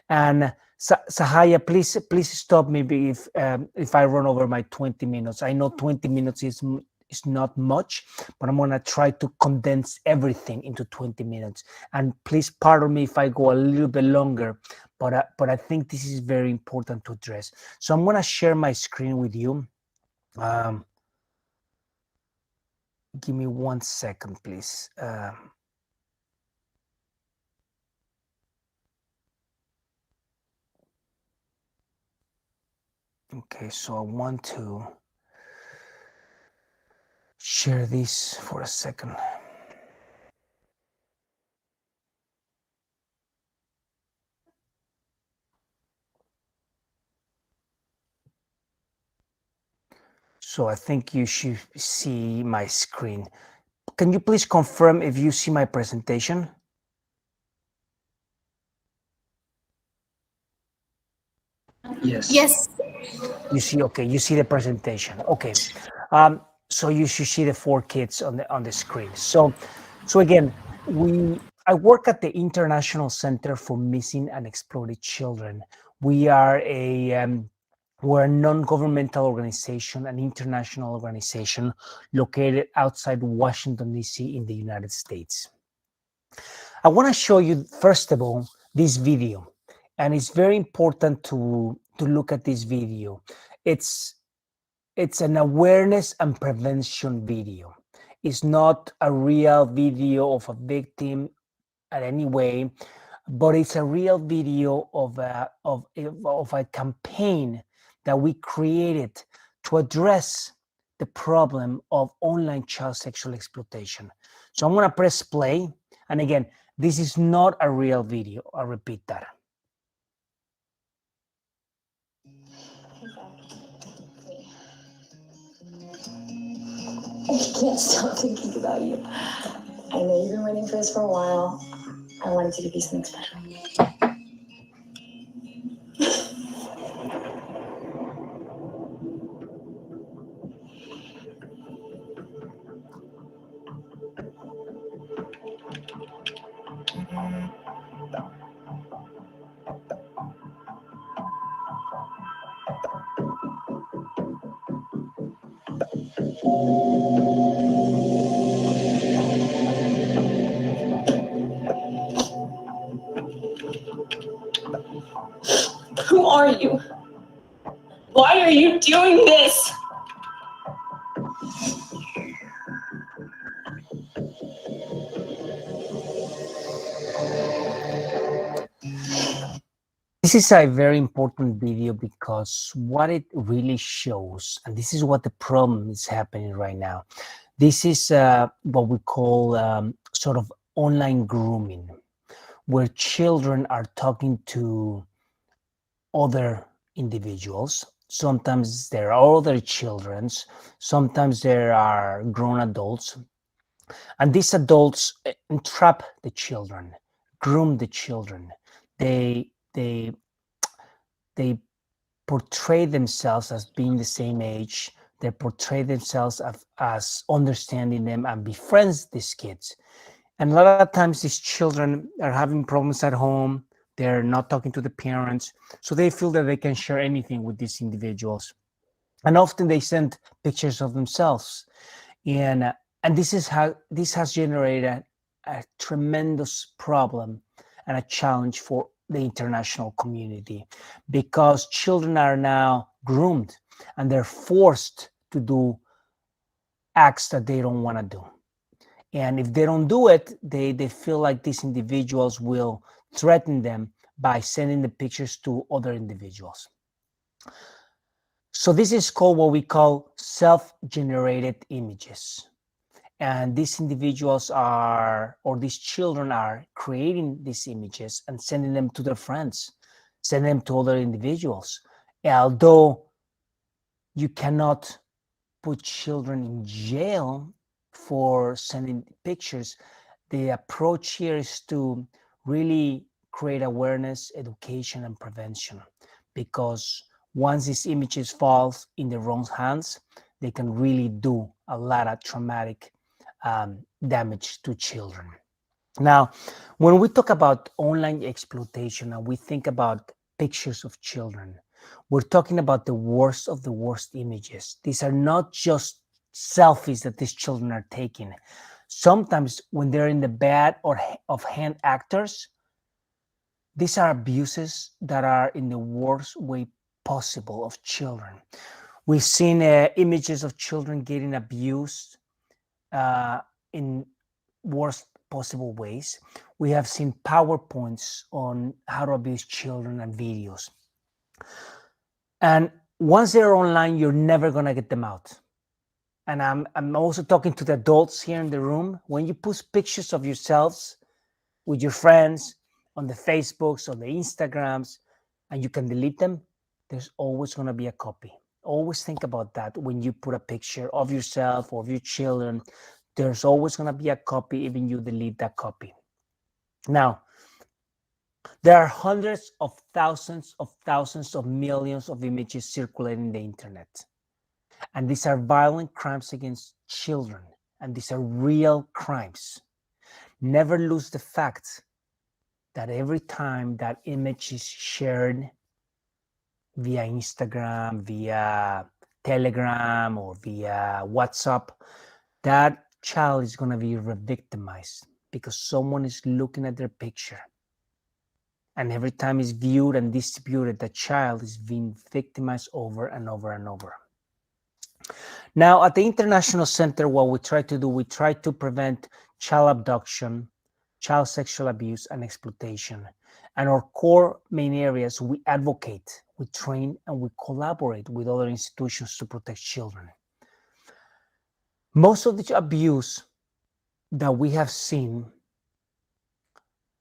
And Sahaya, please stop me if I run over my 20 minutes. I know 20 minutes is not much, but I'm gonna try to condense everything into 20 minutes. And please pardon me if I go a little bit longer, but I think this is very important to address. So I'm gonna share my screen with you. Um, Give me 1 second, please. Okay, so I want to share this for a second. So I think you should see my screen. Can you please confirm if you see my presentation? Yes. Yes. You see, okay, you see the presentation. Okay. So you should see the 4 kids on the screen. So again, I work at the International Center for Missing and Exploited Children. We are we're a non-governmental organization, an international organization located outside Washington, D.C. in the United States. I want to show you, first of all, this video. And it's very important to look at this video. It's an awareness and prevention video. It's not a real video of a victim in any way, but it's a real video of a campaign that we created to address the problem of online child sexual exploitation. So I'm going to press play. And again, this is not a real video. I'll repeat that. I can't stop thinking about you. I know you've been waiting for this for a while. I wanted to give you something special. Who are you? Why are you doing this? This is a very important video because what it really shows, and this is what the problem is happening right now. This is what we call sort of online grooming, where children are talking to other individuals. Sometimes there are other children, sometimes there are grown adults, and these adults entrap the children, groom the children. They portray themselves as being the same age. They portray themselves as understanding them and befriends these kids. And a lot of times these children are having problems at home. They're not talking to the parents. So they feel that they can share anything with these individuals. And often they send pictures of themselves. And this has generated a tremendous problem and a challenge for the international community, because children are now groomed and they're forced to do acts that they don't want to do. And if they don't do it, they feel like these individuals will threaten them by sending the pictures to other individuals. So this is called what we call self-generated images. And these individuals these children are creating these images and sending them to their friends, sending them to other individuals. Although you cannot put children in jail for sending pictures, the approach here is to really create awareness, education, and prevention. Because once these images fall in the wrong hands, they can really do a lot of traumatic damage to children. Now, when we talk about online exploitation and we think about pictures of children, we're talking about the worst of the worst images. These are not just selfies that these children are taking. Sometimes when they're in the bad or of hand actors, these are abuses that are in the worst way possible of children. We've seen images of children getting abused in worst possible ways. We have seen PowerPoints on how to abuse children and videos. And once they're online, you're never going to get them out. And I'm also talking to the adults here in the room. When you post pictures of yourselves with your friends on the Facebooks, on the Instagrams, and you can delete them, there's always going to be a copy. Always think about that when you put a picture of yourself or of your children. There's always going to be a copy, even you delete that copy. Now, there are hundreds of thousands of millions of images circulating the internet. And these are violent crimes against children. And these are real crimes. Never lose the fact that every time that image is shared via Instagram, via Telegram, or via WhatsApp, that child is going to be re-victimized because someone is looking at their picture. And every time it's viewed and distributed, the child is being victimized over and over and over. Now, at the International Center, what we try to do, we try to prevent child abduction, child sexual abuse, and exploitation. And our core main areas, we advocate, we train, and we collaborate with other institutions to protect children. Most of the abuse that we have seen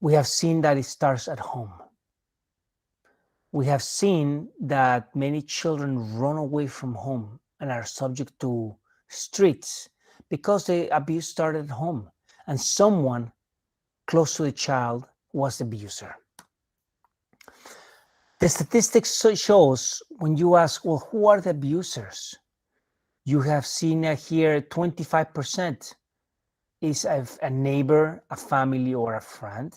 that it starts at home. We have seen that many children run away from home and are subject to streets because the abuse started at home and someone close to the child was the abuser. The statistics shows when you ask, well, who are the abusers? You have seen here 25% is a neighbor, a family, or a friend.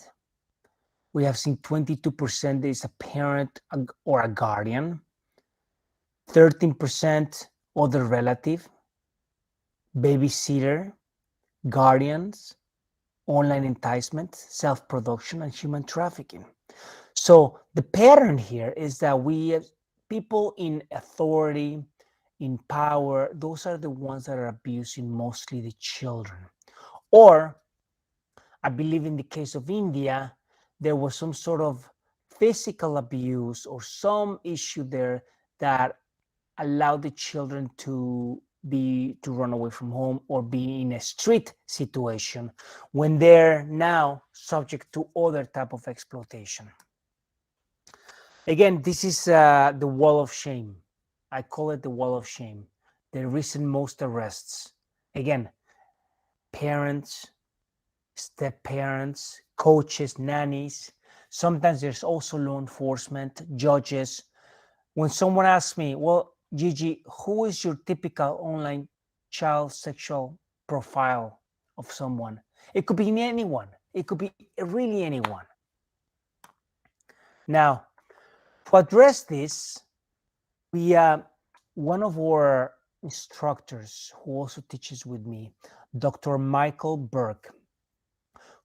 We have seen 22% is a parent or a guardian. 13% other relative, babysitter, guardians, online enticement, self-production, and human trafficking. So the pattern here is that we have people in authority, in power, those are the ones that are abusing mostly the children. Or I believe in the case of India, there was some sort of physical abuse or some issue there that allowed the children to run away from home or be in a street situation when they're now subject to other type of exploitation. Again, this is the wall of shame. I call it the wall of shame. The recent most arrests. Again, parents, step parents, coaches, nannies. Sometimes there's also law enforcement, judges. When someone asks me, well, Gigi, who is your typical online child sexual profile of someone? It could be anyone. It could be really anyone. Now, to address this, we one of our instructors who also teaches with me, Dr. Michael Burke,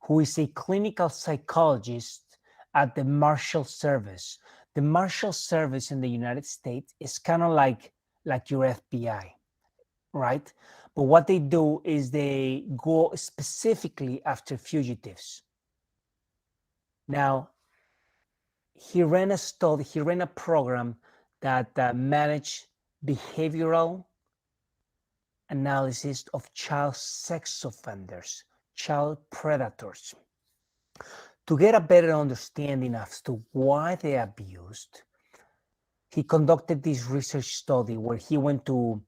who is a clinical psychologist at the Marshal Service. The Marshal Service in the United States is kind of like your FBI, right? But what they do is they go specifically after fugitives. Now, he ran a program that managed behavioral analysis of child sex offenders, child predators. To get a better understanding as to why they abused, he conducted this research study where he went to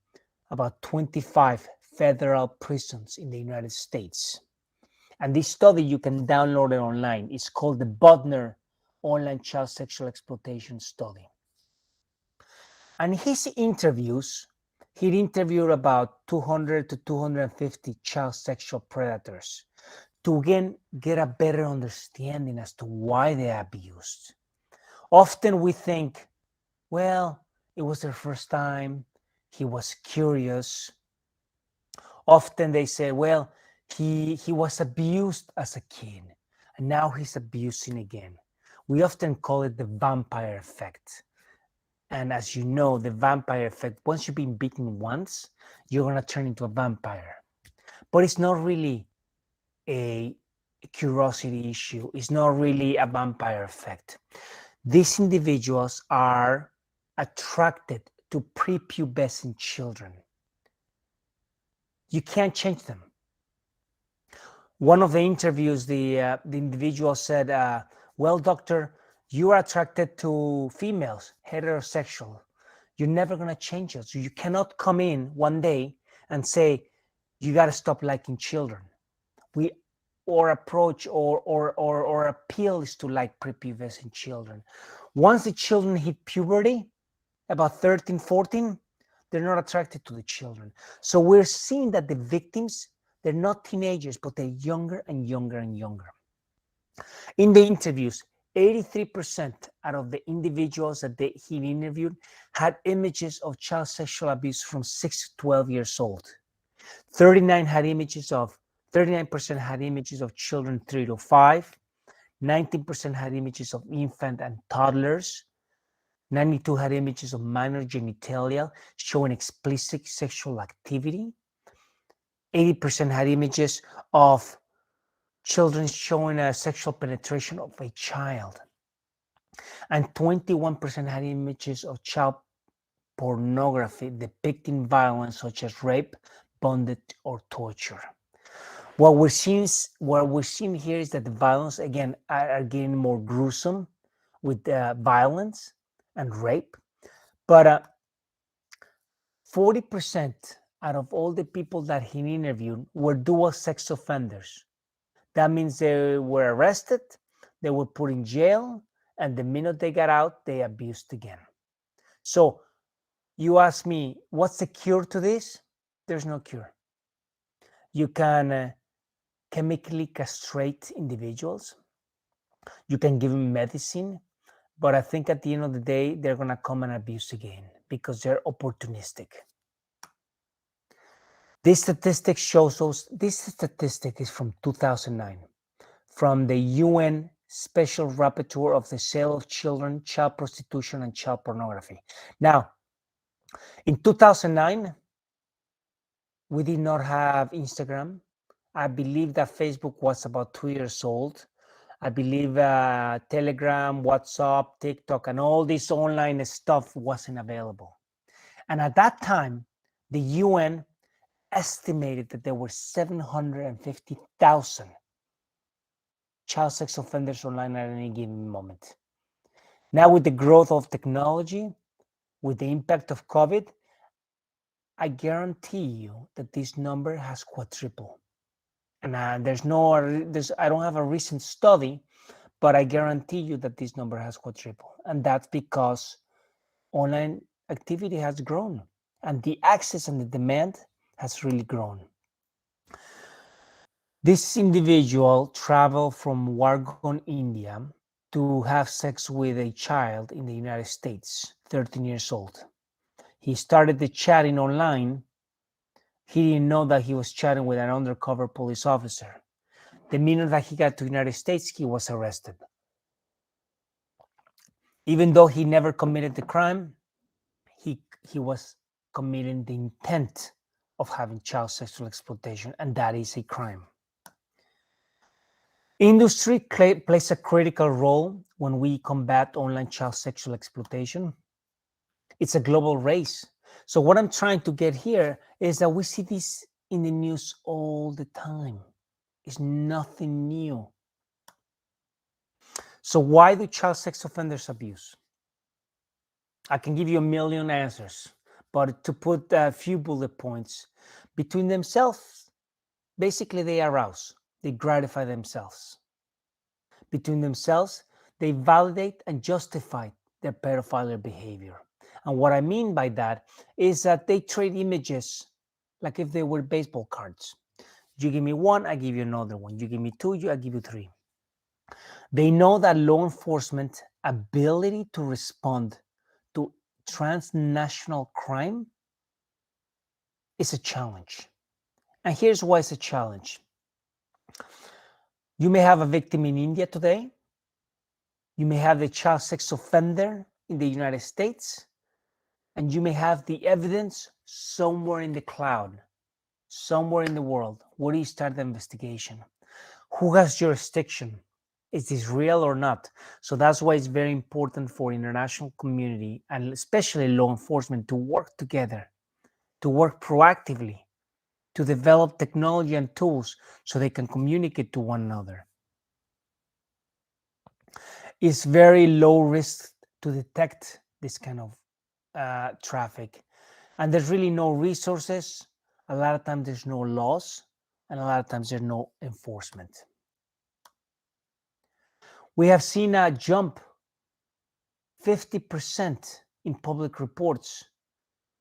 about 25 federal prisons in the United States. And this study, you can download it online. It's called the Butner Online Child Sexual Exploitation Study. And his interviews, he interviewed about 200 to 250 child sexual predators to again get a better understanding as to why they abused. Often we think, well, it was their first time, he was curious. Often they say, well, he was abused as a kid and now he's abusing again. We often call it the vampire effect. And as you know, the vampire effect, once you've been bitten once, you're going to turn into a vampire. But it's not really a curiosity issue. It's not really a vampire effect. These individuals are attracted to prepubescent children. You can't change them. One of the interviews, the individual said, well, doctor, you are attracted to females, heterosexual. You're never going to change it. So you cannot come in one day and say, you got to stop liking children. Our approach or appeal is to like prepubescent children. Once the children hit puberty, about 13, 14, they're not attracted to the children. So we're seeing that the victims, they're not teenagers, but they're younger and younger and younger. In the interviews, 83% out of the individuals that he interviewed had images of child sexual abuse from 6 to 12 years old. 39% had images of children 3 to 5. 19% had images of infant and toddlers. 92% had images of minor genitalia showing explicit sexual activity. 80% had images of children showing a sexual penetration of a child. And 21% had images of child pornography depicting violence such as rape, bondage, or torture. What we're seeing here is that the violence, again, are getting more gruesome with violence and rape. But 40% out of all the people that he interviewed were dual sex offenders. That means they were arrested, they were put in jail, and the minute they got out, they abused again. So you ask me, what's the cure to this? There's no cure. You can chemically castrate individuals. You can give them medicine, but I think at the end of the day, they're going to come and abuse again because they're opportunistic. This statistic shows us, this statistic is from 2009, from the UN Special Rapporteur of the Sale of Children, Child Prostitution, and Child Pornography. Now, in 2009, we did not have Instagram. I believe that Facebook was about 2 years old. I believe Telegram, WhatsApp, TikTok, and all this online stuff wasn't available. And at that time, the UN estimated that there were 750,000 child sex offenders online at any given moment. Now, with the growth of technology, with the impact of COVID, I guarantee you that this number has quadrupled. And I don't have a recent study, but I guarantee you that this number has quadrupled. And that's because online activity has grown and the access and the demand has really grown. This individual traveled from Wargon, India to have sex with a child in the United States, 13 years old. He started the chatting online. He didn't know that he was chatting with an undercover police officer. The minute that he got to the United States, he was arrested. Even though he never committed the crime, he was committing the intent of having child sexual exploitation, and that is a crime. Industry plays a critical role when we combat online child sexual exploitation. It's a global race. So what I'm trying to get here is that we see this in the news all the time. It's nothing new. So why do child sex offenders abuse? I can give you a million answers, but to put a few bullet points, between themselves, basically they arouse, they gratify themselves. Between themselves, they validate and justify their pedophile behavior. And what I mean by that is that they trade images like if they were baseball cards. You give me one, I give you another one. You give me two, I give you three. They know that law enforcement ability to respond to transnational crime is a challenge. And here's why it's a challenge. You may have a victim in India today. You may have the child sex offender in the United States. And you may have the evidence somewhere in the cloud, somewhere in the world. Where do you start the investigation? Who has jurisdiction? Is this real or not? So that's why it's very important for international community and especially law enforcement to work together, to work proactively, to develop technology and tools so they can communicate to one another. It's very low risk to detect this kind of traffic. And there's really no resources. A lot of times there's no laws, and a lot of times there's no enforcement. We have seen a jump 50% in public reports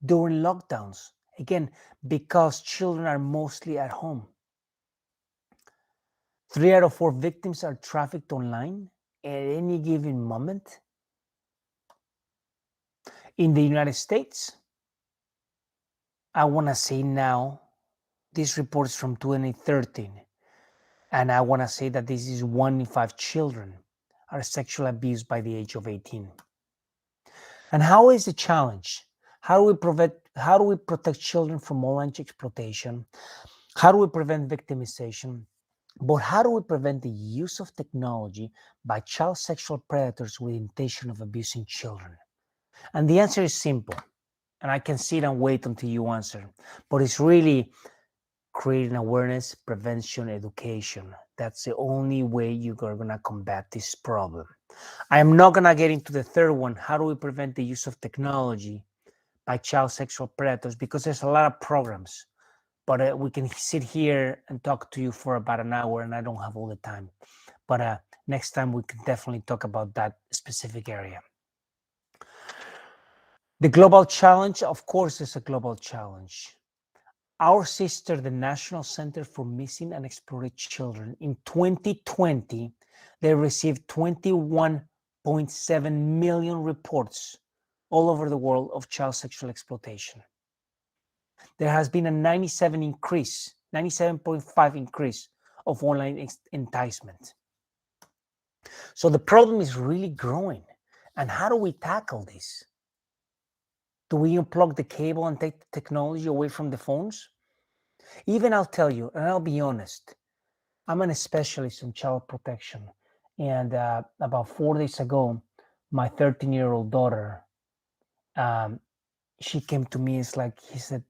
during lockdowns. Again, because children are mostly at home. 3 out of 4 victims are trafficked online at any given moment. In the United States, I want to say now, this report is from 2013, and I want to say that this is 1 in 5 children are sexually abused by the age of 18. And how is the challenge? How do we protect children from online exploitation? How do we prevent victimization? But how do we prevent the use of technology by child sexual predators with intention of abusing children? And the answer is simple. And I can sit and wait until you answer. But it's really creating awareness, prevention, education. That's the only way you're going to combat this problem. I am not going to get into the third one. How do we prevent the use of technology by child sexual predators? Because there's a lot of programs. But we can sit here and talk to you for about an hour, and I don't have all the time. But next time we can definitely talk about that specific area. The global challenge, of course, is a global challenge. Our sister, the National Center for Missing and Exploited Children, in 2020, they received 21.7 million reports all over the world of child sexual exploitation. There has been a 97.5 increase of online enticement. So the problem is really growing. And how do we tackle this? Do we unplug the cable and take the technology away from the phones? Even I'll tell you, and I'll be honest, I'm an specialist in child protection. And about 4 days ago, my 13-year-old daughter, she came to me. It's like, he said,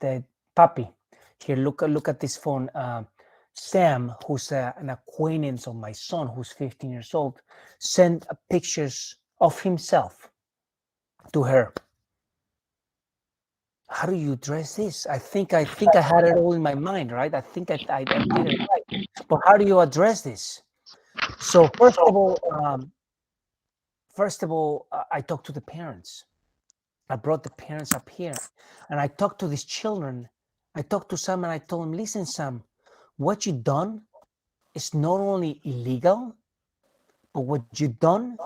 Papi, here, look at this phone. Sam, who's an acquaintance of my son, who's 15 years old, sent pictures of himself to her. How do you address this? I think I had it all in my mind, right? I think I did it right. But how do you address this? So first of all, I talked to the parents. I brought the parents up here, and I talked to these children. I talked to Sam, and I told him, listen, Sam, what you've done is not only illegal, but what you've done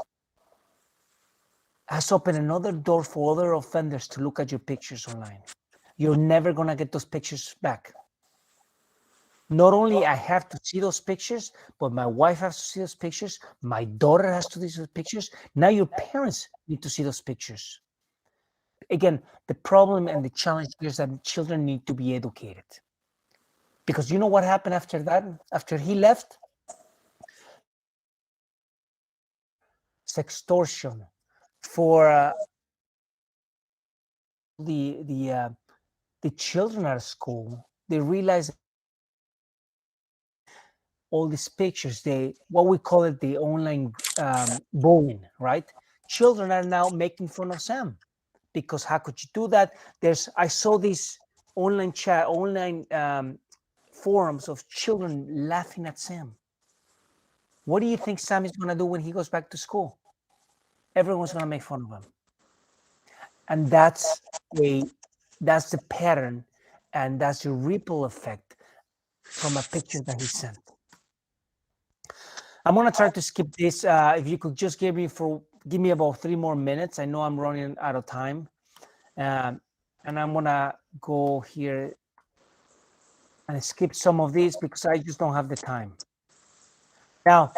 has opened another door for other offenders to look at your pictures online. You're never going to get those pictures back. Not only I have to see those pictures, but my wife has to see those pictures. My daughter has to see those pictures. Now your parents need to see those pictures. Again, the problem and the challenge here is that children need to be educated. Because you know what happened after that? After he left? Sextortion for the children at school. They realize all these pictures, what we call it, the online bullying, right? Children are now making fun of Sam because how could you do that? I saw these online forums of children laughing at Sam. What do you think Sam is going to do when he goes back to school? Everyone's going to make fun of him. And that's the pattern, and that's the ripple effect. from a picture that he sent. I'm gonna try to skip this. If you could just give me about 3 more minutes. I know I'm running out of time, and I'm gonna go here and skip some of these because I just don't have the time. Now,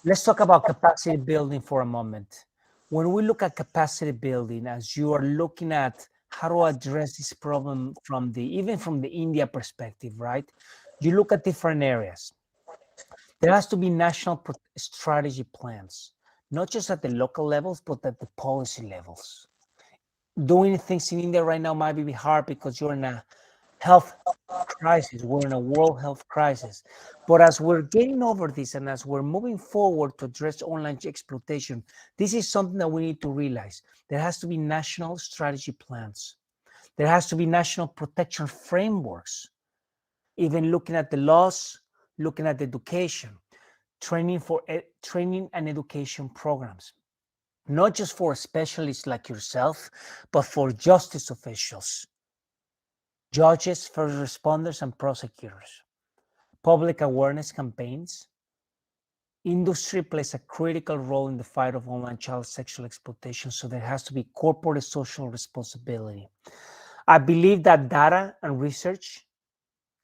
let's talk about capacity building for a moment. When we look at capacity building, as you are looking at how to address this problem even from the India perspective, right? You look at different areas. There has to be national strategy plans, not just at the local levels, but at the policy levels. Doing things in India right now might be hard because you're in a health crisis. We're in a world health crisis. But as we're getting over this and as we're moving forward to address online exploitation, this is something that we need to realize. There has to be national strategy plans. There has to be national protection frameworks, even looking at the laws, looking at education, training and education programs, not just for specialists like yourself, but for justice officials, judges, first responders, and prosecutors. Public awareness campaigns. Industry plays a critical role in the fight of online child sexual exploitation, so there has to be corporate social responsibility. I believe that data and research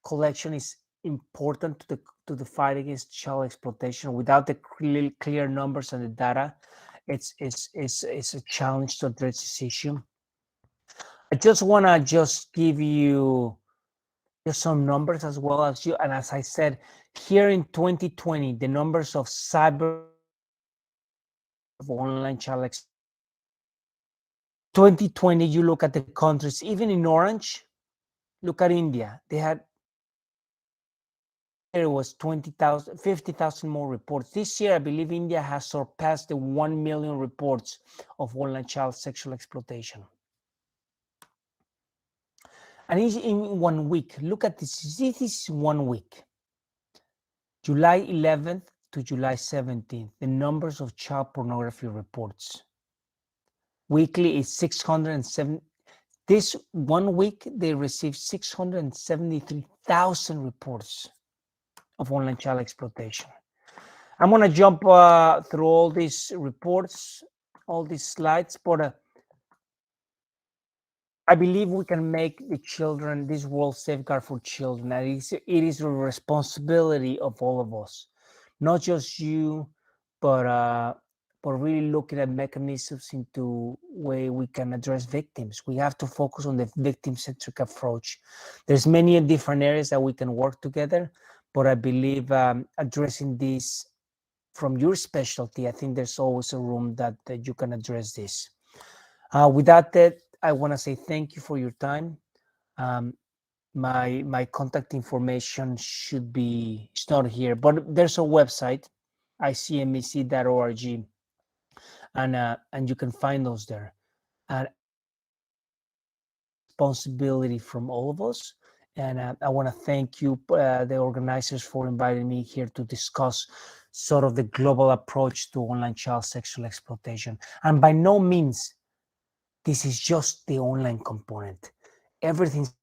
collection is important to the fight against child exploitation. Without the clear numbers and the data, it's a challenge to address this issue. I just want to just give you just some numbers as well as you. And as I said, here in 2020, the numbers of cyber of online child 2020, you look at the countries, even in orange, look at India. They had there was 20,000, 50,000 more reports. This year, I believe India has surpassed the 1 million reports of online child sexual exploitation. And in 1 week, look at this. This is 1 week. July 11th to July 17th, the numbers of child pornography reports. Weekly is 607. This 1 week, they received 673,000 reports of online child exploitation. I'm going to jump through all these reports, all these slides, but I believe we can make the children, this world safeguard for children. And it is a responsibility of all of us, not just you, but really looking at mechanisms into way we can address victims. We have to focus on the victim-centric approach. There's many different areas that we can work together, but I believe addressing this from your specialty, I think there's always a room that you can address this. With that, I want to say thank you for your time. My contact information it's not here, but there's a website, icmec.org, and you can find those there. And responsibility from all of us. And I want to thank you, the organizers, for inviting me here to discuss sort of the global approach to online child sexual exploitation. And by no means, this is just the online component. Everything's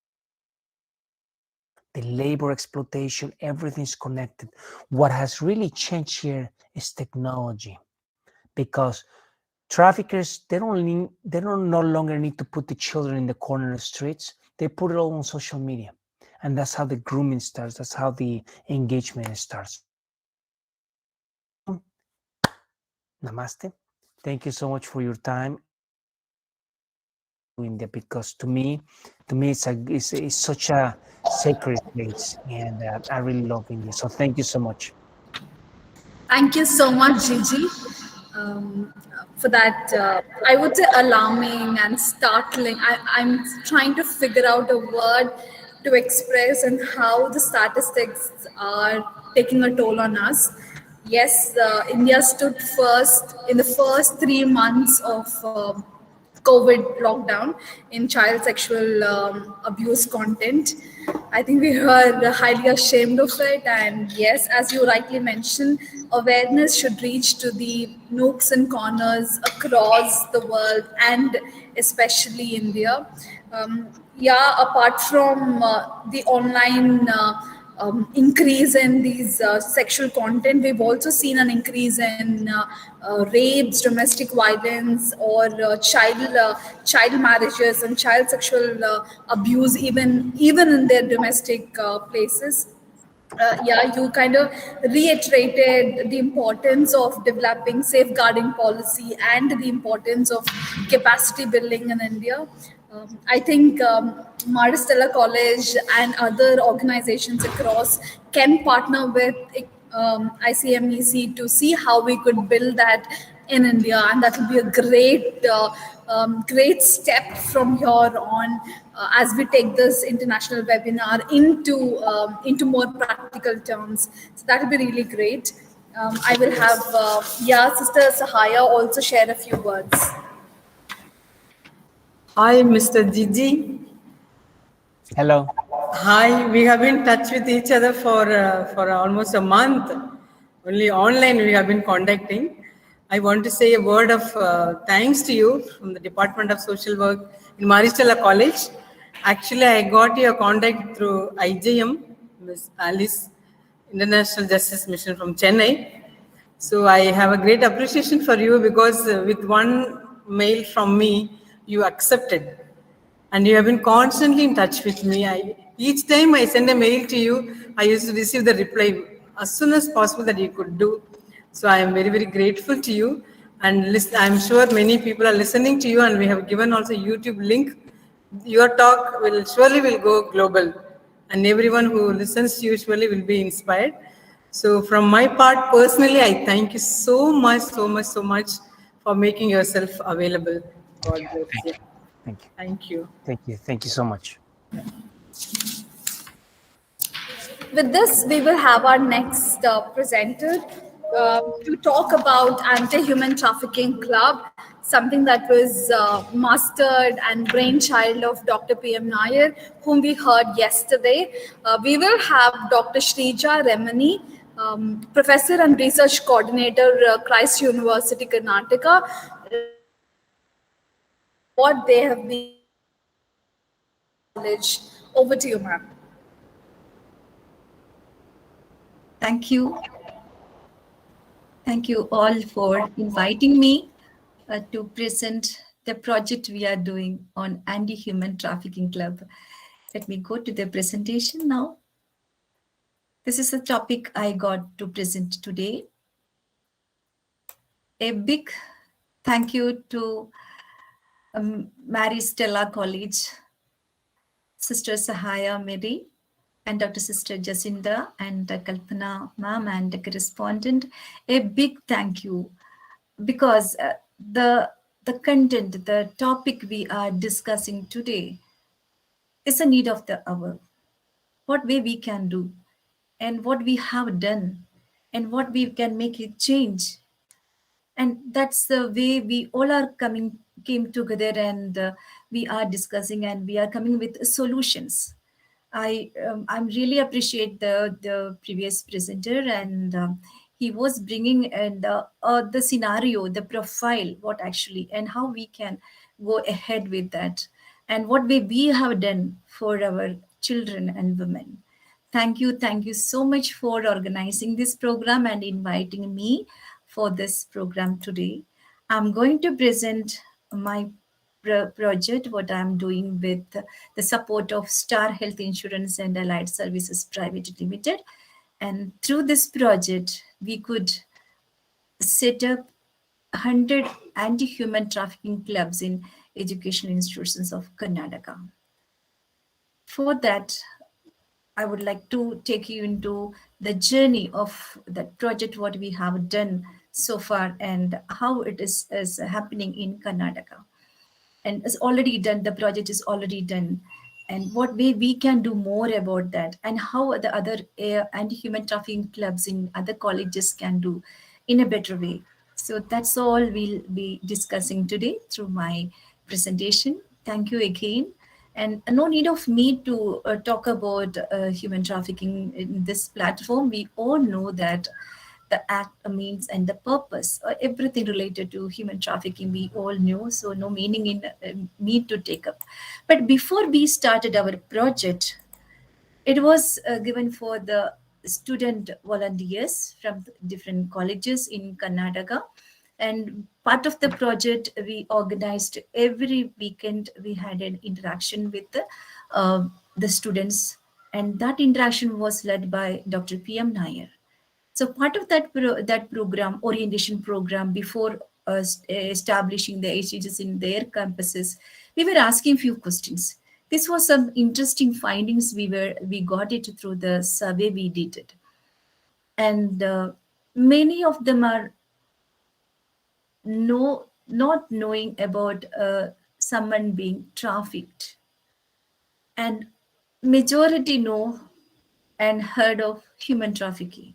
the labor exploitation, everything's connected. What has really changed here is technology, because traffickers, they don't no longer need to put the children in the corner of the streets. They put it all on social media. And that's how the grooming starts. That's how the engagement starts. Namaste. Thank you so much for your time. India, because to me, it's such a sacred place, and I really love India. So thank you so much. Thank you so much, Gigi, for that, I would say, alarming and startling. I'm trying to figure out a word to express and how the statistics are taking a toll on us. Yes, India stood first in the first 3 months of COVID lockdown in child sexual abuse content. I think we were highly ashamed of it. And yes, as you rightly mentioned, awareness should reach to the nooks and corners across the world and especially India. Yeah, apart from the online increase in these sexual content. We've also seen an increase in rapes, domestic violence, or child marriages and child sexual abuse, even in their domestic places. Yeah, you kind of reiterated the importance of developing safeguarding policy and the importance of capacity building in India. I think Maristella College and other organizations across can partner with ICMEC to see how we could build that in India, and that will be a great step from here on as we take this international webinar into more practical terms. So that will be really great. I will have Sister Sahaya also share a few words. Hi, Mr. Gigi. Hello. Hi, we have been in touch with each other for almost a month. Only online we have been contacting. I want to say a word of thanks to you from the Department of Social Work in Maristella College. Actually, I got your contact through IJM, Ms. Alice, International Justice Mission from Chennai. So I have a great appreciation for you because with one mail from me, you accepted. And you have been constantly in touch with me. Each time I send a mail to you, I used to receive the reply as soon as possible that you could do. So I am very, very grateful to you. And I'm sure many people are listening to you, and we have given also YouTube link. Your talk will surely will go global, and everyone who listens to you surely will be inspired. So from my part, personally, I thank you so much for making yourself available. God bless you. Thank you. Thank you. Thank you. Thank you so much. With this, we will have our next presenter to talk about Anti-Human Trafficking Club, something that was mastered and brainchild of Dr. P.M. Nair, whom we heard yesterday. We will have Dr. Shrija Remani, Professor and Research Coordinator, Christ University, Karnataka, what they have been knowledge. Over to you, ma'am. Thank you. Thank you all for inviting me to present the project we are doing on Anti-Human Trafficking Club. Let me go to the presentation now. This is the topic I got to present today. A big thank you to Maristella College, Sister Sahaya Mary, and Dr. Sister Jacinda and Kalpana ma'am and the correspondent. A big thank you, because the content, the topic we are discussing today is a need of the hour. What way we can do, and what we have done, and what we can make it change. And that's the way we all are came together, and we are discussing, and we are coming with solutions. I'm really appreciate the previous presenter, and he was bringing the scenario, the profile, what actually, and how we can go ahead with that, and what way we have done for our children and women. Thank you so much for organizing this program and inviting me for this program today. I'm going to present my project, what I'm doing with the support of Star Health Insurance and Allied Services Private Limited. And through this project, we could set up 100 anti-human trafficking clubs in educational institutions of Karnataka. For that, I would like to take you into the journey of that project, what we have done so far, and how it is happening in Karnataka. And it's already done, the project is already done, and what way we can do more about that, and how the other anti-human trafficking clubs in other colleges can do in a better way. So that's all we'll be discussing today through my presentation. Thank you again. And no need of me to talk about human trafficking in this platform. We all know that the act means and the purpose, everything related to human trafficking, we all know. So no meaning in me to take up. But before we started our project, It was given for the student volunteers from different colleges in Karnataka. And part of the project, we organized every weekend, we had an interaction with the students. And that interaction was led by Dr. P.M. Nair. So part of that program, orientation program, before establishing the HTGs in their campuses, we were asking few questions. This was some interesting findings we got it through the survey we did it. And many of them are not knowing about someone being trafficked, and majority know and heard of human trafficking.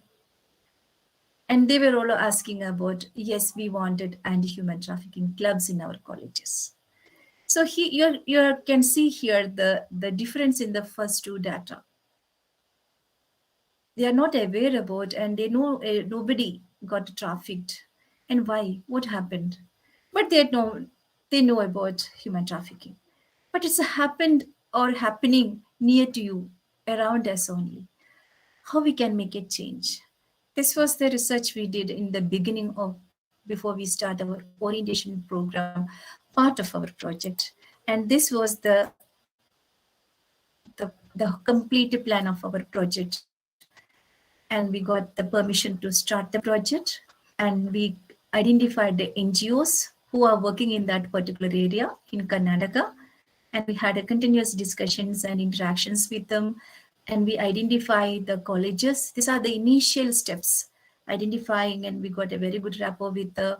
And they were all asking about, yes, we wanted anti-human trafficking clubs in our colleges. So you can see here the difference in the first two data. They are not aware about, and they know nobody got trafficked. And why? What happened? But they know about human trafficking. But it's happened or happening near to you, around us only. How we can make it change? This was the research we did in the beginning of, before we start our orientation program, part of our project. And this was the complete plan of our project. And we got the permission to start the project. And we identified the NGOs who are working in that particular area in Karnataka. And we had a continuous discussions and interactions with them. And we identify the colleges. These are the initial steps, identifying, and we got a very good rapport with the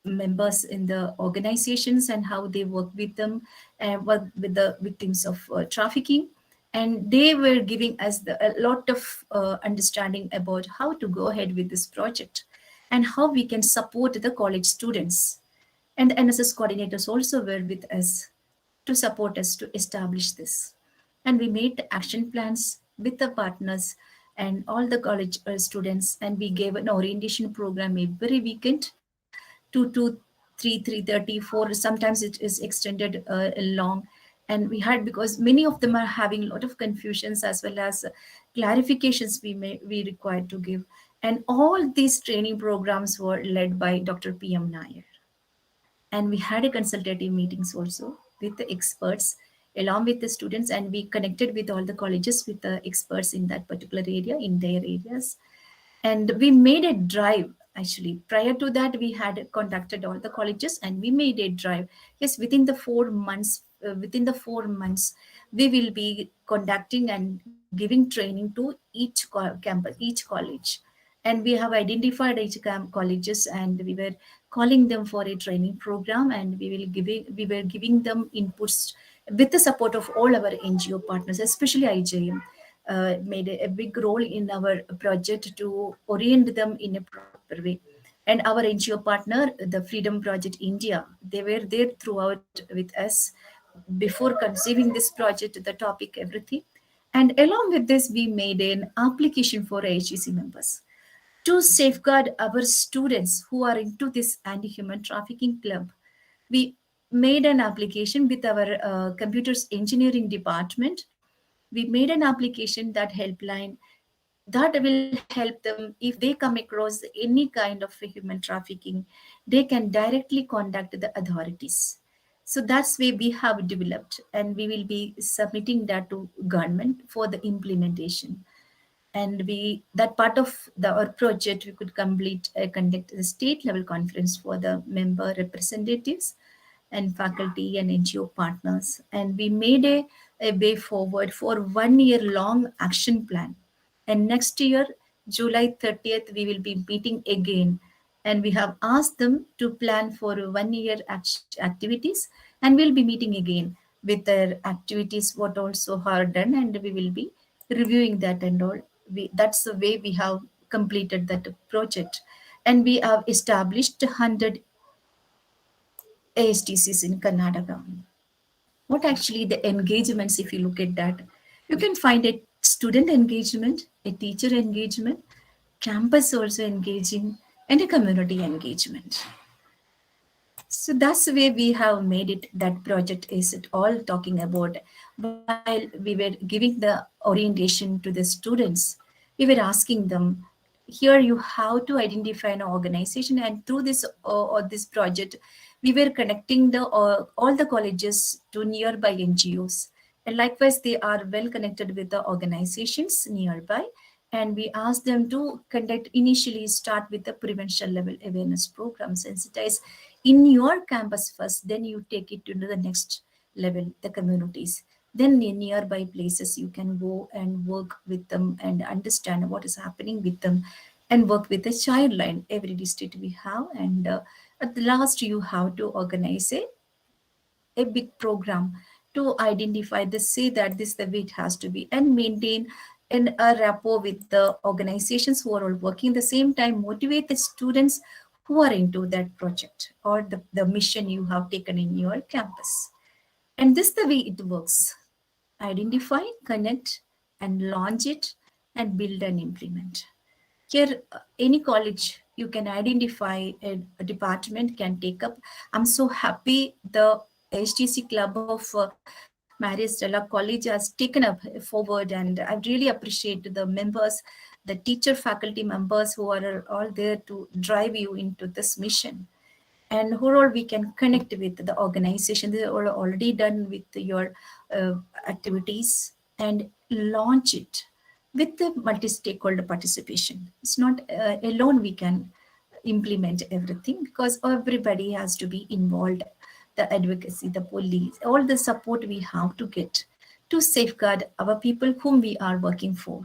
members in the organizations and how they work with them and work with the victims of trafficking. And they were giving us a lot of understanding about how to go ahead with this project and how we can support the college students. And NSS coordinators also were with us to support us to establish this. And we made action plans with the partners and all the college students, and we gave an orientation program every weekend, 2 to 3, 3:30, 4. Sometimes it is extended long. And we had, because many of them are having a lot of confusions as well as clarifications we required to give. And all these training programs were led by Dr. P.M. Nair. And we had a consultative meetings also with the experts along with the students, and we connected with all the colleges with the experts in that particular area, in their areas. And we made a drive. Actually, prior to that, we had contacted all the colleges and we made a drive. Yes, within the 4 months, we will be conducting and giving training to each campus, each college. And we have identified each colleges, and we were calling them for a training program, and we were giving them inputs with the support of all our NGO partners, especially IJM. Made a big role in our project to orient them in a proper way. And our NGO partner, the Freedom Project India, they were there throughout with us before conceiving this project, the topic, everything. And along with this, we made an application for HEC members to safeguard our students who are into this anti-human trafficking club. We made an application with our computers engineering department. We made an application, that helpline, that will help them if they come across any kind of human trafficking, they can directly contact the authorities. So that's way we have developed, and we will be submitting that to government for the implementation. And we, that part of our project, we could conduct a state level conference for the member representatives and faculty and NGO partners. And we made a way forward for 1 year long action plan. And next year, July 30th, we will be meeting again. And we have asked them to plan for 1 year activities, and we'll be meeting again with their activities, what also are done, and we will be reviewing that and all. That's the way we have completed that project. And we have established 100 ASTCs in Karnataka. What actually the engagements, if you look at that, you can find a student engagement, a teacher engagement, campus also engaging, and a community engagement. So that's the way we have made it. That project is it all talking about. While we were giving the orientation to the students, we were asking them, here you have to identify an organization, and through this or this project, we were connecting the all the colleges to nearby NGOs, and likewise they are well connected with the organizations nearby. And we asked them to conduct initially start with the prevention level awareness program, sensitize in your campus first, then you take it to the next level, the communities. Then in nearby places you can go and work with them and understand what is happening with them, and work with the child line every district we have. And at the last you have to organize a big program to identify this, say that this the way it has to be, and maintain in a rapport with the organizations who are all working. The same time motivate the students who are into that project or the mission you have taken in your campus. And this the way it works: identify, connect, and launch it, and build and implement. Here, any college you can identify a department can take up. I'm so happy the HTC club of Maria Stella College has taken up forward, and I really appreciate the members, the teacher faculty members who are all there to drive you into this mission. And overall we can connect with the organization. They are already done with your activities, and launch it with the multi-stakeholder participation. It's not alone we can implement everything, because everybody has to be involved: the advocacy, the police, all the support we have to get to safeguard our people whom we are working for.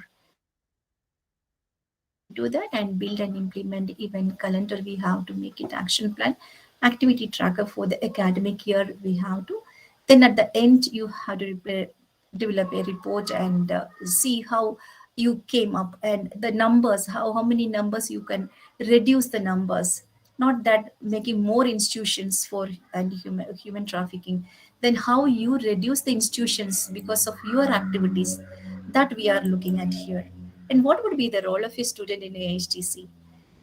And we do that and build and implement event calendar. We have to make it action plan, activity tracker for the academic year we have to. Then at the end you have to develop a report and see how you came up, and the numbers, how many numbers you can reduce the numbers. Not that making more institutions for and human trafficking, then how you reduce the institutions because of your activities, that we are looking at here. And what would be the role of a student in AHTC?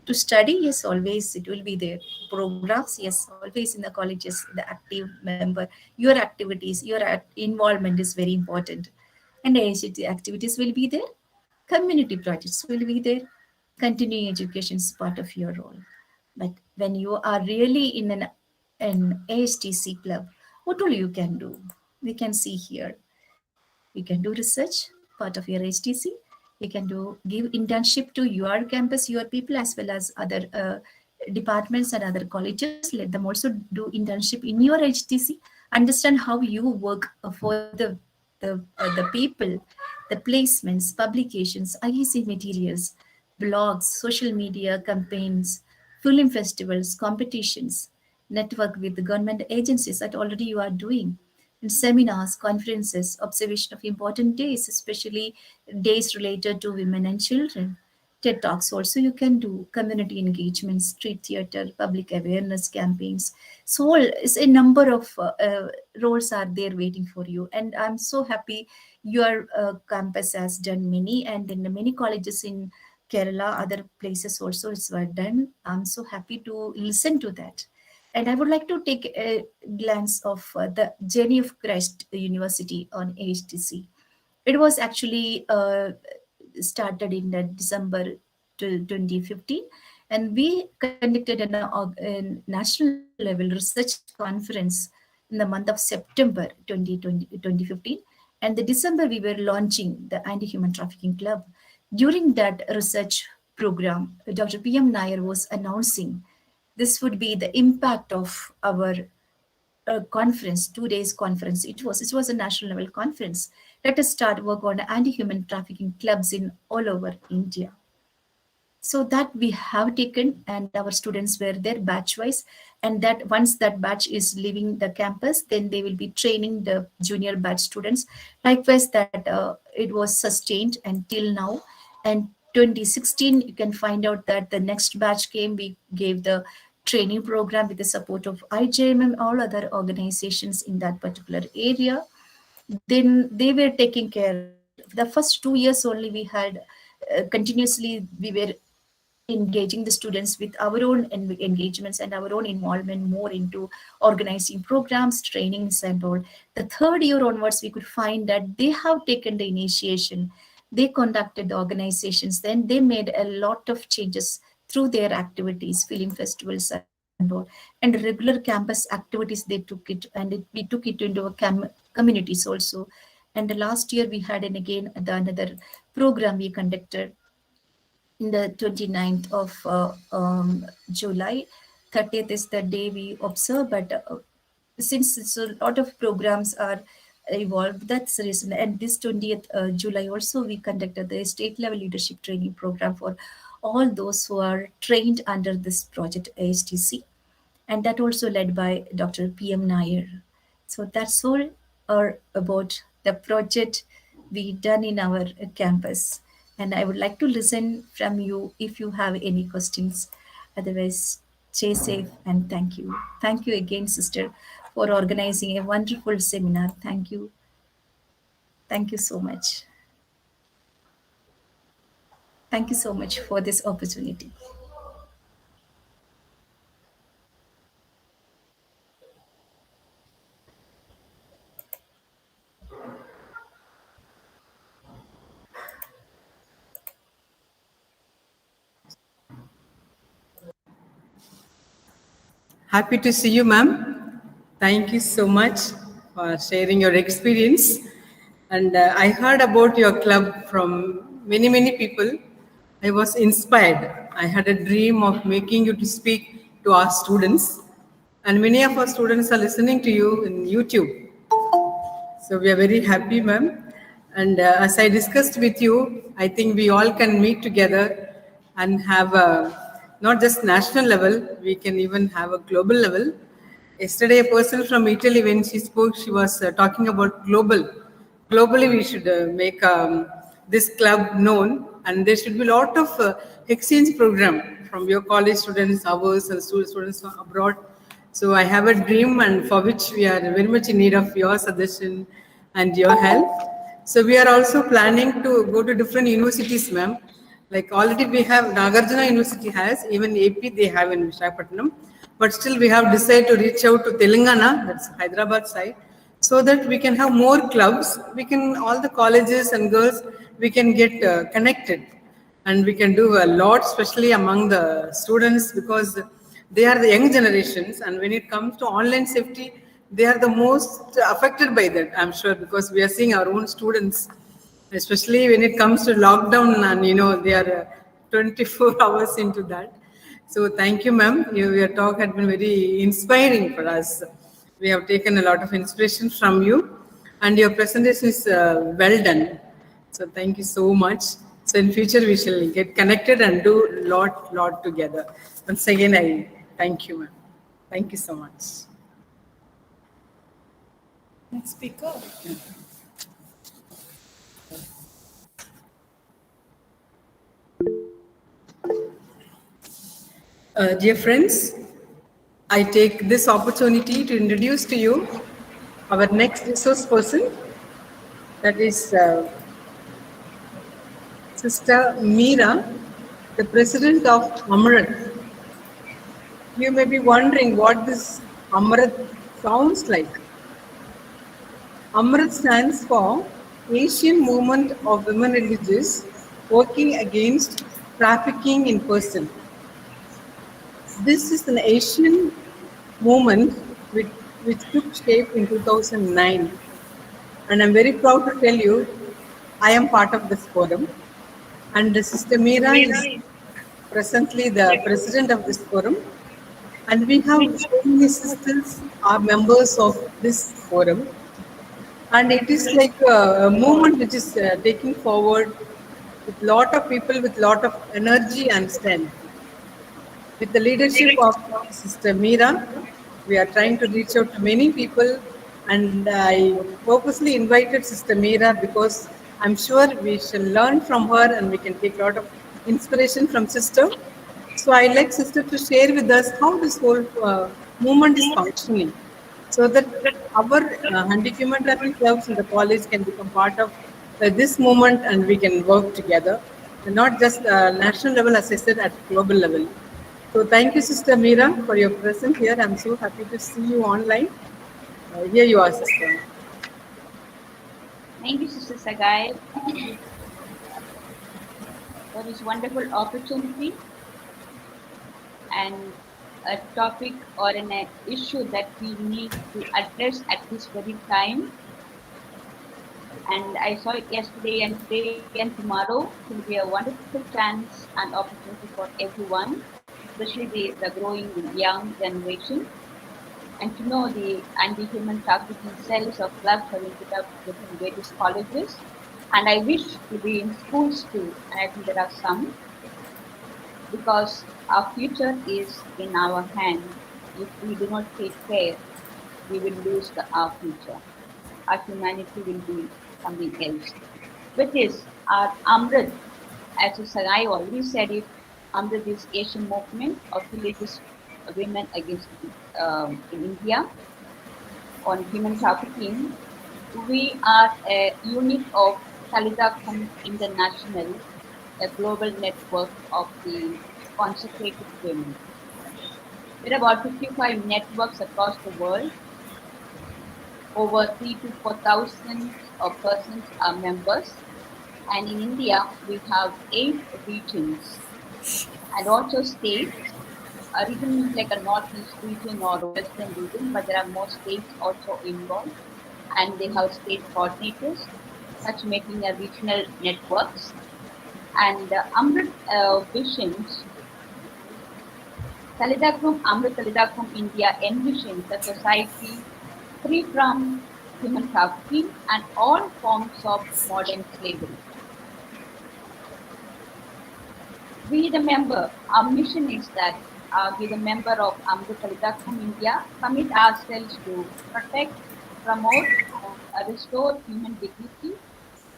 To study, yes, always it will be there. Programs, yes, always in the colleges, the active member, your activities, your involvement is very important. And AHT activities will be there, community projects will be there, continuing education is part of your role. But when you are really in an AHTC club, what all you can do? We can see here. You can do research, part of your HTC. You can do give internship to your campus, your people, as well as other departments and other colleges. Let them also do internship in your HTC. Understand how you work for the people, the placements, publications, IEC materials, blogs, social media campaigns, film festivals, competitions, network with the government agencies that already you are doing, and seminars, conferences, observation of important days, especially days related to women and children. TED Talks also you can do, community engagement, street theater, public awareness campaigns. So it's a number of roles are there waiting for you. And I'm so happy your campus has done many, and in the many colleges in Kerala, other places also it's were done. I'm so happy to listen to that. And I would like to take a glance of the Journey of Christ University on AHTC. It was actually started in December 2015, and we conducted a national level research conference in the month of September 2015. And the December we were launching the Anti-Human Trafficking Club. During that research program, Dr. PM Nair was announcing this would be the impact of our conference, 2 days conference. It was a national level conference. Let us start work on anti-human trafficking clubs in all over India. So that we have taken, and our students were there batch wise. And that once that batch is leaving the campus, then they will be training the junior batch students. Likewise, that it was sustained until now. And 2016, you can find out that the next batch came. We gave the training program with the support of IJM, all other organizations in that particular area. Then they were taking care. The first 2 years only we had continuously we were engaging the students with our own engagements and our own involvement more into organizing programs, trainings, and all. The third year onwards, we could find that they have taken the initiation. They conducted the organizations, then they made a lot of changes through their activities, film festivals, and all, and regular campus activities. They took it, and we took it into a communities also. And the last year, we had again another program we conducted in the 29th of July. 30th is the day we observe, but since it's a lot of programs are evolved, that's the reason. And this 20th July also, we conducted the state level leadership training program for all those who are trained under this project ASTC, and that also led by Dr. PM Nair. So that's all about the project we done in our campus. And I would like to listen from you if you have any questions. Otherwise, stay safe and thank you. Thank you again, sister, for organizing a wonderful seminar. Thank you. Thank you so much. Thank you so much for this opportunity. Happy to see you, ma'am. Thank you so much for sharing your experience. And I heard about your club from many, many people. I was inspired. I had a dream of making you to speak to our students. And many of our students are listening to you in YouTube. So we are very happy, ma'am. And as I discussed with you, I think we all can meet together and have not just national level, we can even have a global level. Yesterday, a person from Italy, when she spoke, she was talking about global. Globally, we should make this club known, and there should be a lot of exchange program from your college students, ours, and students from abroad. So I have a dream, and for which we are very much in need of your suggestion and your help. So we are also planning to go to different universities, ma'am. Like already we have Nagarjuna University has, even AP they have in Visakhapatnam. But still we have decided to reach out to Telangana, that's Hyderabad side, so that we can have more clubs. We can, all the colleges and girls, we can get connected. And we can do a lot, especially among the students, because they are the young generations. And when it comes to online safety, they are the most affected by that, I'm sure, because we are seeing our own students, especially when it comes to lockdown, and they are 24 hours into that. So thank you, ma'am. Your talk had been very inspiring for us. We have taken a lot of inspiration from you, and your presentation is well done. So thank you so much. So in future we shall get connected and do lot together. Once again, I thank you, ma'am. Thank you so much. Next speaker. Dear friends, I take this opportunity to introduce to you our next resource person, that is Sister Meera, the President of Amrit. You may be wondering what this Amrit sounds like. Amrit stands for Asian Movement of Women Religious Working Against Trafficking in Person. This is an Asian movement which took shape in 2009. And I'm very proud to tell you, I am part of this forum. And Sister Meera is presently the president of this forum. And we have so many sisters are members of this forum. And it is like a movement which is taking forward with a lot of people with a lot of energy and strength. With the leadership of Sister Meera, we are trying to reach out to many people, and I purposely invited Sister Meera because I'm sure we shall learn from her and we can take a lot of inspiration from Sister. So I'd like Sister to share with us how this whole movement is functioning, so that our anti-human trafficking clubs in the college can become part of this movement and we can work together. not just national level, as I said, at global level. So thank you, Sister Meera, for your presence here. I'm so happy to see you online. Here you are, Sister. Thank you, Sister Sagai, for this wonderful opportunity and a topic or an issue that we need to address at this very time. And I saw it yesterday and today and tomorrow. It will be a wonderful chance and opportunity for everyone, especially the growing young generation, and to know the anti-human trafficking cells of clubs having put up within various colleges. And I wish to be in schools too, and I think there are some, because our future is in our hand. If we do not take care, we will lose our future. Our humanity will be something else. With this, our Amrit, as Sarai already said it, Amrit is Asian movement of religious women against in India on human trafficking. We are a unit of Kalidakum International, a global network of the consecrated women. There are about 55 networks across the world. Over 3 to 4,000 of persons are members. And in India, we have 8 regions and also states. A region is like a northeast region or a western region, but there are more states also involved, and they have state coordinators, such making a regional networks. And Amrit visions, Amrit Kalidakum India envisions a society free from human trafficking and all forms of modern slavery. We, the member, our mission is that we, the member of Amrit Kalidakum India, commit ourselves to protect, promote, and restore human dignity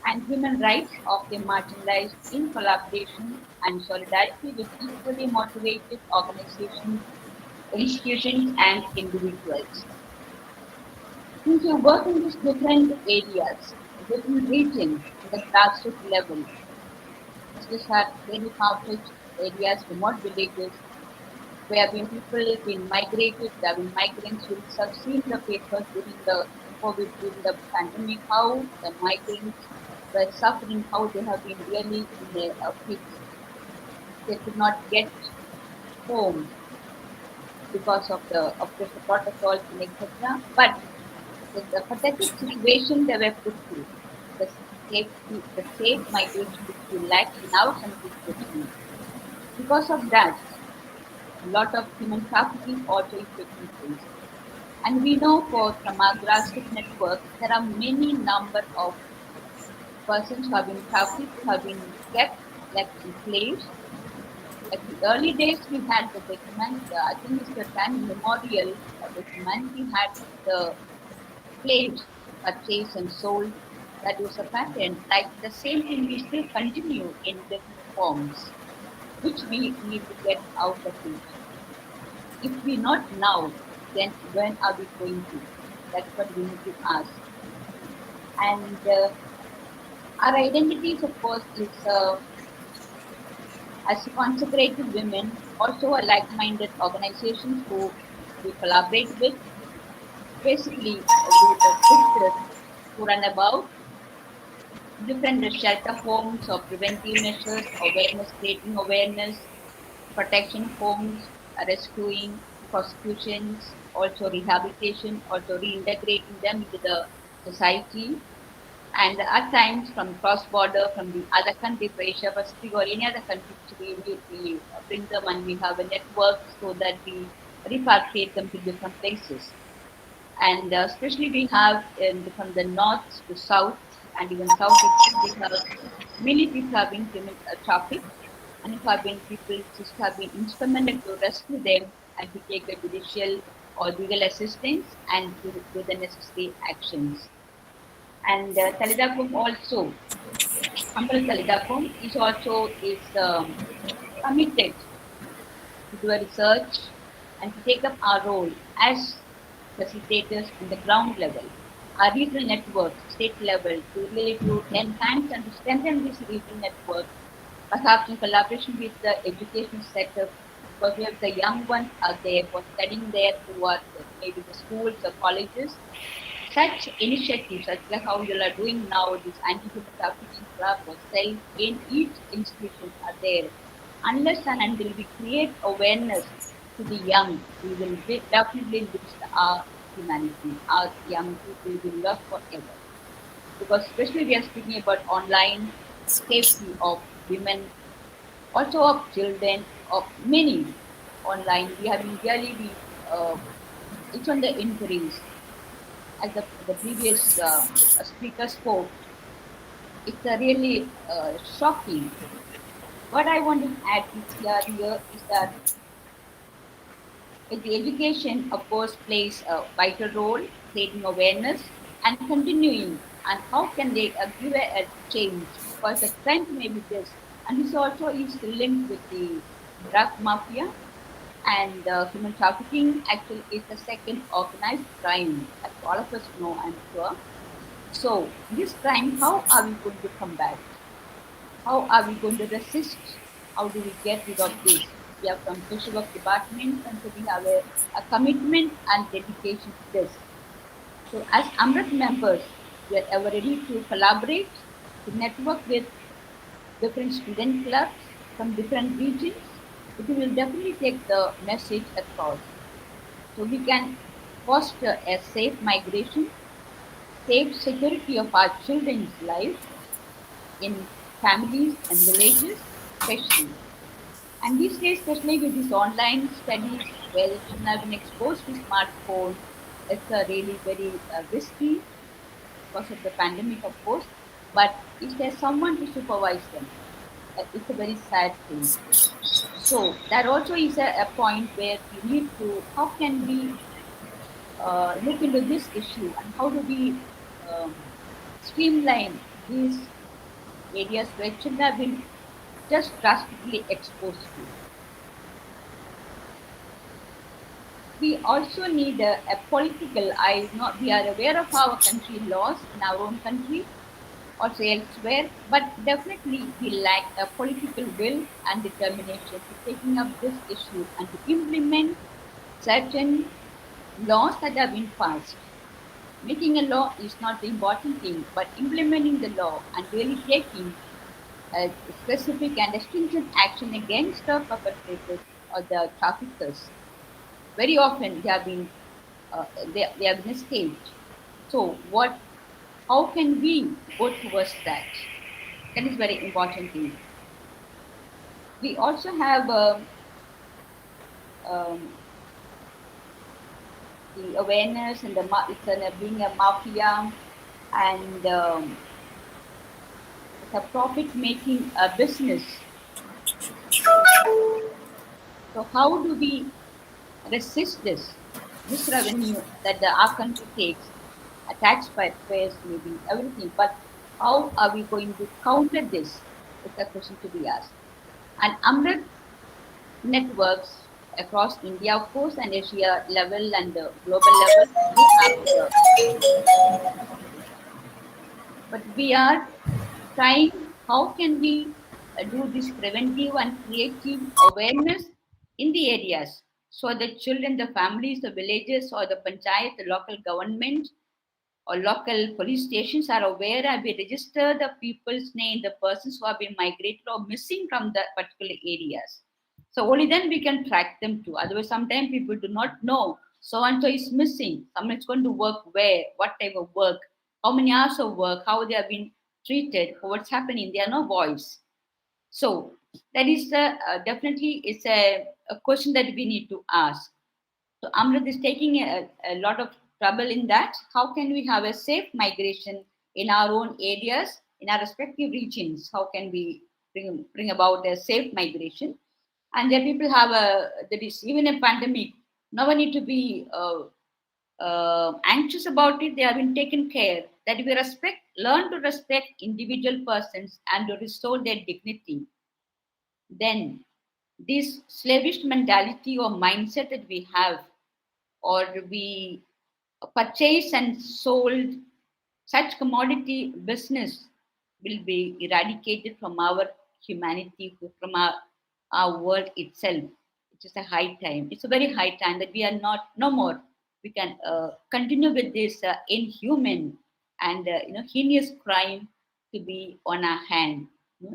and human rights of the marginalized in collaboration and solidarity with equally motivated organizations, institutions, and individuals. Since you work in these different areas, different regions, at the grassroots level, these are very far-fetched areas, remote villages, where when people have been migrated, there have been migrants. You have seen the papers during the COVID, during the pandemic, how the migrants were suffering, how they have been really in the pits. They could not get home because of the protocols and etc. But the pathetic situation they were put through, the safe migration which we lack in our country especially. Because of that, a lot of human trafficking also is taking place. And we know from our grassroots network, there are many number of persons who have been trafficked, who have been kept like slaves. At the early days, we had the humanity, I think it's the time memorial, the humanity had the slaves purchased and sold. That was a pattern. Like the same thing we still continue in different forms, which we need to get out of it. If we not now, then when are we going to? That's what we need to ask. And our identities, of course, is as consecrated women, also a like-minded organizations who we collaborate with. Basically, with the sisters who run about different shelter homes or preventive measures, awareness, creating awareness, protection homes, rescuing, prosecutions, also rehabilitation, also reintegrating them into the society. And at times from cross-border, from the other country, Asia Pacific or any other country, we bring them and we have a network so that we repatriate them to different places. And especially we have from the north to south and even south, we have many people have been trafficked, and if have been people just have been instrumental to rescue them and to take the judicial or legal assistance and to do the necessary actions. And Kalidakum also, Amrit Kalidakum is also committed to do a research and to take up our role as facilitators on the ground level, our regional network, state level, to really to enhance and to strengthen this regional network perhaps in collaboration with the education sector, because we have the young ones are there for studying there who are maybe the schools or colleges. Such initiatives, such like how you are doing now, this anti-human trafficking club or cell in each institution are there. Unless and until we create awareness to the young, we will definitely lose our humanity. Our young people will lost forever. Because especially we are speaking about online safety of women, also of children, of many online. We have been really, it's on the increase. As the previous speaker spoke, it's really shocking. What I want to add is here is that the education, of course, plays a vital role, creating awareness and continuing. And how can they give a change? Because the trend may be this, and this also is linked with the drug mafia and human trafficking. Actually, is the second organized crime, as all of us know, I'm sure. So, this crime, how are we going to combat? How are we going to resist? How do we get rid of this? We have from social work department, and so we have a commitment and dedication to this. So as Amrit members, we are ever ready to collaborate, to network with different student clubs from different regions. It will definitely take the message across. So we can foster a safe migration, safe security of our children's life in families and villages, especially. And these days, especially with these online studies where the children have been exposed to smartphone, it's really very risky because of the pandemic, of course. But if there's someone to supervise them, it's a very sad thing. So that also is a point where we need to, how can we look into this issue and how do we um, streamline these areas where children have been just drastically exposed to. We also need a political, I know we are aware of our country laws in our own country, also elsewhere, but definitely we lack a political will and determination to taking up this issue and to implement certain laws that have been passed. Making a law is not the important thing, but implementing the law and really taking a specific and stringent action against the perpetrators or the traffickers. Very often they have been escaped. So what? How can we go towards that? That is very important thing. We also have um, the awareness and it's being a mafia and it's a profit-making business. So how do we resist this revenue that our country takes, taxpayers maybe everything, but how are we going to counter this? It's a question to be asked. And Amrit networks across India, of course, and Asia level and the global level, we have, but we are trying how can we do this preventive and creative awareness in the areas so the children, the families, the villages, or the panchayat, the local government, or local police stations are aware and we register the people's name, the persons who have been migrated or missing from the particular areas. So only then we can track them too. Otherwise, sometimes people do not know so and so is missing. Someone is going to work where, what type of work, how many hours of work, how they have been treated, what's happening. There are no voice. So that is definitely it's a question that we need to ask. So Amrit is taking a lot of trouble in that. How can we have a safe migration in our own areas, in our respective regions? How can we bring about a safe migration? And there people have there is even a pandemic. No one need to be anxious about it. They have been taken care. That we learn to respect individual persons and to restore their dignity. Then this slavish mentality or mindset that we have or we purchase and sold such commodity business will be eradicated from our humanity, from our world itself. It is a high time. It's a very high time that we are not no more. We can continue with this inhuman and heinous crime to be on our hand.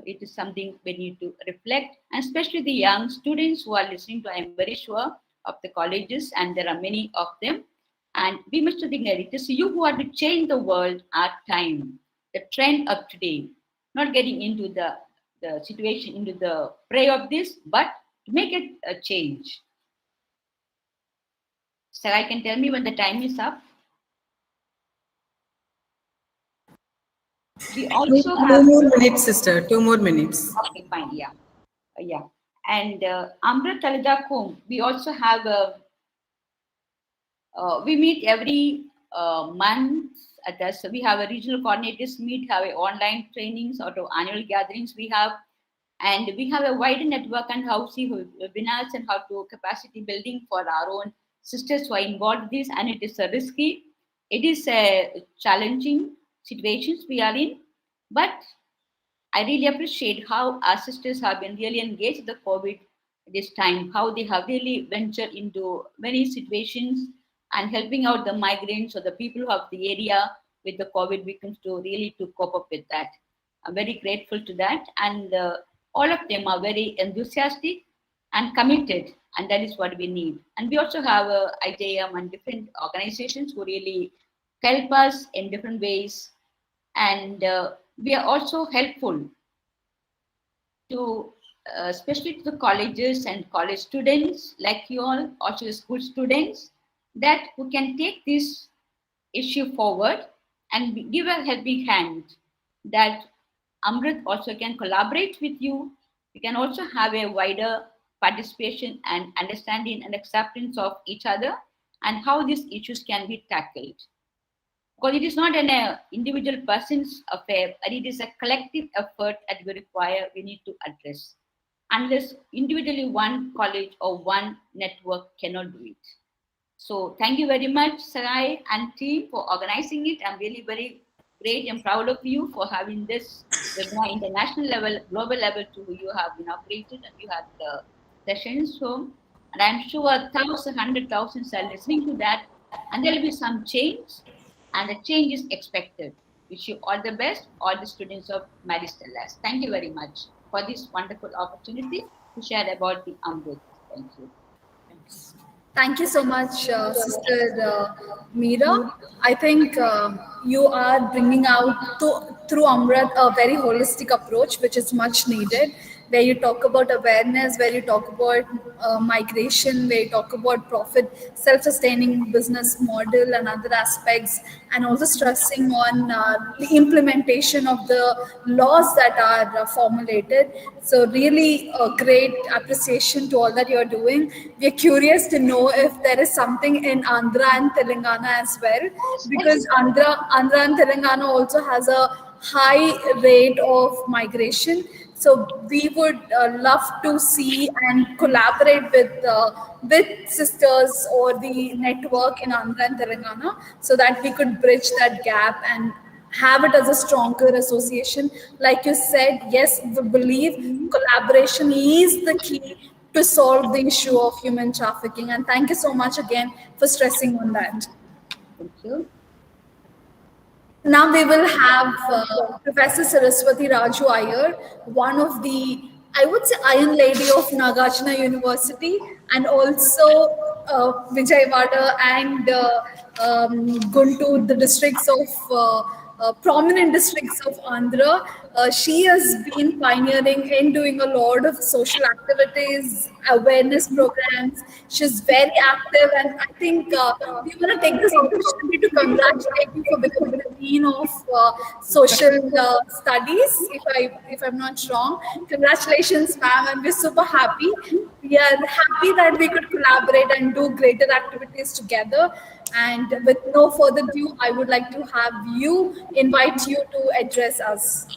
It is something we need to reflect, and especially the young students who are listening to. I am very sure of the colleges, and there are many of them. And we must think that it is you who are to change the world at time, the trend of today. Not getting into the situation, into the prey of this, but to make it a change. So I can tell me when the time is up. We also have 2 more minutes, sister. 2 more minutes. okay, fine, yeah, yeah. And Amrit Talidakum, we also have we meet every month. So we have a regional coordinators meet, have a online trainings or to annual gatherings we have, and we have a wider network and how see webinars and how to capacity building for our own sisters who are involved in this. And it is a risky, it is a challenging situations we are in, but I really appreciate how our sisters have been really engaged with the COVID this time, how they have really ventured into many situations and helping out the migrants or the people of the area with the COVID victims to really to cope up with that. I'm very grateful to that, and all of them are very enthusiastic and committed, and that is what we need. And we also have IJM and different organizations who really help us in different ways, and we are also helpful to especially to the colleges and college students like you all, also the school students, that who can take this issue forward and give a helping hand, that Amrit also can collaborate with you. We can also have a wider participation and understanding and acceptance of each other and how these issues can be tackled. Because it is not an individual person's affair, but it is a collective effort that we need to address. Unless individually one college or one network cannot do it. So thank you very much, Sarai and team, for organizing it. I'm really very great and proud of you for having this webinar international level, global level too. You have inaugurated and you had the sessions. So, and I'm sure 1,000, 100,000 are listening to that, and there will be some change, and the change is expected. Wish you all the best, all the students of Mary Stellas. Thank you very much for this wonderful opportunity to share about the Amrit. Thank you. Thanks. Thank you so much, Sister Meera. I think you are bringing out through Amrit a very holistic approach, which is much needed, where you talk about awareness, where you talk about migration, where you talk about profit, self-sustaining business model and other aspects, and also stressing on the implementation of the laws that are formulated. So really a great appreciation to all that you're doing. We're curious to know if there is something in Andhra and Telangana as well, because Andhra and Telangana also has a high rate of migration. So we would love to see and collaborate with sisters or the network in Andhra and Telangana, so that we could bridge that gap and have it as a stronger association. Like you said, yes, we believe collaboration is the key to solve the issue of human trafficking. And thank you so much again for stressing on that. Thank you. Now we will have Professor Saraswati Raju Iyer, one of the, I would say, Iron Lady of Nagarjuna University, and also Vijayawada and Guntur, the districts of prominent districts of Andhra. She has been pioneering in doing a lot of social activities, awareness programs. She's very active, and I think we want to take this opportunity to congratulate you for becoming the dean of social studies. If I'm not wrong, congratulations, ma'am, and we're super happy. We are happy that we could collaborate and do greater activities together. And with no further ado, I would like to have you invite you to address us.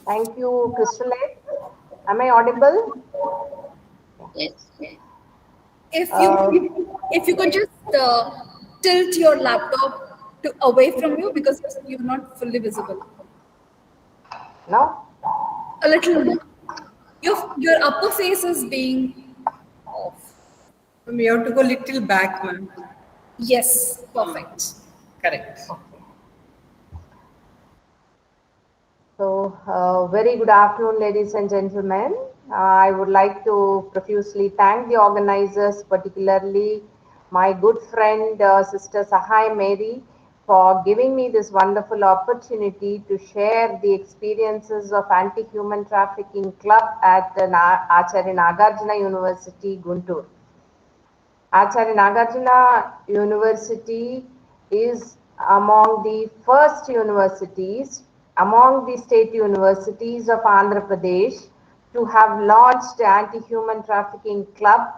Thank you, Crystalite. Am I audible? Yes. If you could just tilt your laptop away from you, because you're not fully visible. Now? A little more. Your upper face is being off. We have to go little back, ma'am. Yes, perfect. Correct. So, very good afternoon, ladies and gentlemen. I would like to profusely thank the organizers, particularly my good friend, Sister Sahai Mary, for giving me this wonderful opportunity to share the experiences of Anti-Human Trafficking Club at Acharya Nagarjuna University, Guntur. Acharya Nagarjuna University is among the first universities, among the state universities of Andhra Pradesh to have launched Anti-Human Trafficking Club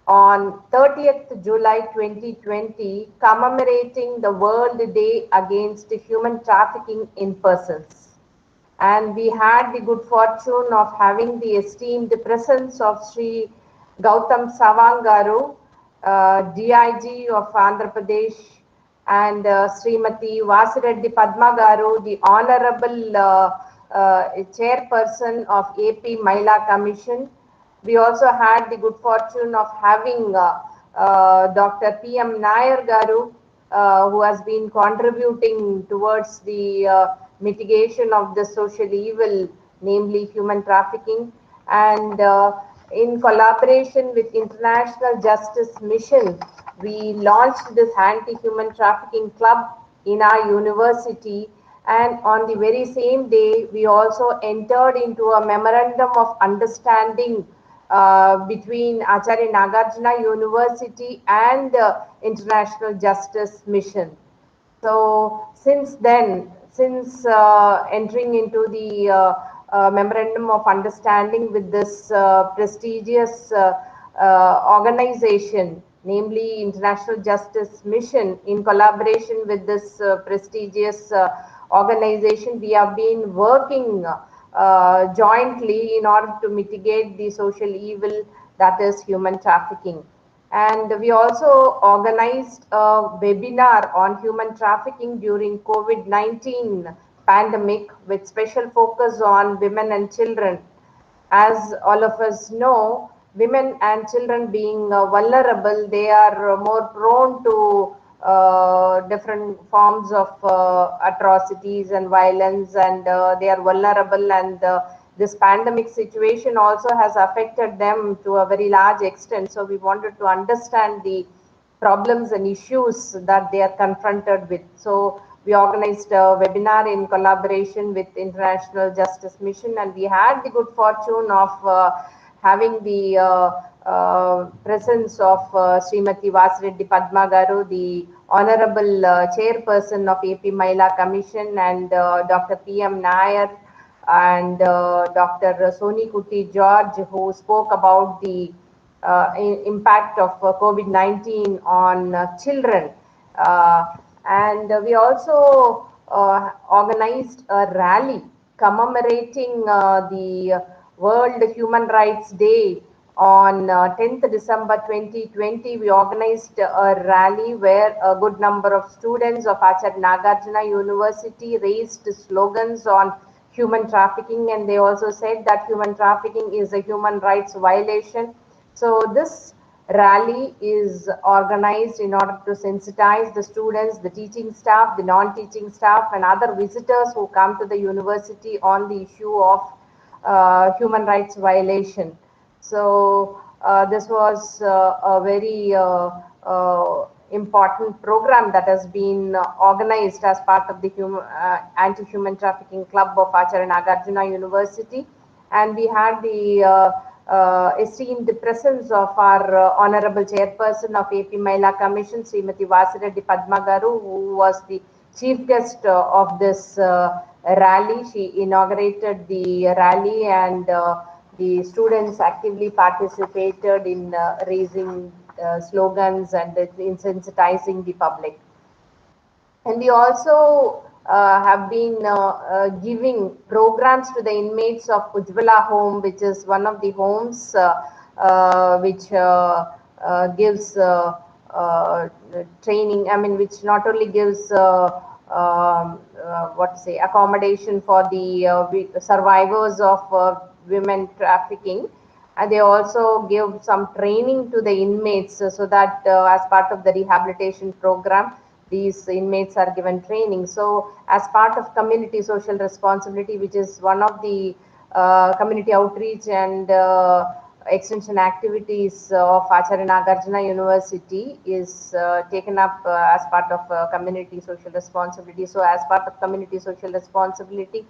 on 30th July 2020, commemorating the World Day Against Human Trafficking in Persons. And we had the good fortune of having the esteemed presence of Sri Gautam Savangaru, DIG of Andhra Pradesh, and Srimati Vasireddy Padma Garu, the Honorable Chairperson of AP Mahila Commission. We also had the good fortune of having Dr. P.M. Nair Garu, who has been contributing towards the mitigation of the social evil, namely human trafficking. And in collaboration with International Justice Mission, we launched this Anti-Human Trafficking Club in our university. And on the very same day, we also entered into a memorandum of understanding between Acharya Nagarjuna University and International Justice Mission. So since then, since entering into the memorandum of understanding with this prestigious organization, namely International Justice Mission, in collaboration with this prestigious organization, we have been working jointly in order to mitigate the social evil that is human trafficking. And we also organized a webinar on human trafficking during COVID-19 pandemic with special focus on women and children. As all of us know, women and children being vulnerable, they are more prone to different forms of atrocities and violence, and they are vulnerable, and this pandemic situation also has affected them to a very large extent. So we wanted to understand the problems and issues that they are confronted with. So we organized a webinar in collaboration with International Justice Mission, and we had the good fortune of having the presence of Srimati Vasireddy Padma Garu, the Honorable Chairperson of AP Mahila Commission, and Dr. P.M. Nair, and Dr. Soni Kuti George, who spoke about the impact of COVID-19 on children. And we also organized a rally commemorating the World Human Rights Day on 10th December 2020. We organized a rally where a good number of students of Acharya Nagarjuna University raised slogans on human trafficking, and they also said that human trafficking is a human rights violation. So this rally is organized in order to sensitize the students, the teaching staff, the non-teaching staff, and other visitors who come to the university on the issue of human rights violation. So this was a very important program that has been organized as part of the Anti-Human Trafficking Club of Acharya Nagarjuna University. And we had the esteemed presence of our Honorable Chairperson of AP Mahila Commission, Srimati Vasireddy Padma Garu, who was the chief guest of this rally. She inaugurated the rally, and the students actively participated in raising slogans and in sensitizing the public. And we also have been giving programs to the inmates of Ujjwala Home, which is one of the homes which gives training, which not only gives what to say, accommodation for the survivors of women trafficking. And they also give some training to the inmates so that as part of the rehabilitation program, these inmates are given training. So as part of community social responsibility, which is one of the community outreach and extension activities of Acharya Nagarjuna University, is taken up as part of community social responsibility. So as part of community social responsibility,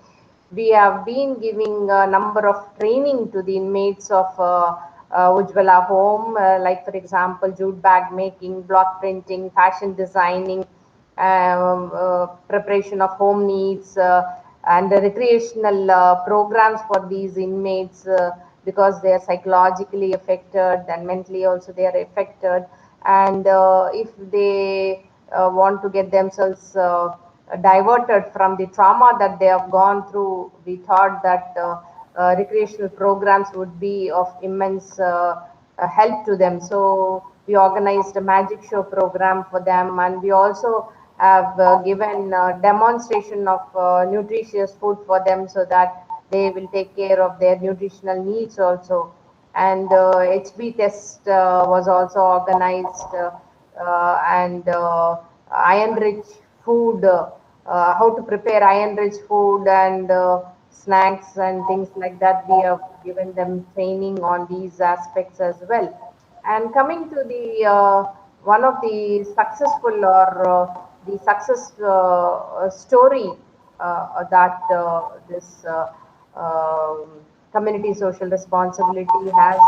we have been giving a number of training to the inmates of Ujjwala home, like for example, jute bag making, block printing, fashion designing, preparation of home needs, and the recreational programs for these inmates, because they are psychologically affected and mentally also they are affected. And if they want to get themselves diverted from the trauma that they have gone through, we thought that recreational programs would be of immense help to them. So we organized a magic show program for them, and we also have given demonstration of nutritious food for them so that they will take care of their nutritional needs also. And HB test was also organized, and iron rich food, how to prepare iron rich food and snacks and things like that. We have given them training on these aspects as well. And coming to the one of the successful or the success story that this community social responsibility has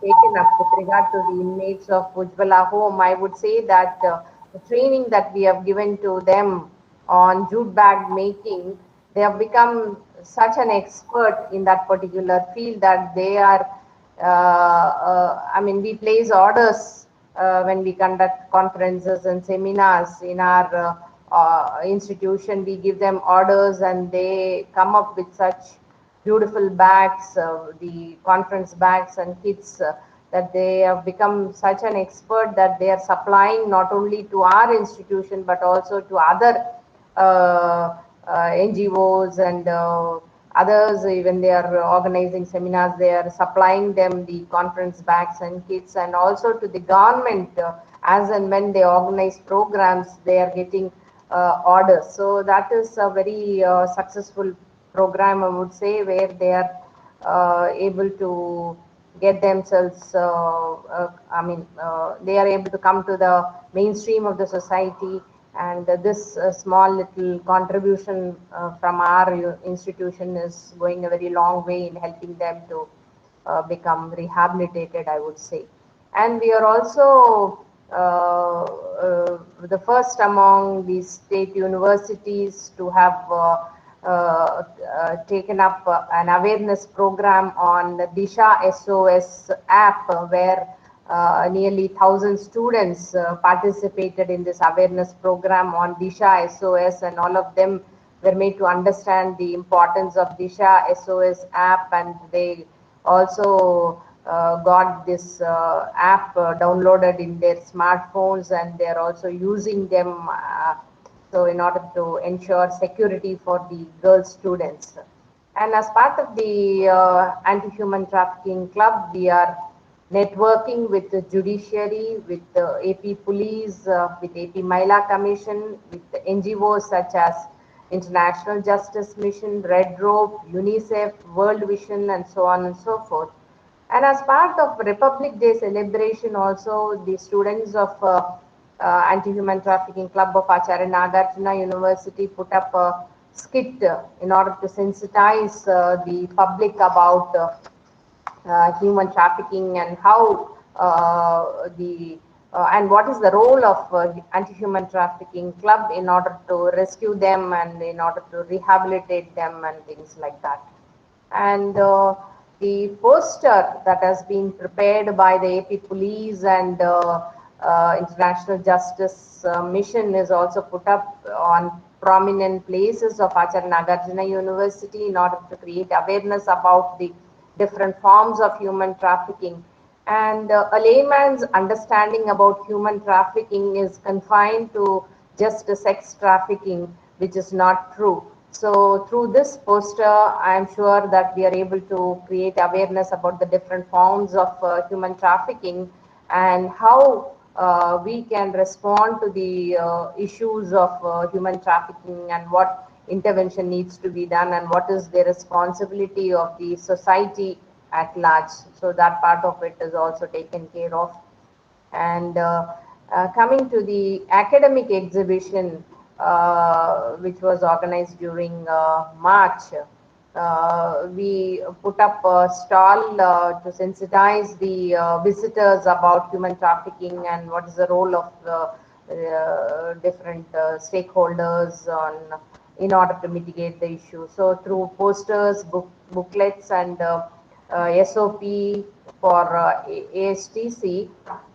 taken up with regard to the inmates of Ujjwala home, I would say that the training that we have given to them on jute bag making, they have become such an expert in that particular field that they are, I mean, we place orders when we conduct conferences and seminars in our institution. We give them orders and they come up with such beautiful bags, the conference bags and kits, that they have become such an expert that they are supplying not only to our institution but also to other NGOs and others. Even they are organizing seminars, they are supplying them the conference bags and kits, and also to the government as and when they organize programs, they are getting orders. So that is a very successful program, I would say, where they are able to get themselves, they are able to come to the mainstream of the society. And this small little contribution from our institution is going a very long way in helping them to become rehabilitated, I would say. And we are also the first among the state universities to have taken up an awareness program on the Disha SOS app, where nearly 1,000 students participated in this awareness program on Disha SOS, and all of them were made to understand the importance of Disha SOS app, and they also got this app downloaded in their smartphones, and they are also using them so in order to ensure security for the girl students. And as part of the anti-human trafficking club, we are networking with the judiciary, with the AP police, with AP Mahila Commission, with the NGOs such as International Justice Mission, Red Rope, UNICEF, World Vision, and so on and so forth. And as part of Republic Day celebration also, the students of Anti-Human Trafficking Club of Acharya Nagarjuna University put up a skit in order to sensitize the public about human trafficking and how and what is the role of Anti-Human Trafficking Club in order to rescue them and in order to rehabilitate them and things like that. And the poster that has been prepared by the AP Police and International Justice Mission is also put up on prominent places of Acharya Nagarjuna University in order to create awareness about the different forms of human trafficking. And a layman's understanding about human trafficking is confined to just a sex trafficking, which is not true. So through this poster, I am sure that we are able to create awareness about the different forms of human trafficking and how we can respond to the issues of human trafficking and what intervention needs to be done and what is the responsibility of the society at large. So that part of it is also taken care of. And coming to the academic exhibition, which was organized during March, we put up a stall to sensitize the visitors about human trafficking and what is the role of different stakeholders in order to mitigate the issue. So through posters, booklets, and SOP for ASTC,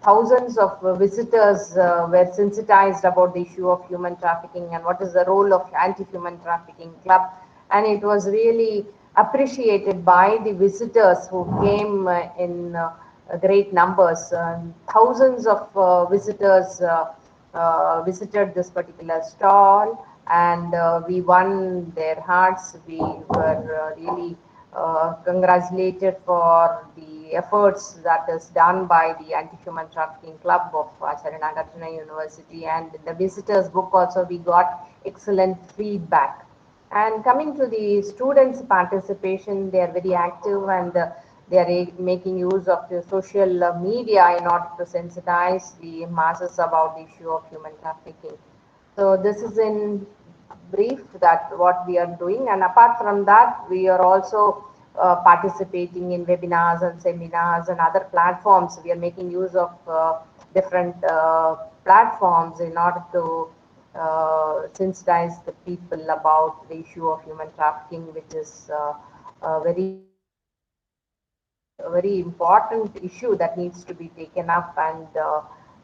thousands of visitors were sensitized about the issue of human trafficking and what is the role of anti-human trafficking club. And it was really appreciated by the visitors who came in great numbers. Thousands of visitors visited this particular stall, and we won their hearts. We were really congratulated for the efforts that is done by the Anti-Human Trafficking Club of Acharya Nagarjuna University, and the visitors book also we got excellent feedback. And coming to the students' participation, they are very active and they are making use of the social media in order to sensitize the masses about the issue of human trafficking. So this is in brief that what we are doing, and apart from that, we are also participating in webinars and seminars and other platforms. We are making use of different platforms in order to sensitize the people about the issue of human trafficking, which is a very important issue that needs to be taken up, and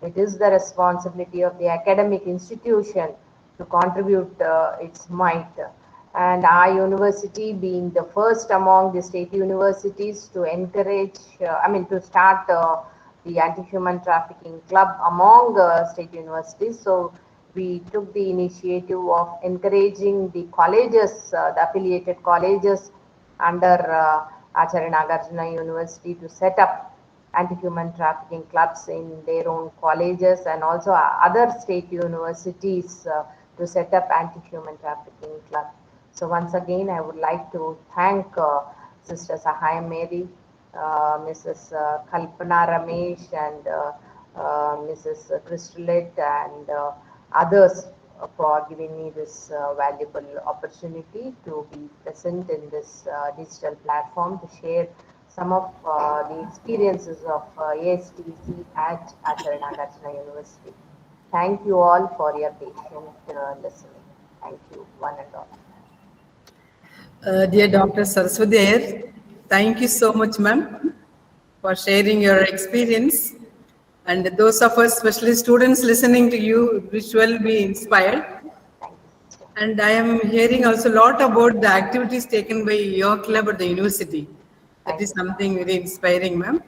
it is the responsibility of the academic institution to contribute its might. And our university, being the first among the state universities to encourage, to start the anti-human trafficking club among state universities. So we took the initiative of encouraging the colleges, the affiliated colleges under Acharya Nagarjuna University to set up anti-human trafficking clubs in their own colleges, and also other state universities to set up anti-human trafficking clubs. So once again, I would like to thank Sister Sahaya Mary, Mrs. Kalpana Ramesh, and Mrs. Crystalette, and others for giving me this valuable opportunity to be present in this digital platform to share some of the experiences of ASTC at Acharya Nagarjuna University. Thank you all for your patient listening. Thank you, one and all. Dear Dr. Saraswati Iyer, thank you so much, ma'am, for sharing your experience. And those of us, especially students listening to you, which will be inspired. And I am hearing also a lot about the activities taken by your club at the university. That is something very inspiring, ma'am.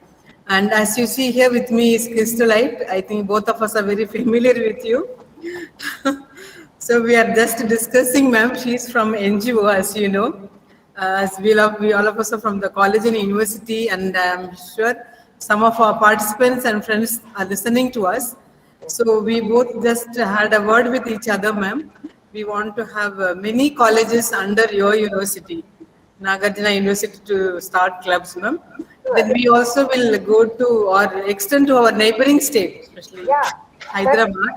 And as you see here with me is Crystalite. I think both of us are very familiar with you. So we are just discussing, ma'am. She's from NGO, as you know. As we all of us are from the college and university, and I'm sure some of our participants and friends are listening to us. So we both just had a word with each other, ma'am. We want to have many colleges under your university, Nagarjuna University, to start clubs, ma'am. Then we also will go to or extend to our neighboring state, especially Hyderabad.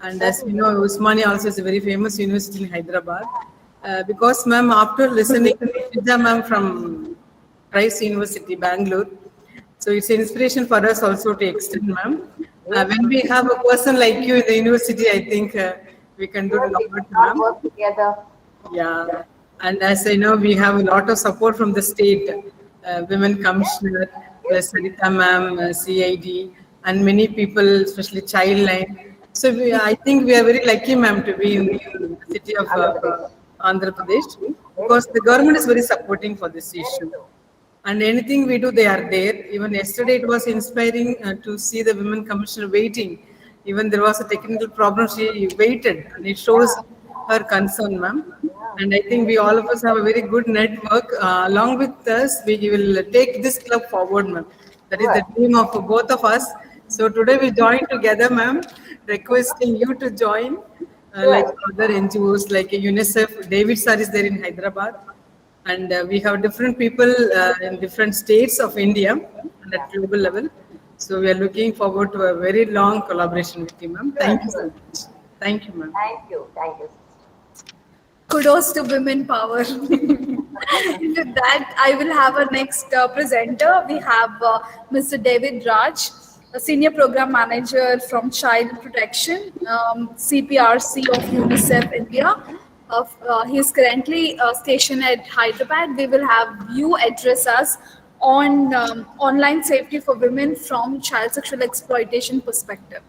And as you know, Usmania also is a very famous university in Hyderabad. Because, ma'am, after listening to Shija, ma'am, from Rice University, Bangalore, so it's an inspiration for us also to extend, ma'am. When we have a person like you in the university, I think we can do a lot, ma'am. Work together. Yeah, and as I know, we have a lot of support from the state, Women Commissioner, Sarita ma'am, CID, and many people, especially Childline. So I think we are very lucky, ma'am, to be in the city of Andhra Pradesh, because the government is very supporting for this issue. And anything we do, they are there. Even yesterday, it was inspiring to see the Women Commissioner waiting Even there was a technical problem, she waited, and it shows her concern, ma'am. And I think we all of us have a very good network. Along with us, we will take this club forward, ma'am. That is the Right. dream of both of us. So today we join together, ma'am, requesting you to join, like Sure. other NGOs like UNICEF. David sir is there in Hyderabad, and we have different people in different states of India and at global level. So we are looking forward to a very long collaboration with you, ma'am. Sure, Thank you so sure. much. Thank you, ma'am. Thank you. Thank you. Kudos to women power. With that, I will have our next presenter. We have Mr. David Raj, a senior program manager from Child Protection, CPRC of UNICEF India. He is currently stationed at Hyderabad. We will have you address us on online safety for women from child sexual exploitation perspective.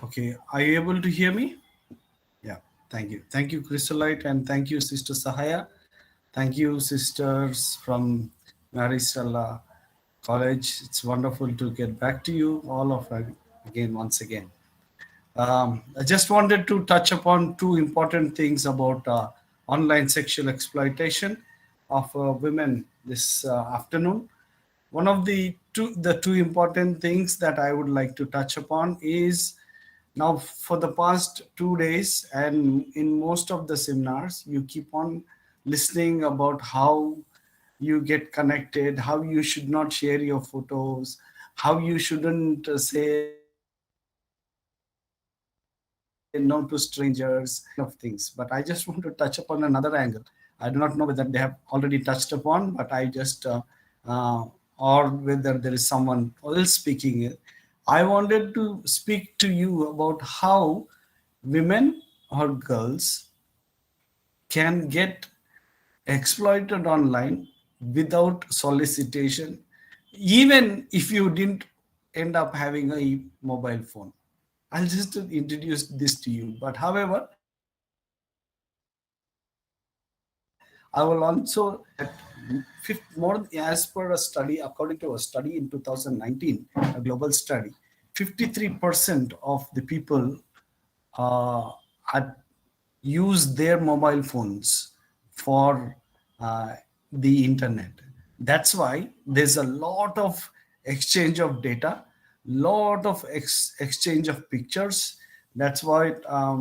Okay, are you able to hear me? Yeah, thank you. Thank you, Chrysolite, and thank you, Sister Sahaya. Thank you, sisters from Maristella College. It's wonderful to get back to you all of again, once again. I just wanted to touch upon two important things about online sexual exploitation of women this afternoon. One of the two important things that I would like to touch upon is, now for the past 2 days and in most of the seminars, you keep on listening about how you get connected, how you should not share your photos, how you shouldn't say no to strangers, of things. But I just want to touch upon another angle. I do not know whether they have already touched upon, but I just or whether there is someone else speaking it. I wanted to speak to you about how women or girls can get exploited online without solicitation, even if you didn't end up having a mobile phone. I'll just introduce this to you. But however, I will also more as per a study, according to a study in 2019, a global study, 53% of the people had used their mobile phones for the internet. That's why there's a lot of exchange of data, lot of exchange of pictures. That's why uh,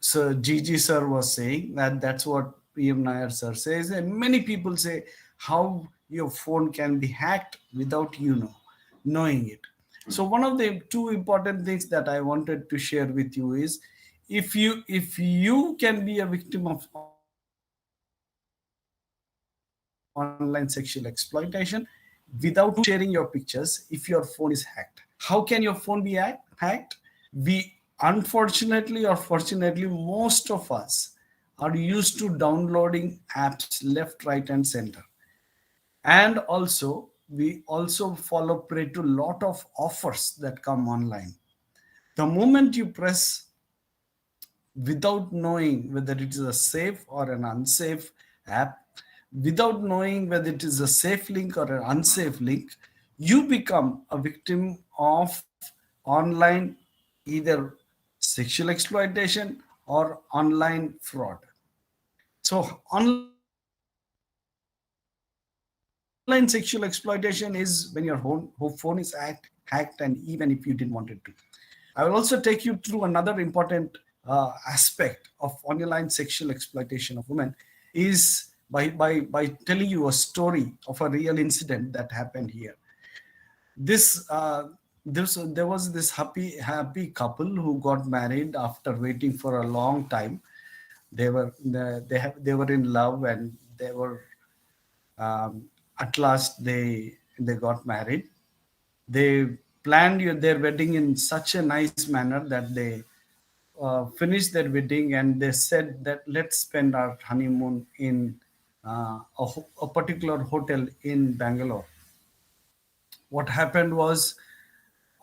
Sir Gigi sir was saying that that's what PM Nair sir says, and many people say how your phone can be hacked without knowing it. So one of the two important things that I wanted to share with you is, if you can be a victim of online sexual exploitation without sharing your pictures, if your phone is hacked. How can your phone be hacked? We, unfortunately or fortunately, most of us are used to downloading apps left, right, and center. And also, we also follow prey to a lot of offers that come online. The moment you press without knowing whether it is a safe or an unsafe app, without knowing whether it is a safe link or an unsafe link, you become a victim of online either sexual exploitation or online fraud. So online sexual exploitation is when your phone is hacked, and even if you didn't want it to. I will also take you through another important aspect of online sexual exploitation of women, is by telling you a story of a real incident that happened here. There was this happy couple who got married after waiting for a long time. They were in love, and they were at last they got married. They planned their wedding in such a nice manner that they finished their wedding, and they said that let's spend our honeymoon in a particular hotel in Bangalore. What happened was,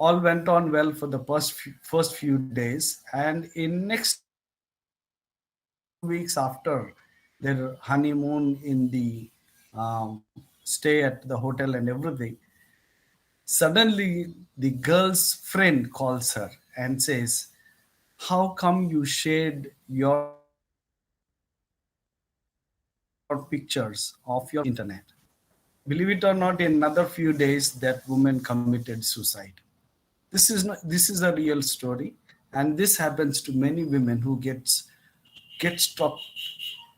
all went on well for the first few days, and in next 2 weeks after their honeymoon in the stay at the hotel and everything, suddenly the girl's friend calls her and says, how come you shared your pictures of your internet? Believe it or not, in another few days that woman committed suicide. This is a real story, and this happens to many women who get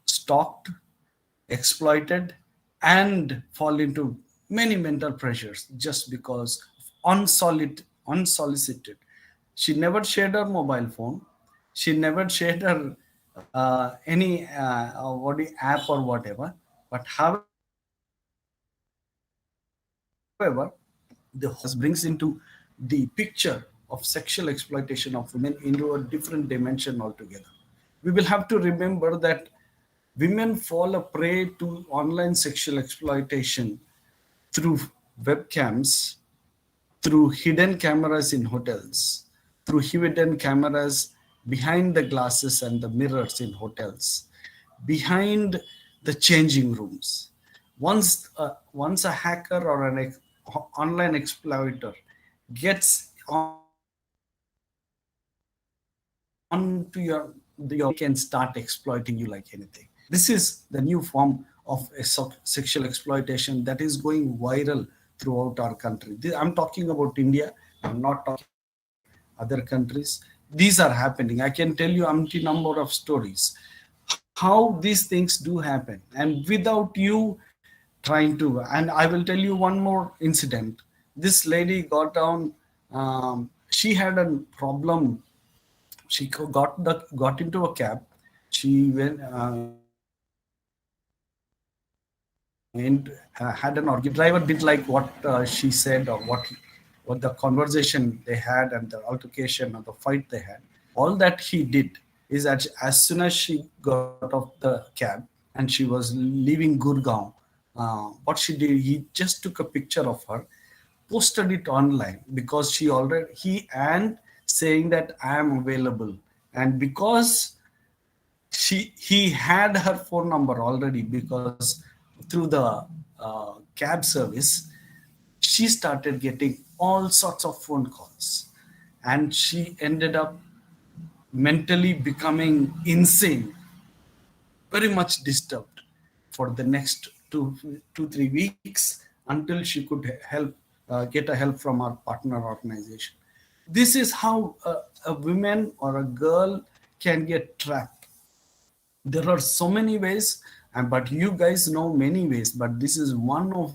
stalked, exploited, and fall into many mental pressures just because of unsolicited. She never shared her mobile phone. She never shared her any what app or whatever. But however, the brings into the picture of sexual exploitation of women into a different dimension altogether. We will have to remember that women fall a prey to online sexual exploitation through webcams, through hidden cameras in hotels, through hidden cameras behind the glasses and the mirrors in hotels, behind the changing rooms. Once a hacker or an online exploiter gets onto your can start exploiting you like anything. This is the new form of sexual exploitation that is going viral throughout our country. I'm talking about India. I'm not talking about other countries. These are happening. I can tell you umpty number of stories how these things do happen, and without you trying to. And I will tell you one more incident. This lady got down. She had a problem. She got into a cab. She went and had an argument. Driver did like what she said, or what the conversation they had and the altercation or the fight they had. All that he did is that as soon as she got out of the cab and she was leaving Gurgaon, what she did, he just took a picture of her, posted it online, because he and saying that I am available. And because he had her phone number already, because through the cab service, she started getting all sorts of phone calls, and she ended up mentally becoming insane, very much disturbed for the next 2 3 weeks, until she could get a help from our partner organization. This is how a woman or a girl can get trapped. There are so many ways, but you guys know many ways, but this is one of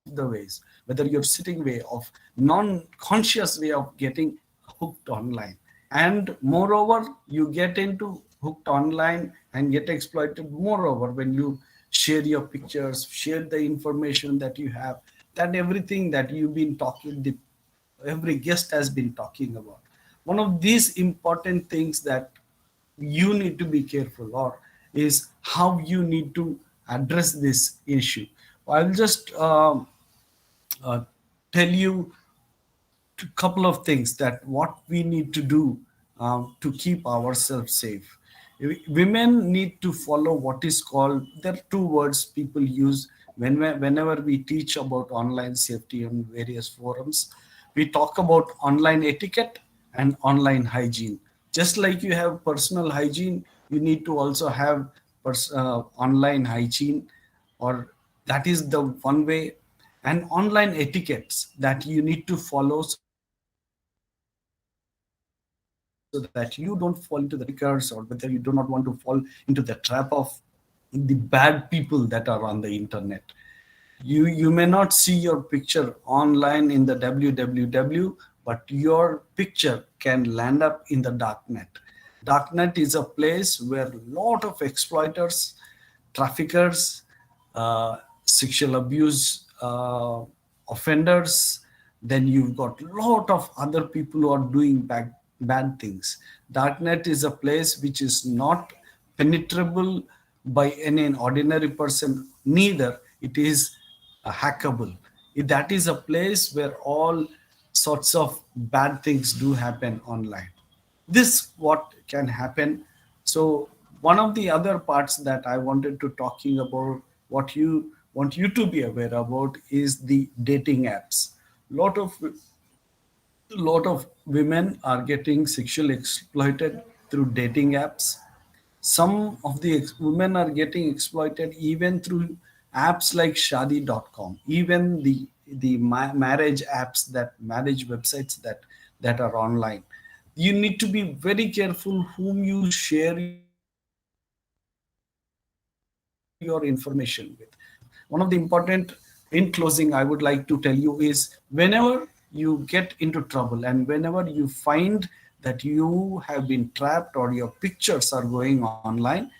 the ways, whether you're sitting way of non-conscious way of getting hooked online. And moreover, you get into hooked online and get exploited moreover when you share your pictures, share the information that you have, that everything that you've been talking, every guest has been talking about. One of these important things that you need to be careful, or is how you need to address this issue. I'll just tell you couple of things that what we need to do to keep ourselves safe. Women need to follow what is called, there are two words people use whenever we teach about online safety on various forums. We talk about online etiquette and online hygiene. Just like you have personal hygiene, you need to also have online hygiene, or that is the one way. And online etiquettes that you need to follow so that you don't fall into the trappings or whether you do not want to fall into the trap of the bad people that are on the internet. You may not see your picture online in the www, but your picture can land up in the darknet. Darknet is a place where a lot of exploiters, traffickers, sexual abuse offenders, then you've got a lot of other people who are doing bad things. Darknet is a place which is not penetrable by any ordinary person, neither it is hackable. that is a place where all sorts of bad things do happen online. This what can happen. So one of the other parts that I wanted to talking about, what you want you to be aware about, is the dating apps. Lot of women are getting sexually exploited through dating apps. Some of the women are getting exploited even through apps like shadi.com, even the marriage apps, that marriage websites that are online. You need to be very careful whom you share your information with. One of the important, in closing, I would like to tell you is, whenever you get into trouble and whenever you find that you have been trapped or your pictures are going online,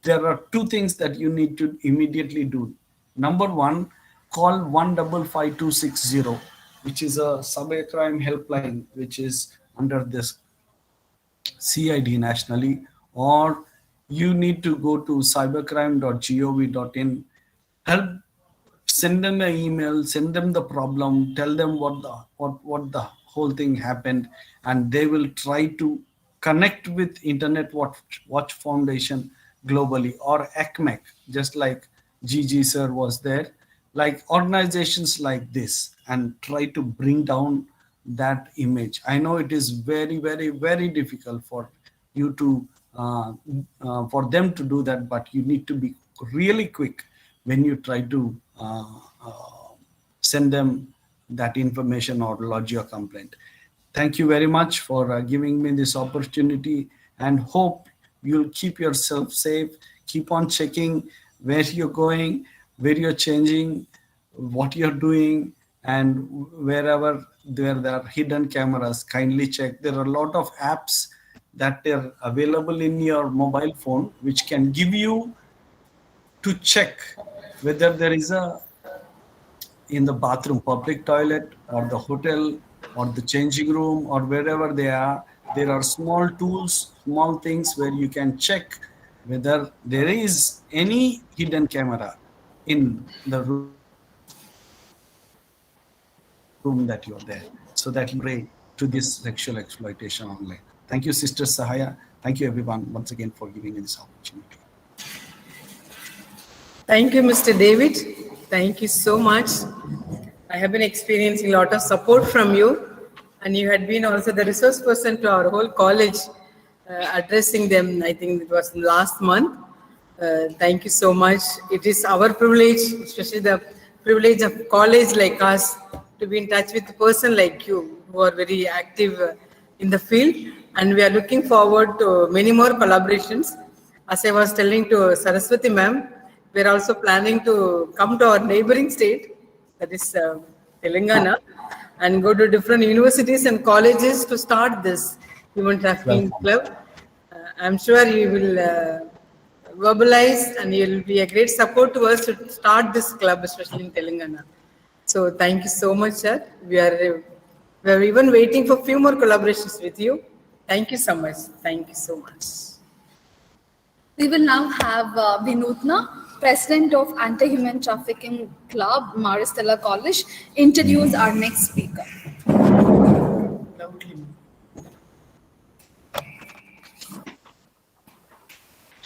there are two things that you need to immediately do. Number one, call 1555260, which is a cybercrime helpline, which is under this CID nationally, or you need to go to cybercrime.gov.in. Help, send them an email, send them the problem, tell them what the whole thing happened, and they will try to connect with Internet Watch Foundation globally, or ECMEC, just like Gigi sir was there, like organizations like this, and try to bring down that image. I know it is very, very, very difficult for you to for them to do that, but you need to be really quick when you try to send them that information or lodge your complaint. Thank you very much for giving me this opportunity, and hope you'll keep yourself safe. Keep on checking where you're going, where you're changing, what you're doing, and wherever there are hidden cameras, kindly check. There are a lot of apps that are available in your mobile phone which can give you to check whether there is a, in the bathroom, public toilet, or the hotel, or the changing room, or wherever they are, there are small tools, small things where you can check whether there is any hidden camera in the room that you're there, so that you prey to this sexual exploitation online. Thank you, Sister Sahaya. Thank you, everyone, once again for giving me this opportunity. Thank you, Mr. David. Thank you so much. I have been experiencing a lot of support from you, and you had been also the resource person to our whole college, addressing them. I think it was last month. Thank you so much. It is our privilege, especially the privilege of college like us, to be in touch with a person like you who are very active in the field, and we are looking forward to many more collaborations. As I was telling to Saraswati ma'am, we are also planning to come to our neighboring state, that is Telangana, and go to different universities and colleges to start this human trafficking club. I'm sure you will verbalize, and you'll be a great support to us to start this club, especially in Telangana. So thank you so much, sir. We are even waiting for a few more collaborations with you. Thank you so much. Thank you so much. We will now have Vinutna, President of Anti-Human Trafficking Club, Maristella College, introduce our next speaker.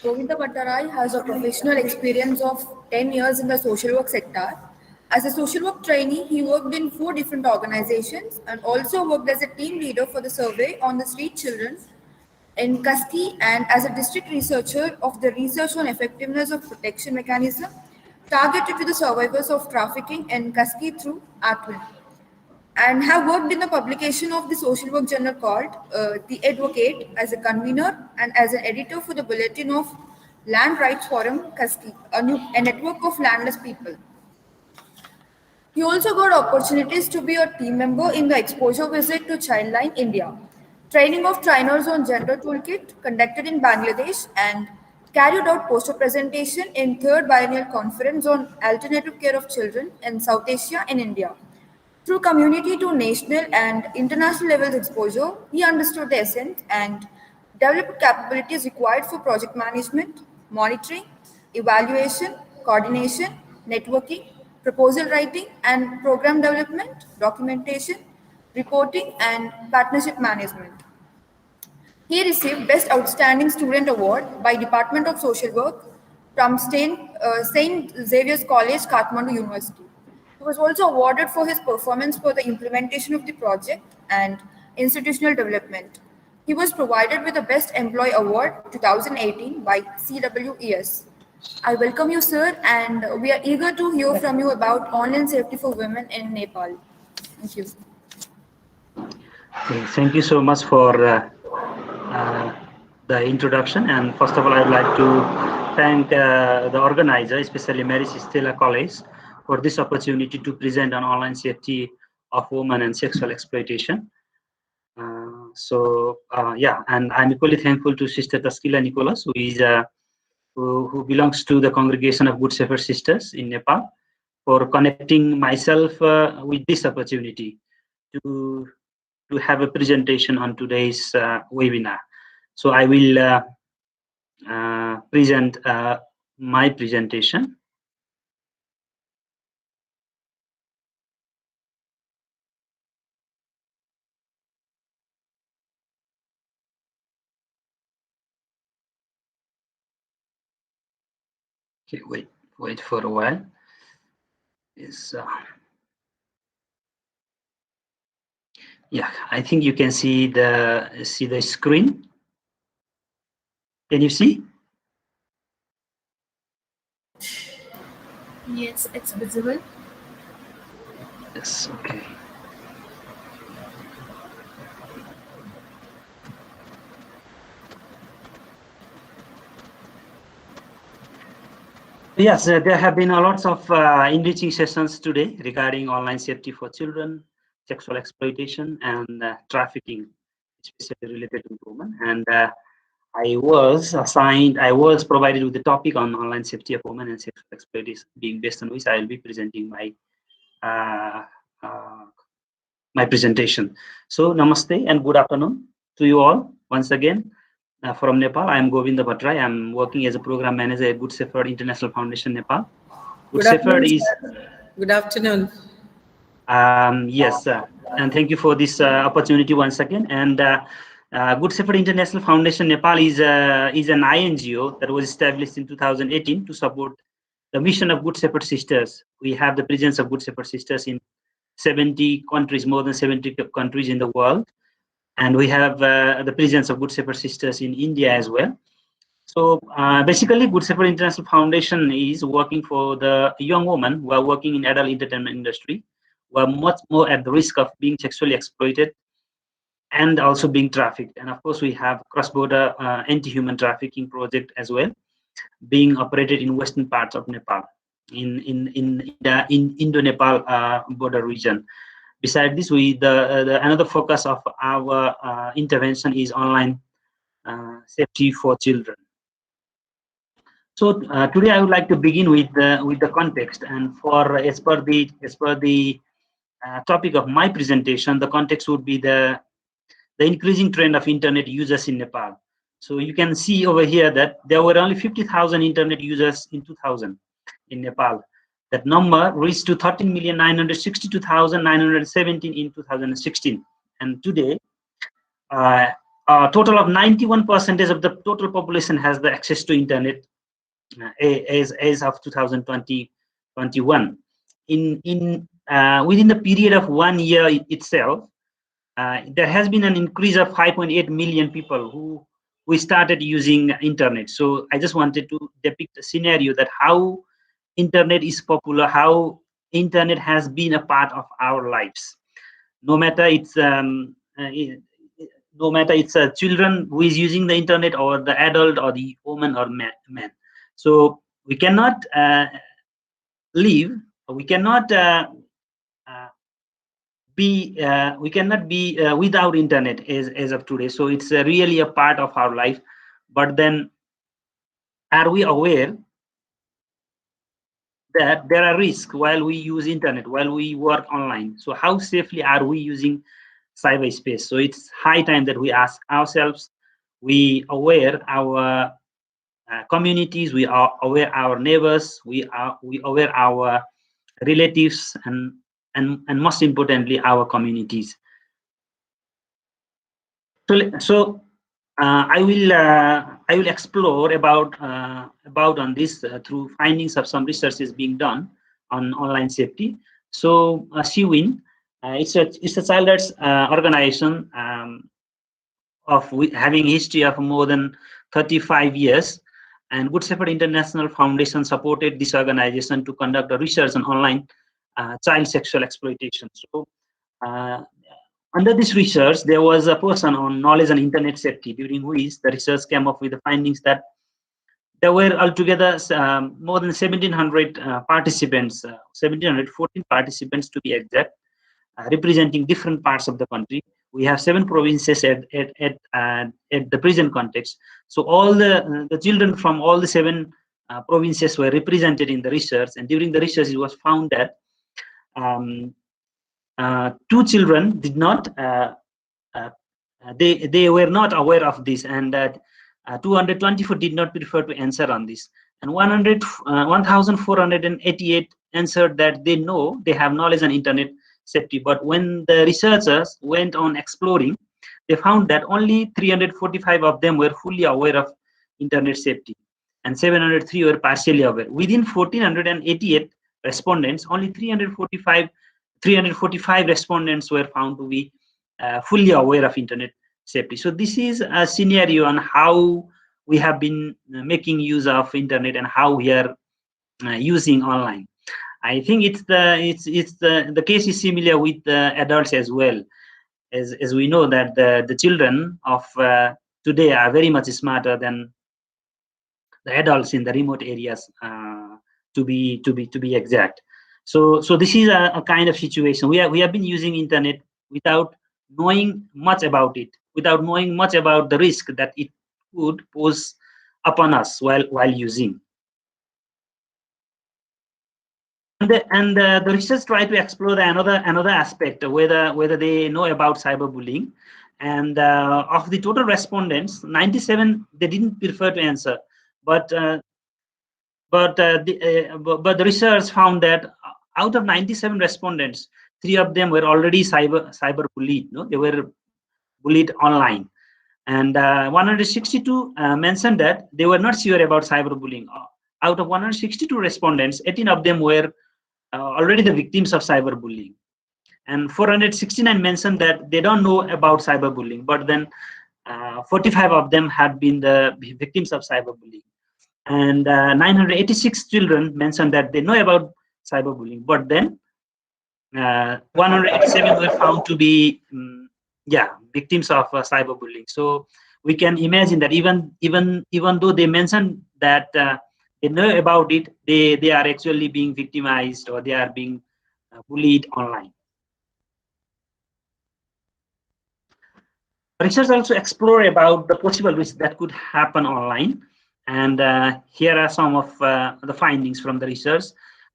Govinda Bhattarai has a professional experience of 10 years in the social work sector. As a social work trainee, he worked in 4 different organizations and also worked as a team leader for the survey on the street children in Kaski, and as a district researcher of the research on effectiveness of protection mechanism targeted to the survivors of trafficking in Kaski through ACWIN, and have worked in the publication of the social work journal called The Advocate as a convener and as an editor for the bulletin of Land Rights Forum Kaski, a network of landless people. He also got opportunities to be a team member in the exposure visit to Childline India, training of trainers on gender toolkit conducted in Bangladesh, and carried out poster presentation in 3rd Biennial Conference on Alternative Care of Children in South Asia and India. Through community to national and international levels exposure, he understood the essence and developed capabilities required for project management, monitoring, evaluation, coordination, networking, proposal writing and program development, documentation, reporting, and partnership management. He received Best Outstanding Student Award by Department of Social Work from St. Xavier's College, Kathmandu University. He was also awarded for his performance for the implementation of the project and institutional development. He was provided with the Best Employee Award 2018 by CWES. I welcome you, sir, and we are eager to hear from you about online safety for women in Nepal. Thank you. Okay, thank you so much for the introduction. And first of all, I'd like to thank the organizer, especially Mary Stella College, for this opportunity to present on online safety of women and sexual exploitation. Yeah, and I'm equally thankful to Sister Taskila Nicholas, who is who belongs to the Congregation of Good Shepherd Sisters in Nepal, for connecting myself with this opportunity to have a presentation on today's webinar. So I will present my presentation. Okay, wait for a while. Yeah, I think you can see the screen. Can you see? Yes, it's visible. Yes, okay. Yes, there have been a lot of enriching sessions today regarding online safety for children, sexual exploitation, and trafficking, especially related to women. And I was provided with the topic on online safety of women and sexual exploitation, being based on which I will be presenting my my presentation. So, namaste and good afternoon to you all once again. From Nepal, I am Govinda Bhattrai. I am working as a program manager at Good Shepherd International Foundation, Nepal. Good afternoon. Good afternoon. Yes, and thank you for this opportunity once again. And Good Shepherd International Foundation, Nepal is an INGO that was established in 2018 to support the mission of Good Shepherd Sisters. We have the presence of Good Shepherd Sisters in 70 countries, more than 70 countries in the world. And we have the presence of Good Shepherd Sisters in India as well. So basically, Good Shepherd International Foundation is working for the young women who are working in adult entertainment industry, who are much more at the risk of being sexually exploited and also being trafficked. And of course, we have cross-border anti-human trafficking project as well, being operated in western parts of Nepal, in the Indo-Nepal border region. Besides this, another focus of our intervention is online safety for children. So today I would like to begin with the context, and as per the topic of my presentation, the context would be the increasing trend of internet users in Nepal. So you can see over here that there were only 50,000 internet users in 2000 in Nepal. That number reached to 13,962,917 in 2016, and today a total of 91% of the total population has the access to internet as of 2021. Within the period of 1 year itself, there has been an increase of 5.8 million people who started using internet. So I just wanted to depict a scenario that how internet is popular, how internet has been a part of our lives. No matter it's children who is using the internet, or the adult, or the woman or man. So we cannot live. We cannot be without internet as of today. So it's really a part of our life. But then, are we aware that there are risks while we use internet, while we work online? So how safely are we using cyberspace? So it's high time that we ask ourselves. We aware our communities, we are aware our neighbors, we aware our relatives, and most importantly, our communities. So I will explore about on this through findings of some researches being done on online safety. So CWIN, it's a child rights organization of having a history of more than 35 years, and Good Shepherd International Foundation supported this organization to conduct a research on online child sexual exploitation. So under this research, there was a person on knowledge and internet safety, during which the research came up with the findings that there were altogether more than 1,700 participants, 1,714 participants to be exact, representing different parts of the country. We have 7 provinces at the present context. So all the children from all the 7 provinces were represented in the research, and during the research, it was found that 2 children did not, they were not aware of this, and that 224 did not prefer to answer on this, and 1,488 answered that they know, they have knowledge on internet safety. But when the researchers went on exploring, they found that only 345 of them were fully aware of internet safety, and 703 were partially aware. Within 1,488 respondents, only 345 respondents were found to be fully aware of internet safety. So this is a scenario on how we have been making use of internet and how we are using online. I think the case is similar with the adults as well, as we know that the children of today are very much smarter than the adults in the remote areas, to be exact. So this is a kind of situation. We have been using internet without knowing much about it, without knowing much about the risk that it could pose upon us while using. And the research tried to explore another aspect, whether they know about cyberbullying. And of the total respondents, 97 they didn't prefer to answer, but the research found that out of 97 respondents, 3 of them were already cyber bullied. No, they were bullied online, and 162 mentioned that they were not sure about cyberbullying. Out of 162 respondents, 18 of them were already the victims of cyberbullying, and 469 mentioned that they don't know about cyberbullying, but then 45 of them had been the victims of cyberbullying, and 986 children mentioned that they know about cyberbullying, but then 187 were found to be victims of cyberbullying. So we can imagine that even though they mentioned that they know about it, they are actually being victimized, or they are being bullied online. Research also explore about the possible risks that could happen online, and here are some of the findings from the research,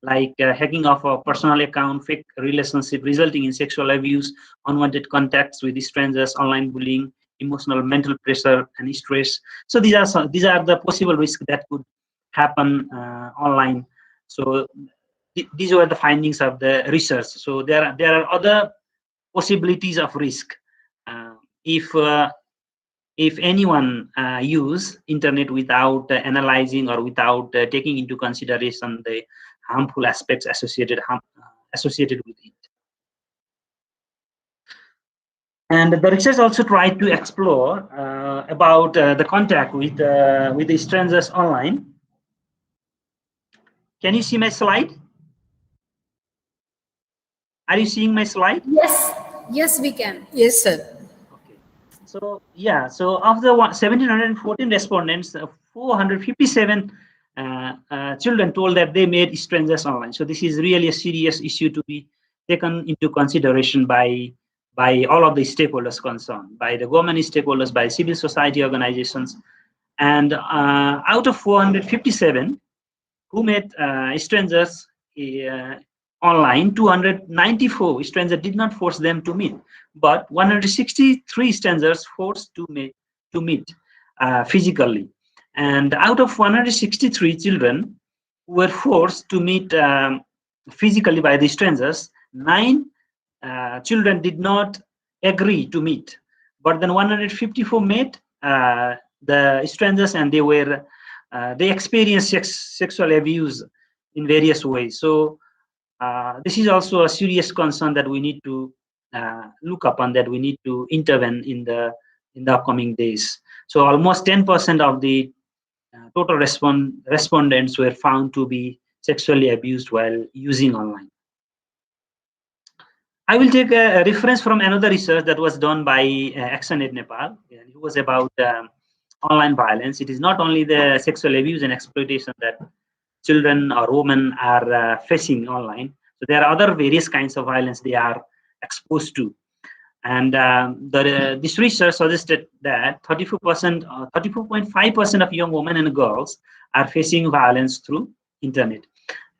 like hacking of a personal account, fake relationship resulting in sexual abuse, unwanted contacts with strangers, online bullying, emotional mental pressure and stress. So these are the possible risks that could happen online. So these were the findings of the research. So there are other possibilities of risk if anyone use internet without analyzing or without taking into consideration the harmful aspects associated with it. And the research also tried to explore about the contact with the strangers online. Can you see my slide? Are you seeing my slide? Yes, we can. Yes, sir. Okay. So yeah, so of the 1,714 respondents, 457 children told that they made strangers online. So this is really a serious issue to be taken into consideration by all of the stakeholders concerned, by the government stakeholders, by civil society organizations. And out of 457 who met strangers online, 294 strangers did not force them to meet, but 163 strangers forced to meet physically. And out of 163 children who were forced to meet physically by the strangers, 9 children did not agree to meet, but then 154 met the strangers, and they experienced sexual abuse in various ways. So this is also a serious concern that we need to look upon, that we need to intervene in the upcoming days. So almost 10% of the total respondents were found to be sexually abused while using online. I will take a reference from another research that was done by ActionAid Nepal. It was about online violence. It is not only the sexual abuse and exploitation that children or women are facing online. So there are other various kinds of violence they are exposed to. And this research suggested that 34.5% of young women and girls are facing violence through internet.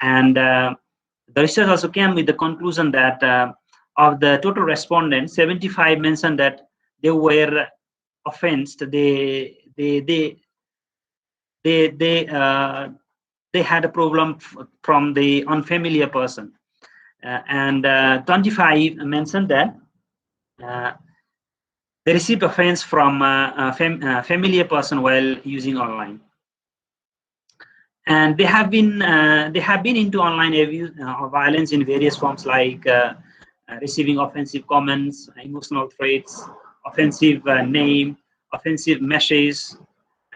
And the research also came with the conclusion that of the total respondents, 75 mentioned that they were offended. They had a problem from the unfamiliar person, and 25 mentioned that they received offense from a familiar person while using online. And they have been into online abuse or violence in various forms, like receiving offensive comments, emotional threats, offensive name, offensive messages,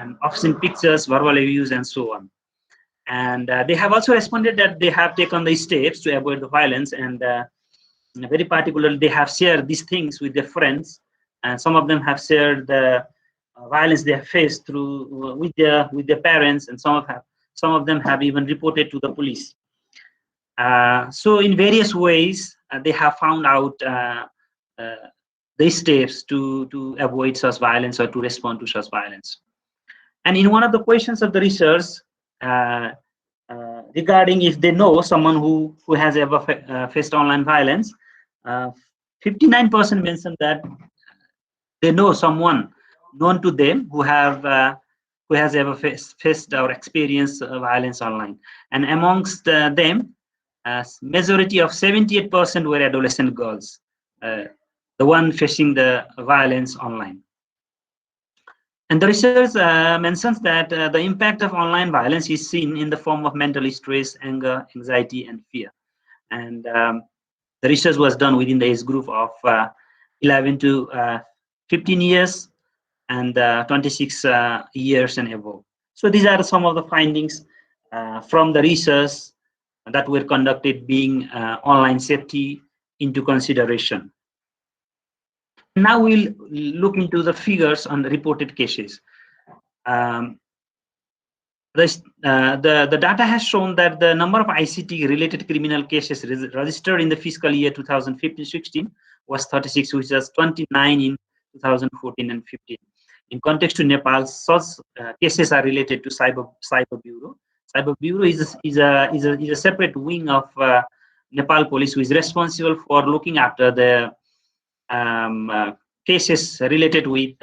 and obscene pictures, verbal abuse, and so on. And they have also responded that they have taken the steps to avoid the violence, and very particularly they have shared these things with their friends, and some of them have shared the violence they have faced through with their parents, and some of them have even reported to the police. So in various ways, they have found out these steps to avoid such violence or to respond to such violence. And in one of the questions of the research regarding if they know someone who has ever faced online violence, 59% mentioned that they know someone known to them who has ever faced or experienced violence online. And amongst them, majority of 78% were adolescent girls, the one facing the violence online. And the research mentions that the impact of online violence is seen in the form of mental stress, anger, anxiety, and fear. And the research was done within the age group of 11 to 15 years and 26 years and above. So these are some of the findings from the research that were conducted, being online safety into consideration. Now we'll look into the figures on the reported cases. The data has shown that the number of ICT-related criminal cases registered in the fiscal year 2015-16 was 36, which was 29 in 2014 and 15. In context to Nepal, such cases are related to Cyber Bureau. Cyber Bureau is a separate wing of Nepal Police, who is responsible for looking after the cases related with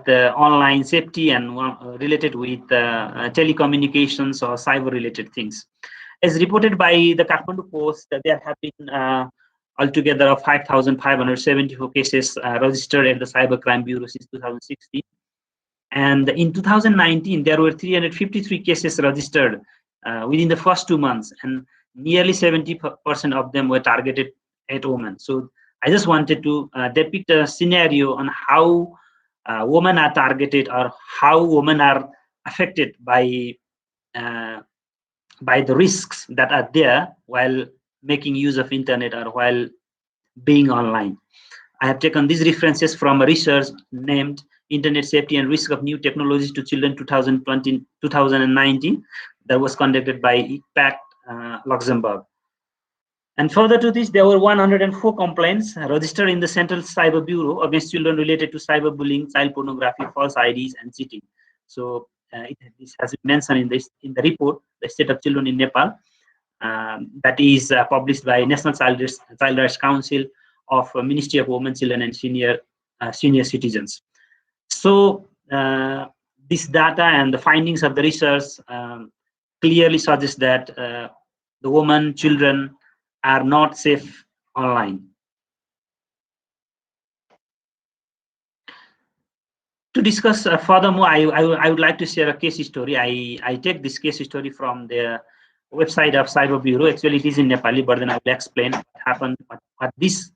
online safety and related with telecommunications or cyber-related things. As reported by the Kathmandu Post, there have been altogether of 5,574 cases registered at the Cybercrime Bureau since 2016. And in 2019, there were 353 cases registered within the first 2 months, and nearly 70% of them were targeted at women. So I just wanted to depict a scenario on how women are targeted, or how women are affected by the risks that are there while making use of internet or while being online. I have taken these references from a research named Internet Safety and Risk of New Technologies to Children 2019 that was conducted by ICPAT Luxembourg. And further to this, there were 104 complaints registered in the Central Cyber Bureau against children related to cyberbullying, child pornography, false IDs, and cheating. So this has been mentioned in the report, The State of Children in Nepal, that is published by National Child Rights Council of Ministry of Women, Children, and Senior Citizens. So this data and the findings of the research clearly suggest that the women, children are not safe online. To discuss furthermore, I would like to share a case story. I take this case story from the website of Cyber Bureau. Actually, it is in Nepali, but then I will explain what happened, what this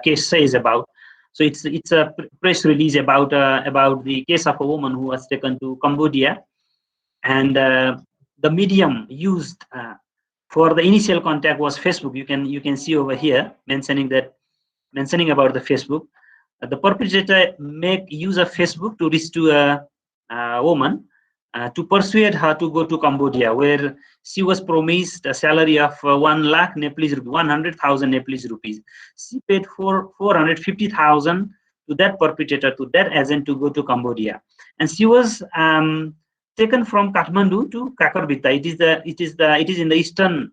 case says about. So it's a press release about the case of a woman who was taken to Cambodia, and the medium used for the initial contact was Facebook. You can see over here mentioning about the Facebook. The perpetrator make use of Facebook to reach to a woman to persuade her to go to Cambodia, where she was promised a salary of 1 lakh Nepalese rupees, 100,000 Nepalese rupees. She paid 450,000 to that perpetrator, to that agent, to go to Cambodia, and she was taken from Kathmandu to Kakarbitta. It is in the eastern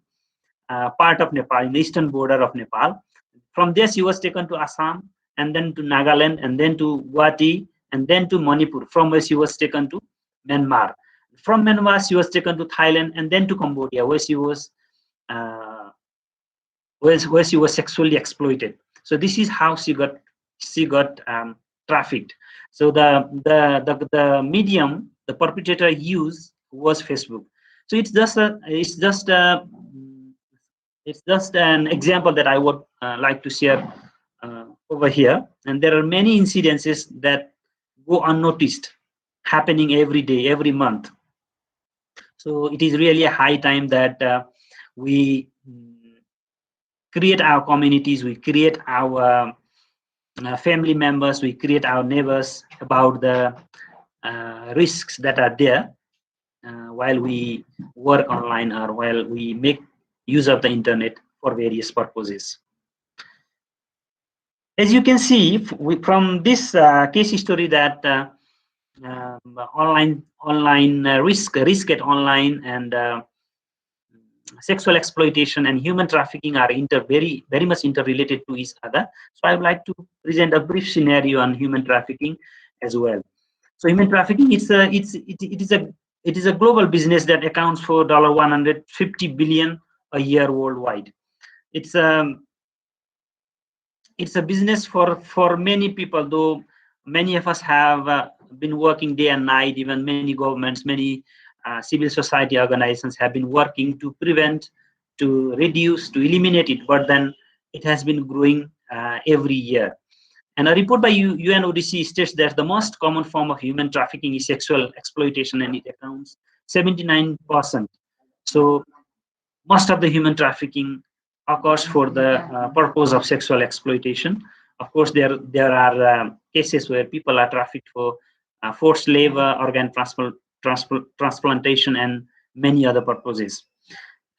part of Nepal, in the eastern border of Nepal. From there, she was taken to Assam, and then to Nagaland, and then to Guwahati, and then to Manipur, from where she was taken to Myanmar. From Myanmar, she was taken to Thailand, and then to Cambodia, where she was sexually exploited. So this is how she got trafficked. So the medium the perpetrator used was Facebook. So it's just an example that I would like to share over here. And there are many incidences that go unnoticed, happening every day, every month. So it is really a high time that we create our communities, we create our family members, we create our neighbors about the risks that are there while we work online or while we make use of the internet for various purposes. As you can see from this case story that online risk at online and sexual exploitation and human trafficking are very much interrelated to each other. So I would like to present a brief scenario on human trafficking as well. So human trafficking, it is a global business that accounts for $150 billion a year worldwide. It's a business for many people, though many of us have been working day and night. Even many governments, many civil society organizations have been working to prevent, to reduce, to eliminate it, but then it has been growing every year. And a report by UNODC states that the most common form of human trafficking is sexual exploitation, and it accounts 79%. So most of the human trafficking occurs for the purpose of sexual exploitation. Of course, there are cases where people are trafficked for forced labor, organ transplantation, and many other purposes.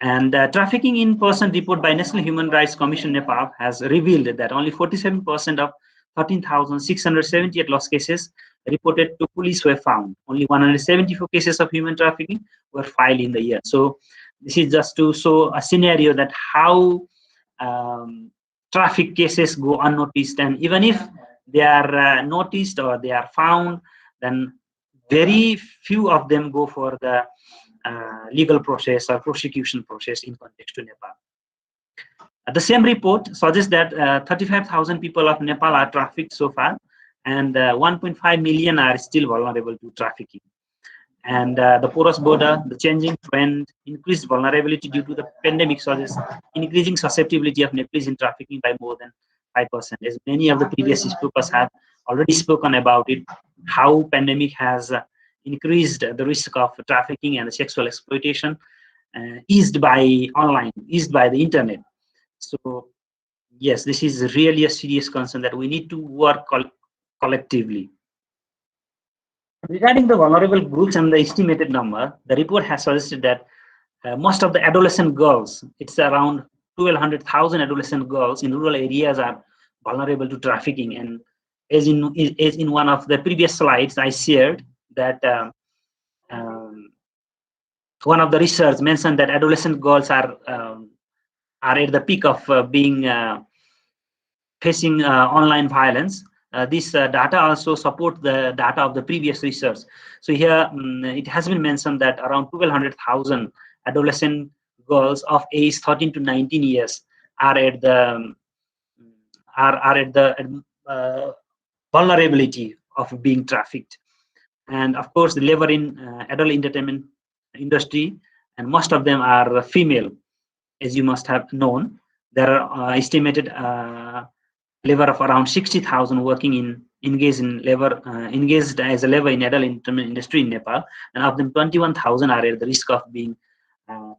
And trafficking in person report by National Human Rights Commission Nepal has revealed that only 47% of 13,678 lost cases reported to police were found. Only 174 cases of human trafficking were filed in the year. So this is just to show a scenario that how traffic cases go unnoticed, and even if they are noticed or they are found, then very few of them go for the legal process or prosecution process in context to Nepal. The same report suggests that 35,000 people of Nepal are trafficked so far, and 1.5 million are still vulnerable to trafficking. And the porous border, the changing trend, increased vulnerability due to the pandemic suggests increasing susceptibility of Nepalese in trafficking by more than 5%. As many of the previous speakers have already spoken about it, how pandemic has increased the risk of trafficking and sexual exploitation, eased by online, eased by the internet. So yes, this is really a serious concern that we need to work collectively. Regarding the vulnerable groups and the estimated number, the report has suggested that most of the adolescent girls, it's around 1,200,000 adolescent girls in rural areas are vulnerable to trafficking. And as in one of the previous slides I shared, that one of the research mentioned that adolescent girls are at the peak of being facing online violence. This data also support the data of the previous research. So here it has been mentioned that around 1,200,000 adolescent girls of age 13 to 19 years are at the vulnerability of being trafficked. And of course, the labor in adult entertainment industry, and most of them are female, as you must have known. There are estimated labor of around 60,000 working engaged as a labor in adult entertainment industry in Nepal, and of them 21,000 are at the risk of being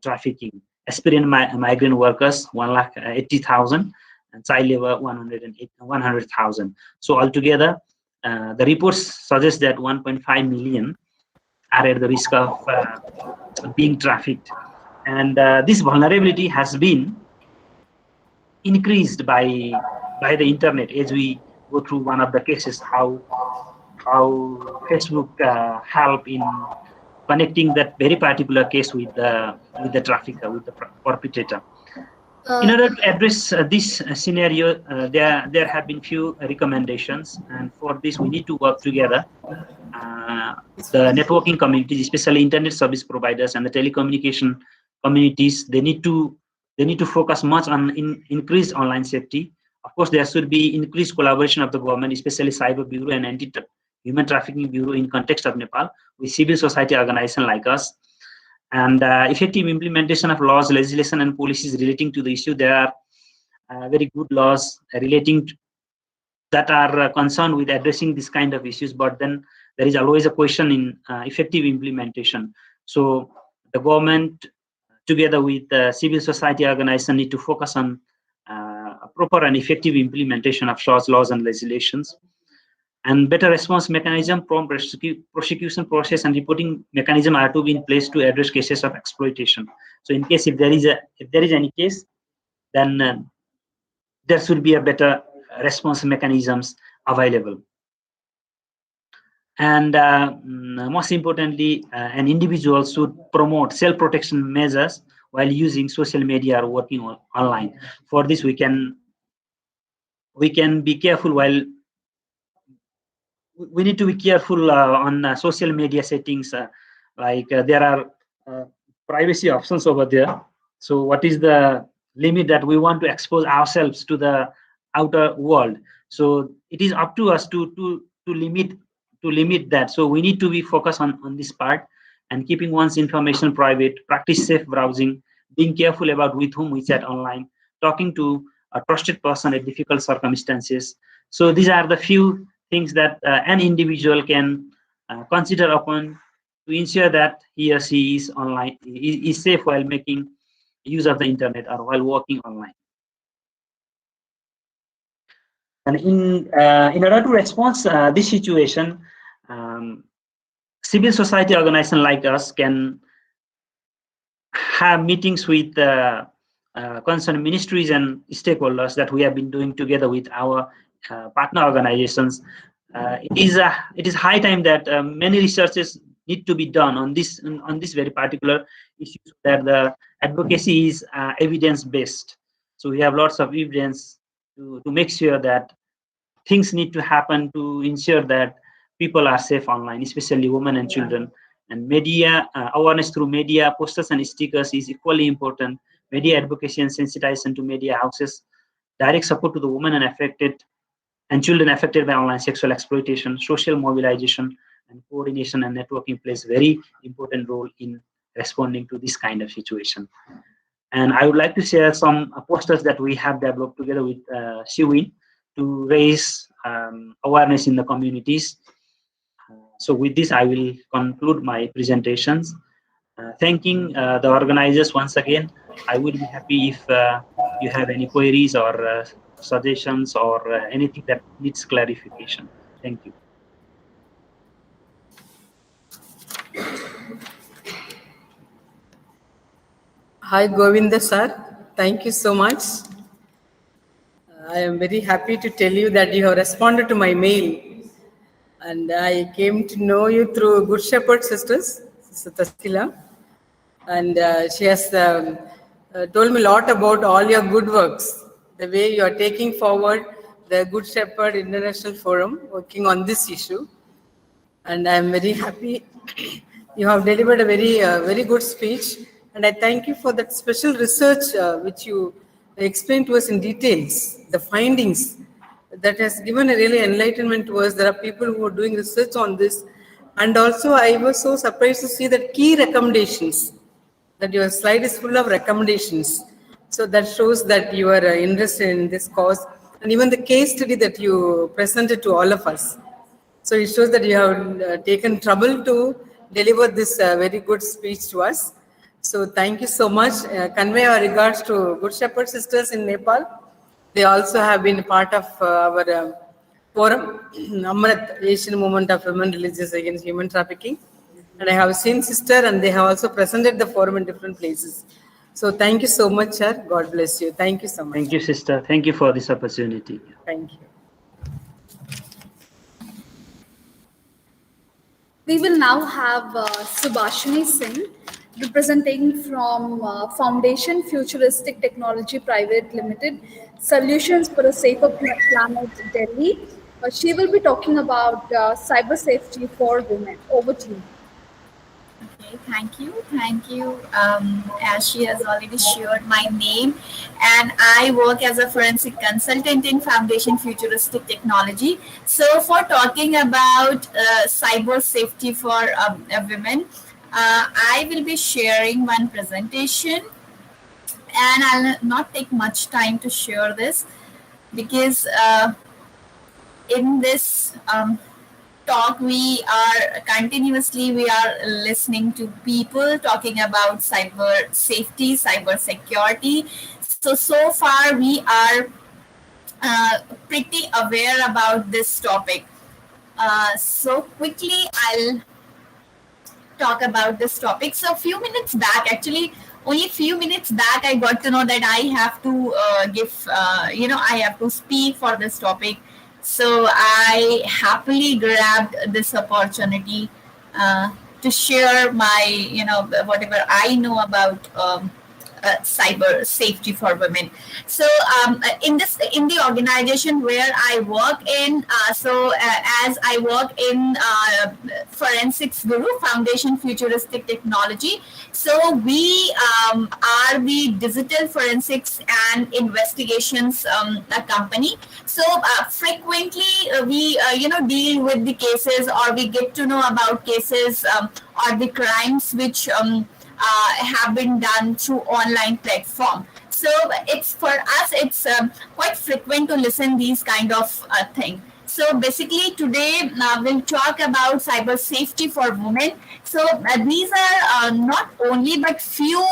trafficking. Aspirant migrant workers 180,000, and child labor 100,000. So altogether, the reports suggest that 1.5 million are at the risk of being trafficked, and this vulnerability has been increased by the internet. As we go through one of the cases, how Facebook help in connecting that very particular case with the trafficker, with the perpetrator. In order to address this scenario, there have been few recommendations, and for this we need to work together. The networking communities, especially internet service providers and the telecommunication communities, they need to focus much on increased online safety. Of course, there should be increased collaboration of the government, especially Cyber Bureau and Anti-Human Trafficking Bureau in context of Nepal, with civil society organizations like us. And effective implementation of laws, legislation, and policies relating to the issue. There are very good laws relating to, that are concerned with addressing this kind of issues, but then there is always a question in effective implementation. So the government, together with the civil society organization, need to focus on a proper and effective implementation of such laws and legislations. And better response mechanism, prompt prosecution process, and reporting mechanism are to be in place to address cases of exploitation. So in case if there is any case, then there should be a better response mechanisms available. And most importantly, an individual should promote self-protection measures while using social media or working online. For this, we can be careful while we need to be careful on social media settings. There are privacy options over there. So what is the limit that we want to expose ourselves to the outer world? So it is up to us to limit that. So we need to be focused on this part, and keeping one's information private, practice safe browsing, being careful about with whom we chat online, talking to a trusted person at difficult circumstances. So these are the few things that an individual can consider upon to ensure that he or she is online, is safe while making use of the internet or while working online. And in order to respond this situation, civil society organizations like us can have meetings with concerned ministries and stakeholders that we have been doing together with our partner organizations. It is high time that many researches need to be done on this very particular issue, that the advocacy is evidence based. So we have lots of evidence to make sure that things need to happen to ensure that people are safe online, especially women and children. And media awareness through media, posters and stickers is equally important. Media advocacy and sensitization to media houses, direct support to the women and children affected by online sexual exploitation, social mobilization and coordination and networking plays very important role in responding to this kind of situation. And I would like to share some posters that we have developed together with Shiwin to raise awareness in the communities. So with this, I will conclude my presentations. Thanking the organizers once again. I would be happy if you have any queries or suggestions or anything that needs clarification. Thank you. Hi, Govinda sir. Thank you so much. I am very happy to tell you that you have responded to my mail. And I came to know you through Good Shepherd Sisters, Sister Taskila. And she has told me a lot about all your good works, the way you are taking forward the Good Shepherd International Forum, working on this issue. And I am very happy. You have delivered a very good speech. And And I thank you for that special research which you explained to us in details, the findings that has given a really enlightenment to us. There are people who are doing research on this. And also I was so surprised to see that key recommendations, that your slide is full of recommendations. So that shows that you are interested in this cause. And even the case study that you presented to all of us. So it shows that you have taken trouble to deliver this very good speech to us. So thank you so much. Convey our regards to Good Shepherd Sisters in Nepal. They also have been part of our forum, Amrit, Asian Movement of Women Religions Against Human Trafficking. And I have seen sister, and they have also presented the forum in different places. So thank you so much, sir. God bless you. Thank you so much. Thank you, sister. Thank you for this opportunity. Thank you. We will now have Subhashini Singh, representing from Foundation Futuristic Technology Private Limited, Solutions for a Safer Planet, Delhi. She will be talking about cyber safety for women. Over to you. Okay, thank you. Thank you. As she has already shared my name, and I work as a forensic consultant in Foundation Futuristic Technology. So for talking about cyber safety for women, I will be sharing one presentation, and I'll not take much time to share this because in this talk we are listening to people talking about cyber safety, cyber security. So far we are pretty aware about this topic. So quickly I'll talk about this topic. So only a few minutes back I got to know that I have to I have to speak for this topic. So I happily grabbed this opportunity to share my, whatever I know about cyber safety for women. So in the organization where I work in, as I work in Forensics Guru, Foundation Futuristic Technology. So we are the digital forensics and investigations company. So frequently we deal with the cases, or we get to know about cases or the crimes which have been done through online platform. So it's for us, it's quite frequent to listen these kind of thing. So basically today we'll talk about cyber safety for women. So these are not only but few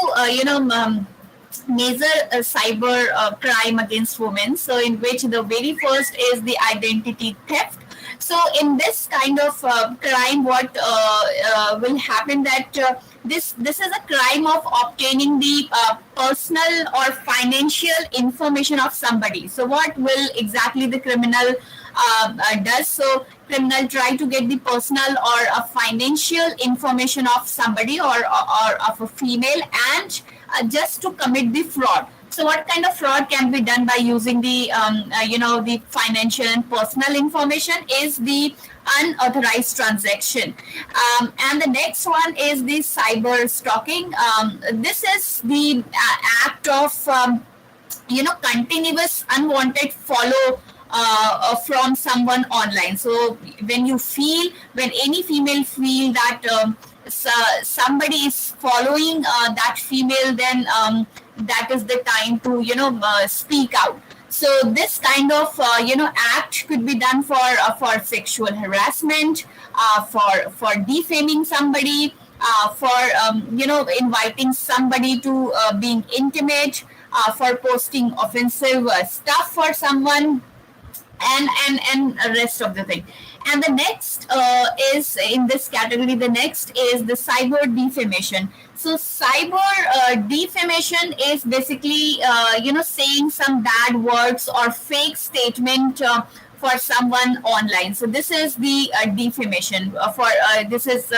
major cyber crime against women. So in which the very first is the identity theft. So in this kind of crime, what will happen that this is a crime of obtaining the personal or financial information of somebody. So what will exactly the criminal does? So criminal try to get the personal or a financial information of somebody or of a female, and just to commit the fraud. So what kind of fraud can be done by using the the financial and personal information is the unauthorized transaction. And the next one is the cyber stalking. This is the act of continuous unwanted follow from someone online. So when any female feel that somebody is following that female, then that is the time to speak out. So this kind of act could be done for sexual harassment, for defaming somebody, for inviting somebody to being intimate, for posting offensive stuff for someone, and rest of the thing. And the next is in this category, the next is the cyber defamation. So cyber defamation is basically saying some bad words or fake statement for someone online. So this is the defamation this is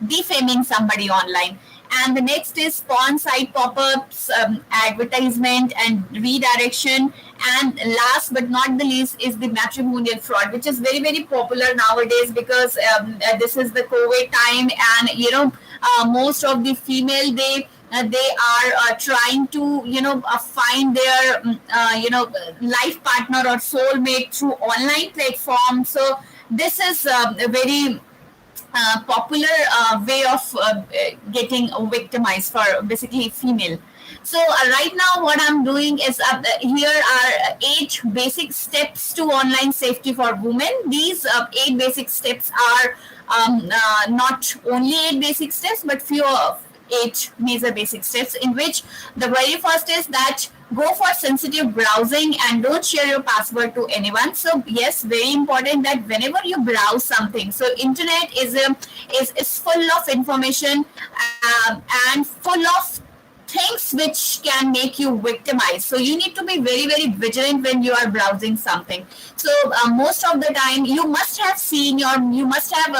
defaming somebody online. And the next is spawn site pop-ups, advertisement and redirection. And last but not the least is the matrimonial fraud, which is very, very popular nowadays because this is the COVID time, and most of the female, they they are trying to find their life partner or soulmate through online platforms. So this is a very popular way of getting victimized for basically female. So right now what I'm doing is here are 8 basic steps to online safety for women. These 8 basic steps are not only 8 basic steps, but few of 8 major basic steps, in which the very first is that go for sensitive browsing and don't share your password to anyone. So yes, very important that whenever you browse something, so internet is full of information and full of things which can make you victimized. So you need to be very, very vigilant when you are browsing something. So most of the time you must have seen you must have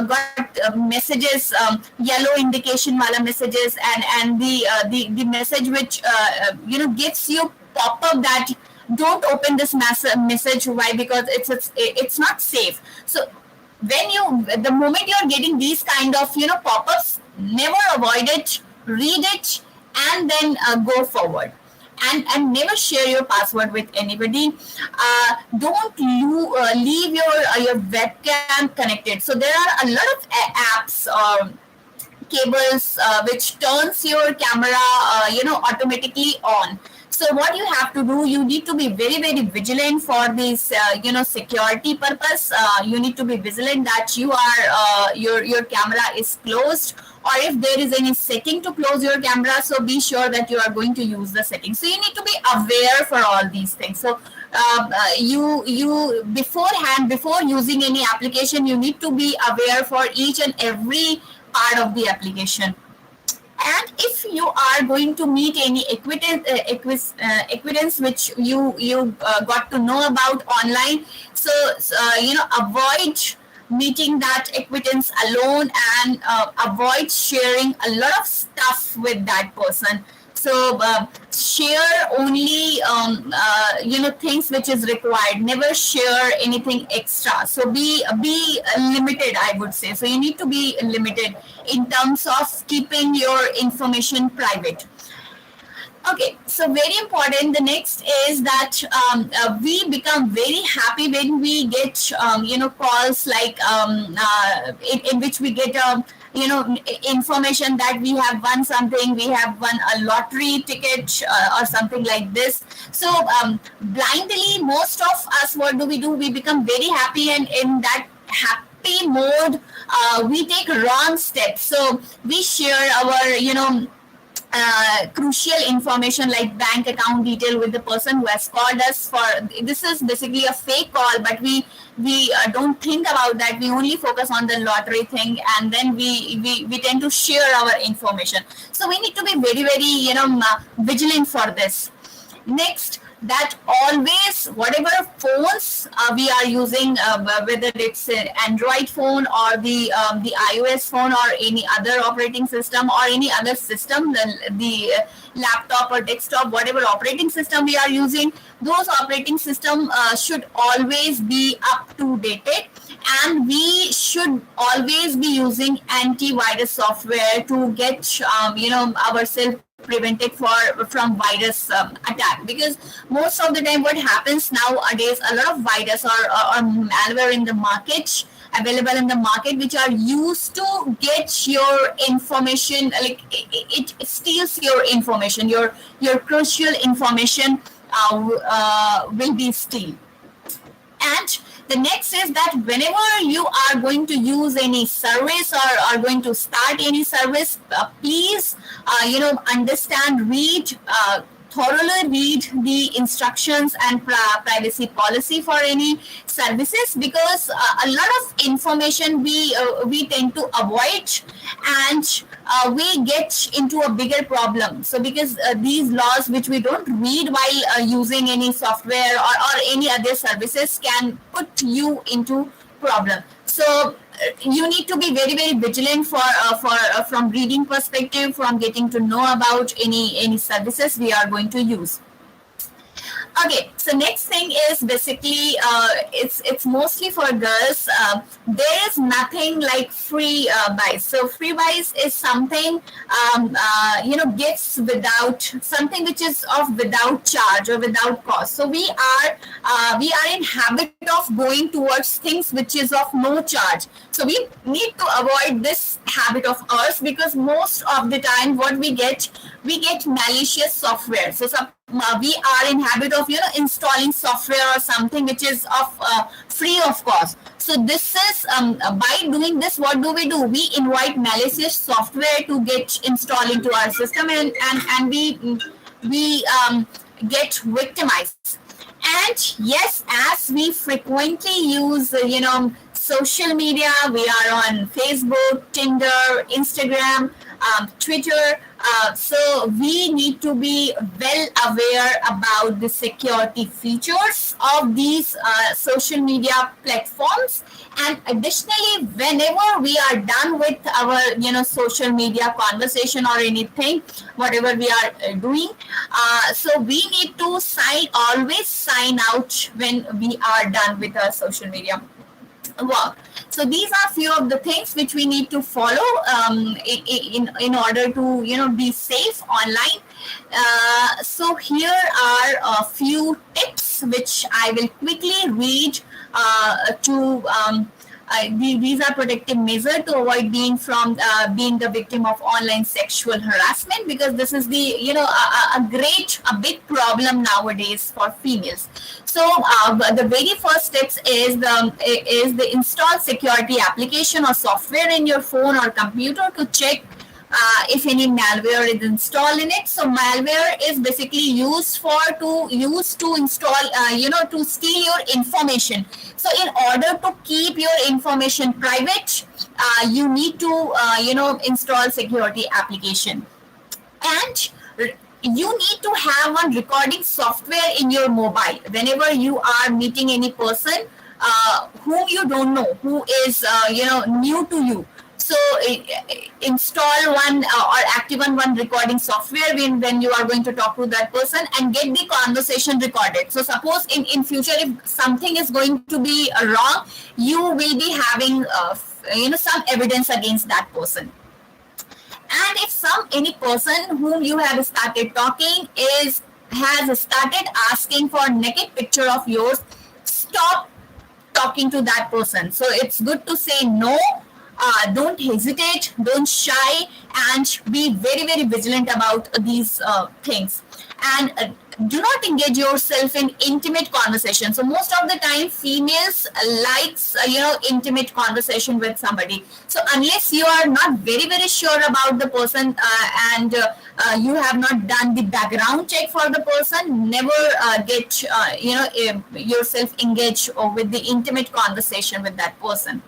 got messages, yellow indication wala messages, and the message which gives you pop up that don't open this message. Why? Because it's not safe. So the moment you're getting these kind of pop-ups, never avoid it, read it, and then go forward. And never share your password with anybody. Don't leave your webcam connected. So there are a lot of apps or cables which turns your camera automatically on. So what you have to do, you need to be very, very vigilant for this security purpose. You need to be vigilant that you are your camera is closed, or if there is any setting to close your camera, so be sure that you are going to use the setting. So you need to be aware for all these things. So you beforehand, before using any application, you need to be aware for each and every part of the application. And if you are going to meet any evidence which you got to know about online, so avoid meeting that acquaintance alone, and avoid sharing a lot of stuff with that person. So share only things which is required. Never share anything extra. So be limited, I would say. So you need to be limited in terms of keeping your information private. Okay, so very important. The next is that we become very happy when we get calls like in which we get information that we have won something, we have won a lottery ticket or something like this. So blindly, most of us, what do? We become very happy, and in that happy mode, we take wrong steps. So we share our crucial information like bank account detail with the person who has called us for. This is basically a fake call, but we don't think about that. We only focus on the lottery thing, and then we tend to share our information. So we need to be very, very vigilant for this. Next, that always, whatever phones we are using, whether it's an Android phone or the iOS phone or any other operating system or any other system, the laptop or desktop, whatever operating system we are using, those operating system should always be up to date, and we should always be using antivirus software to get ourselves prevented from virus attack. Because most of the time what happens nowadays, a lot of virus or malware in the market, available in the market, which are used to get your information, like it steals your information, your crucial information will be stolen. And the next is that whenever you are going to use any service or are going to start any service, please, understand, thoroughly read the instructions and privacy policy for any services, because a lot of information we tend to avoid, and we get into a bigger problem. So because these laws which we don't read while using any software or any other services can put you into problem. So you need to be very, very vigilant from reading perspective, from getting to know about any services we are going to use. Okay, So next thing is basically it's mostly for girls. There is nothing like free buys. So free buys is something gifts without something which is of without charge or without cost. So we are in habit of going towards things which is of no charge. So we need to avoid this habit of ours, because most of the time what we get malicious software. So we are in habit of installing software or something which is of free of cost. So this is by doing this, what do? We invite malicious software to get installed into our system, and we get victimized. And yes, as we frequently use social media, we are on Facebook, Tinder, Instagram, Twitter. So we need to be well aware about the security features of these social media platforms. And additionally, whenever we are done with our social media conversation or anything, whatever we are doing, so we need to always sign out when we are done with our social media work. So these are few of the things which we need to follow in order to be safe online. So here are a few tips which I will quickly read these are protective measures to avoid being the victim of online sexual harassment, because this is the a big problem nowadays for females. So the very first tips is the install security application or software in your phone or computer to check if any malware is installed in it. So malware is basically used to install, to steal your information. So in order to keep your information private, you need to, install security application. And you need to have one recording software in your mobile whenever you are meeting any person whom you don't know, who is, new to you. So install one or activate one recording software when you are going to talk to that person, and get the conversation recorded. So suppose in future, if something is going to be wrong, you will be having some evidence against that person. And if any person whom you have started talking has started asking for naked picture of yours, stop talking to that person. So it's good to say no. Don't hesitate, don't shy, and be very, very vigilant about these things. And do not engage yourself in intimate conversation. So most of the time, females likes intimate conversation with somebody. So unless you are not very, very sure about the person and you have not done the background check for the person, never get yourself engaged with the intimate conversation with that person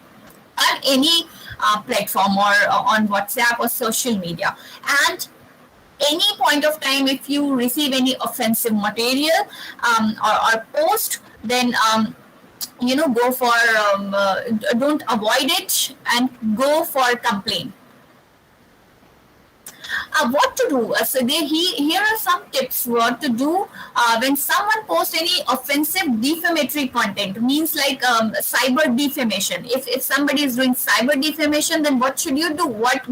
on any platform or on WhatsApp or social media. And any point of time, if you receive any offensive material or post, then go for don't avoid it and go for complaint. What to do? So here are some tips what to do when someone posts any offensive defamatory content, means like cyber defamation. If somebody is doing cyber defamation, then what should you do? What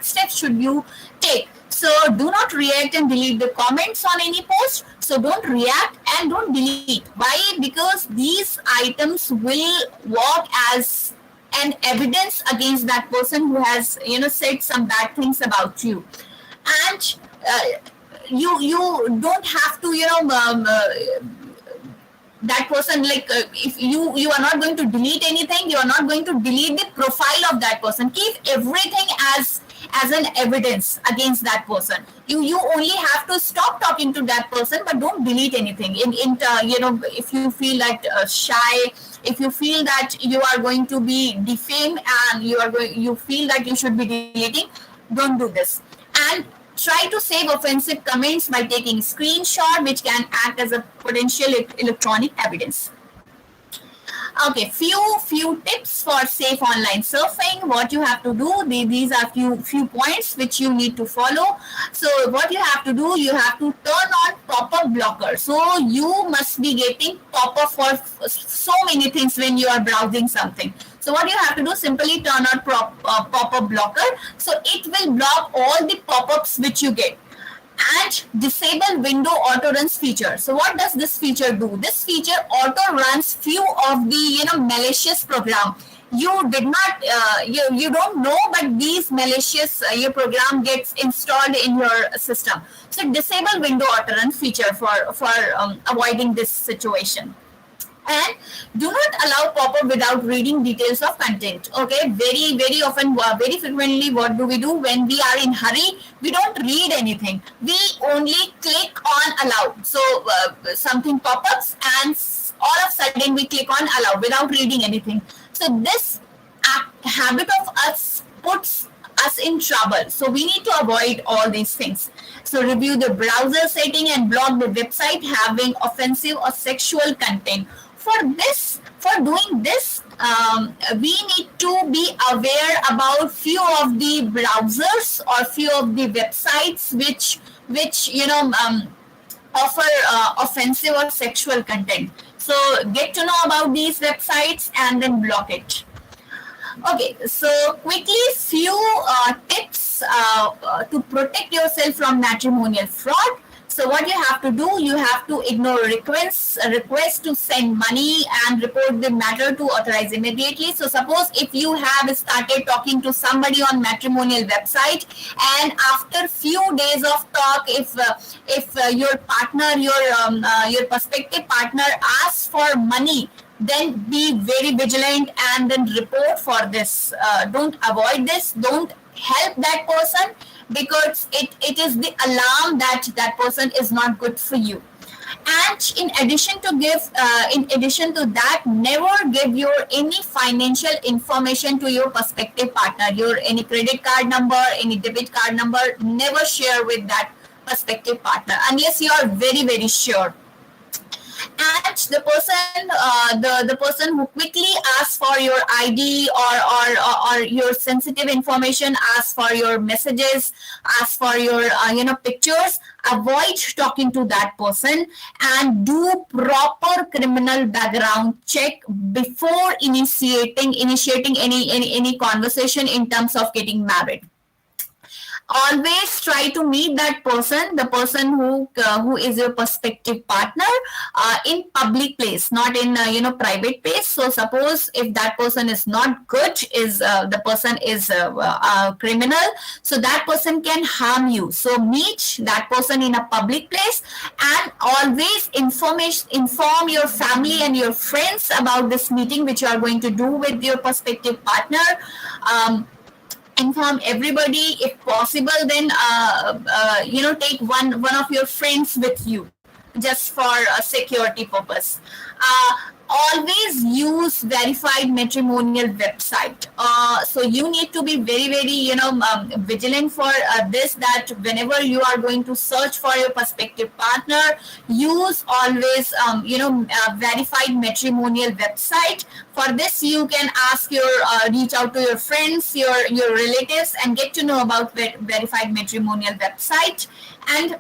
steps should you take? So do not react and delete the comments on any post. So don't react and don't delete. Why? Because these items will work as an evidence against that person who has said some bad things about you. And you don't have to that person, like if you are not going to delete anything, you are not going to delete the profile of that person. Keep everything as an evidence against that person. You only have to stop talking to that person, but don't delete anything. If you feel like shy, if you feel that you are going to be defamed and you feel that you should be deleting, don't do this. And try to save offensive comments by taking screenshot, which can act as a potential electronic evidence. Okay, few tips for safe online surfing. What you have to do, these are few points which you need to follow. So what you have to do, you have to turn on pop-up blocker. So you must be getting pop-up for so many things when you are browsing something. So what you have to do, simply turn on pop-up blocker. So it will block all the pop-ups which you get. And disable window auto runs feature. So what does this feature do? This feature auto runs few of the malicious program. You did not you don't know, but these malicious your program gets installed in your system. So disable window auto run feature for avoiding this situation. And do not allow pop-up without reading details of content. Okay, very often, very frequently, what do we do when we are in hurry? We don't read anything. We only click on allow. So something pop-ups and all of a sudden we click on allow without reading anything. So this habit of us puts us in trouble. So we need to avoid all these things. So review the browser setting and block the website having offensive or sexual content. For doing this, we need to be aware about few of the browsers or few of the websites which offer offensive or sexual content. So get to know about these websites and then block it. Okay, so quickly few tips to protect yourself from matrimonial fraud. So what you have to do, you have to ignore requests to send money and report the matter to authorize immediately. So suppose if you have started talking to somebody on matrimonial website, and after few days of talk, if your partner, your prospective partner asks for money, then be very vigilant and then report for this. Don't avoid this. Don't help that person, because it is the alarm that that person is not good for you. And in addition to that, never give your any financial information to your prospective partner. Your any credit card number, any debit card number, never share with that prospective partner unless you are very sure. And the person who quickly asks for your ID or your sensitive information, asks for your messages, asks for your pictures, avoid talking to that person and do proper criminal background check before initiating any conversation in terms of getting married. Always try to meet that person, the person who is your prospective partner, in public place, not in private place. So suppose if that person is not good, the person is a criminal, so that person can harm you. So meet that person in a public place and always inform your family and your friends about this meeting which you are going to do with your prospective partner. Inform everybody. If possible, then take one of your friends with you, just for a security purpose. Always use verified matrimonial website. So you need to be very vigilant for this, that whenever you are going to search for your prospective partner, use always verified matrimonial website. For this, you can reach out to your friends, your relatives, and get to know about verified matrimonial website. And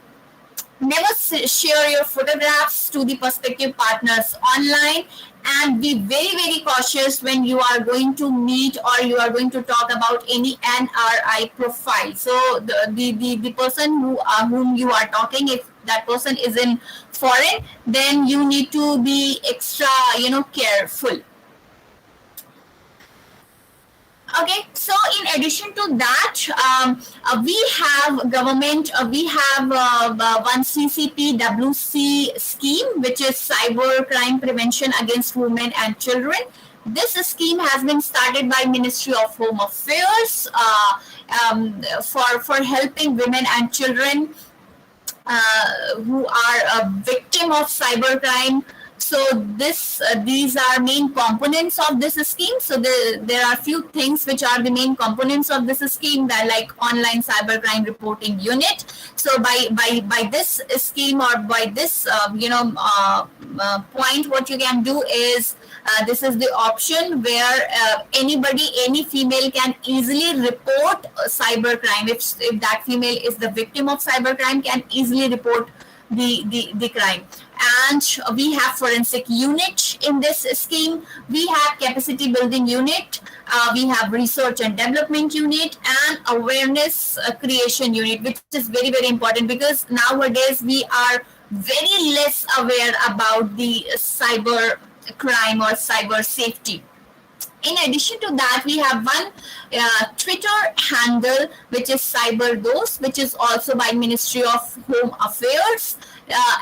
never share your photographs to the prospective partners online, and be very cautious when you are going to meet or you are going to talk about any NRI profile. So the person whom you are talking, if that person is in foreign, then you need to be extra careful. Okay, so in addition to that, we have government, we have one CCPWC scheme, which is Cyber Crime Prevention Against Women and Children. This scheme has been started by Ministry of Home Affairs for helping women and children who are a victim of cybercrime. So these are main components of this scheme. So there are few things which are the main components of this scheme, that like online cybercrime reporting unit. So by this scheme or by this point, what you can do is This is the option where anybody, any female can easily report cybercrime. If that female is the victim of cybercrime, can easily report the crime. And we have forensic unit in this scheme. We have capacity building unit. We have research and development unit and awareness creation unit, which is very, very important because nowadays we are very less aware about the cyber crime or cyber safety. In addition to that, we have one Twitter handle, which is CyberDose, which is also by Ministry of Home Affairs.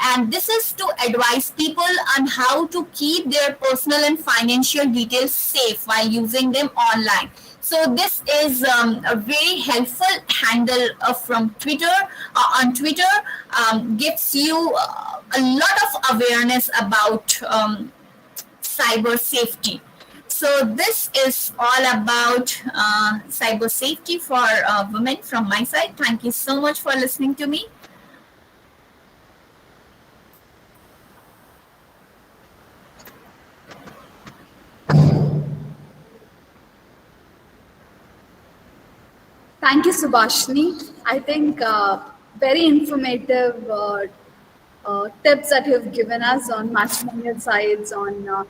And this is to advise people on how to keep their personal and financial details safe while using them online. So this is a very helpful handle from Twitter. On Twitter, gives you a lot of awareness about cyber safety. So this is all about cyber safety for women from my side. Thank you so much for listening to me. Thank you, Subhashini. I think very informative tips that you've given us on matrimonial sites, on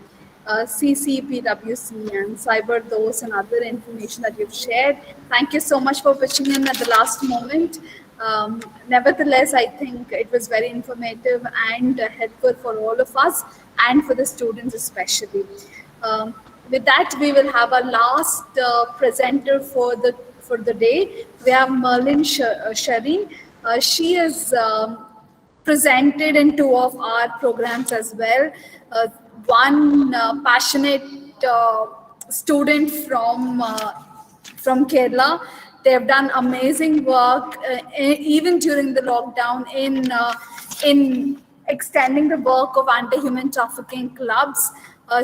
CCPWC and CyberDose and other information that you've shared. Thank you so much for pitching in at the last moment. Nevertheless, I think it was very informative and helpful for all of us and for the students especially. With that, we will have our last presenter for the day. We have Merlin Shireen. She is presented in two of our programs as well. One passionate student from Kerala. They have done amazing work even during the lockdown in extending the work of anti-human trafficking clubs.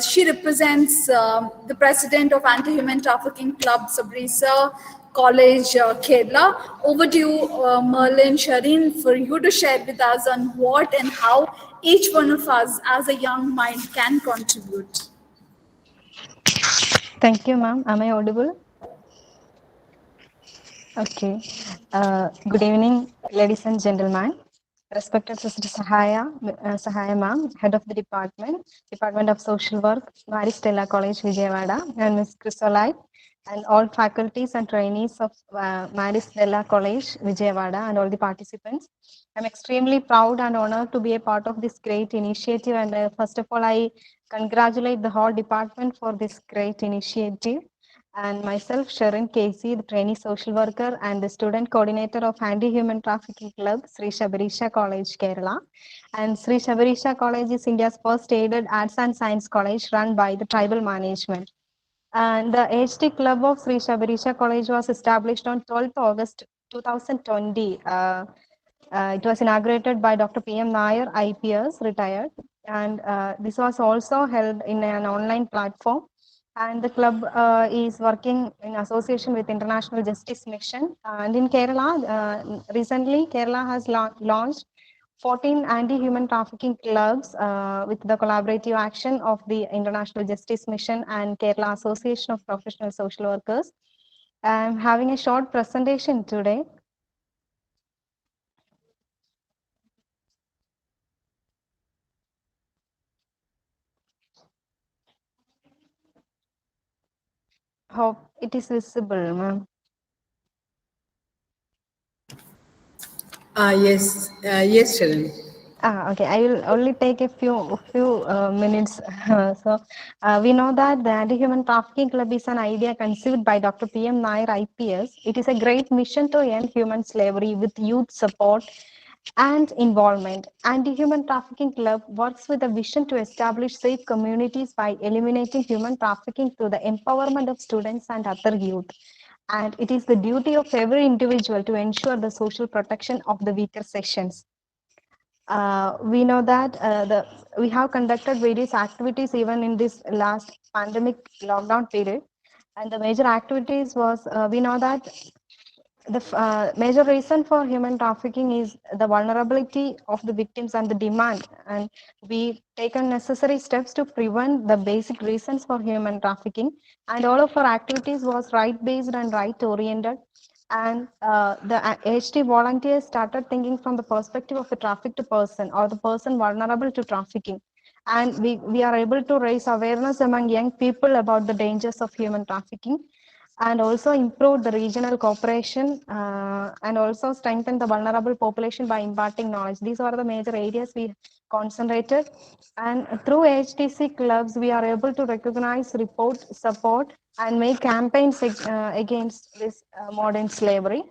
She represents the president of Anti-Human Trafficking Club, Sabrisa College, Kerala. Over to you, Merlin Shireen, for you to share with us on what and how each one of us as a young mind can contribute. Thank you, ma'am. Am I audible? Okay. Good evening, ladies and gentlemen. Respected Sister Sahaya ma'am, Head of the Department of Social Work, Mary Stella College, Vijayawada, and Ms. Chrysolite, and all faculties and trainees of Mary Stella College, Vijayawada, and all the participants. I'm extremely proud and honored to be a part of this great initiative. And first of all, I congratulate the whole department for this great initiative. And myself, Sharon Casey, the trainee social worker and the student coordinator of Anti-Human Trafficking Club, Sri Shabarisha College, Kerala. And Sri Shabarisha College is India's first aided arts and science college run by the tribal management. And the HT Club of Sri Shabarisha College was established on 12th August 2020. It was inaugurated by Dr. P.M. Nair, IPS, retired. And this was also held in an online platform. And the club is working in association with International Justice Mission. And in Kerala, recently, Kerala has launched 14 anti-human trafficking clubs with the collaborative action of the International Justice Mission and Kerala Association of Professional Social Workers. I'm having a short presentation today. Hope it is visible, ma'am. Yes, yes, Sharon. Okay, I will only take a few minutes. So we know that the Anti-Human Trafficking Club is an idea conceived by Dr. P.M. Nair, IPS. It is a great mission to end human slavery with youth support and involvement. Anti-Human Trafficking Club works with a vision to establish safe communities by eliminating human trafficking through the empowerment of students and other youth. And it is the duty of every individual to ensure the social protection of the weaker sections. We know that we have conducted various activities even in this last pandemic lockdown period. And the major activities was, we know that the major reason for human trafficking is the vulnerability of the victims and the demand, and we taken necessary steps to prevent the basic reasons for human trafficking, and all of our activities was right based and right oriented, and the HT volunteers started thinking from the perspective of the trafficked person or the person vulnerable to trafficking, and we are able to raise awareness among young people about the dangers of human trafficking, and also improve the regional cooperation, and also strengthen the vulnerable population by imparting knowledge. These are the major areas we concentrated, and through HTC clubs we are able to recognize, report, support, and make campaigns against this modern slavery.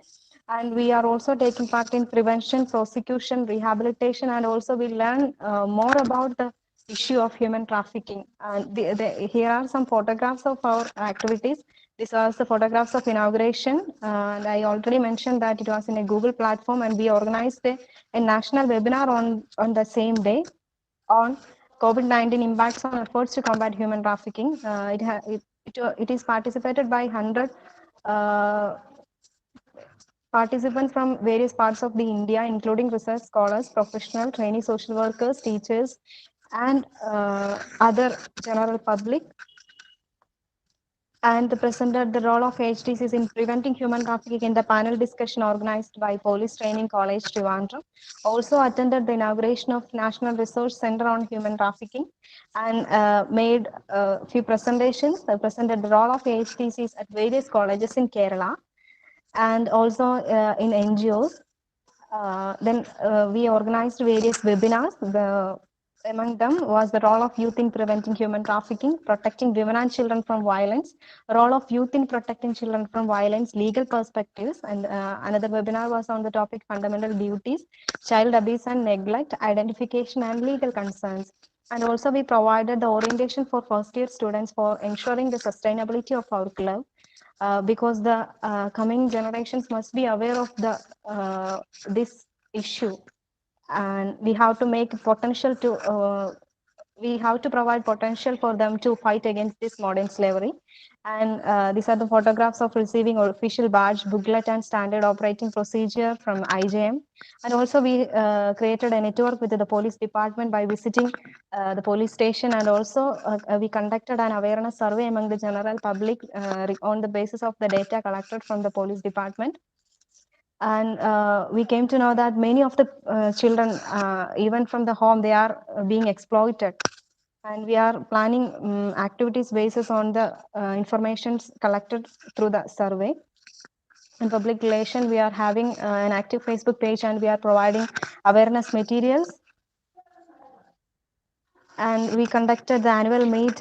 And we are also taking part in prevention, prosecution, rehabilitation, and also we learn more about the issue of human trafficking. And here are some photographs of our activities. This was the photographs of inauguration, and I already mentioned that it was in a Google platform, and we organized a national webinar on the same day on COVID-19 impacts on efforts to combat human trafficking. It is participated by 100 participants from various parts of the India, including research scholars, professional, trainee social workers, teachers, and other general public. And presented the role of HTCs in preventing human trafficking in the panel discussion organized by Police Training College, Trivandrum. Also attended the inauguration of National Resource Center on Human Trafficking, and made a few presentations. I presented the role of HTCs at various colleges in Kerala, and also in NGOs. Then we organized various webinars. Among them was the role of youth in preventing human trafficking, protecting women and children from violence, role of youth in protecting children from violence, legal perspectives, and another webinar was on the topic fundamental duties, child abuse and neglect, identification and legal concerns. And also we provided the orientation for first year students for ensuring the sustainability of our club, because the coming generations must be aware of the this issue, and we have to make potential to we have to provide potential for them to fight against this modern slavery. And these are the photographs of receiving official badge, booklet, and standard operating procedure from IJM. And also we created a network with the police department by visiting the police station, and also we conducted an awareness survey among the general public on the basis of the data collected from the police department. And we came to know that many of the children, even from the home, they are being exploited, and we are planning activities basis on the information collected through the survey. In public relation, we are having an active Facebook page, and we are providing awareness materials. And we conducted the annual meet.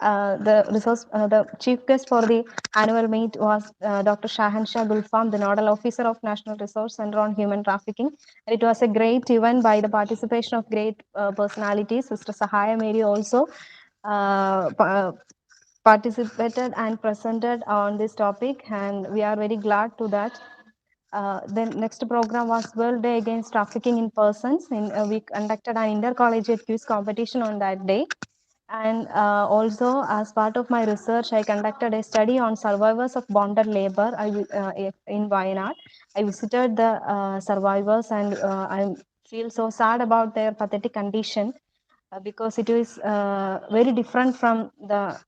The chief guest for the annual meet was Dr. Shahansha Gulfam, the Nodal Officer of National Resource Center on Human Trafficking. And it was a great event by the participation of great personalities. Sister Sahaya Mary also participated and presented on this topic, and we are very glad to that. The next program was World Day Against Trafficking in Persons. We conducted an intercollegiate quiz competition on that day. And also, as part of my research, I conducted a study on survivors of bonded labor in Wayanad. I visited the survivors, and I feel so sad about their pathetic condition, because it is very different from the.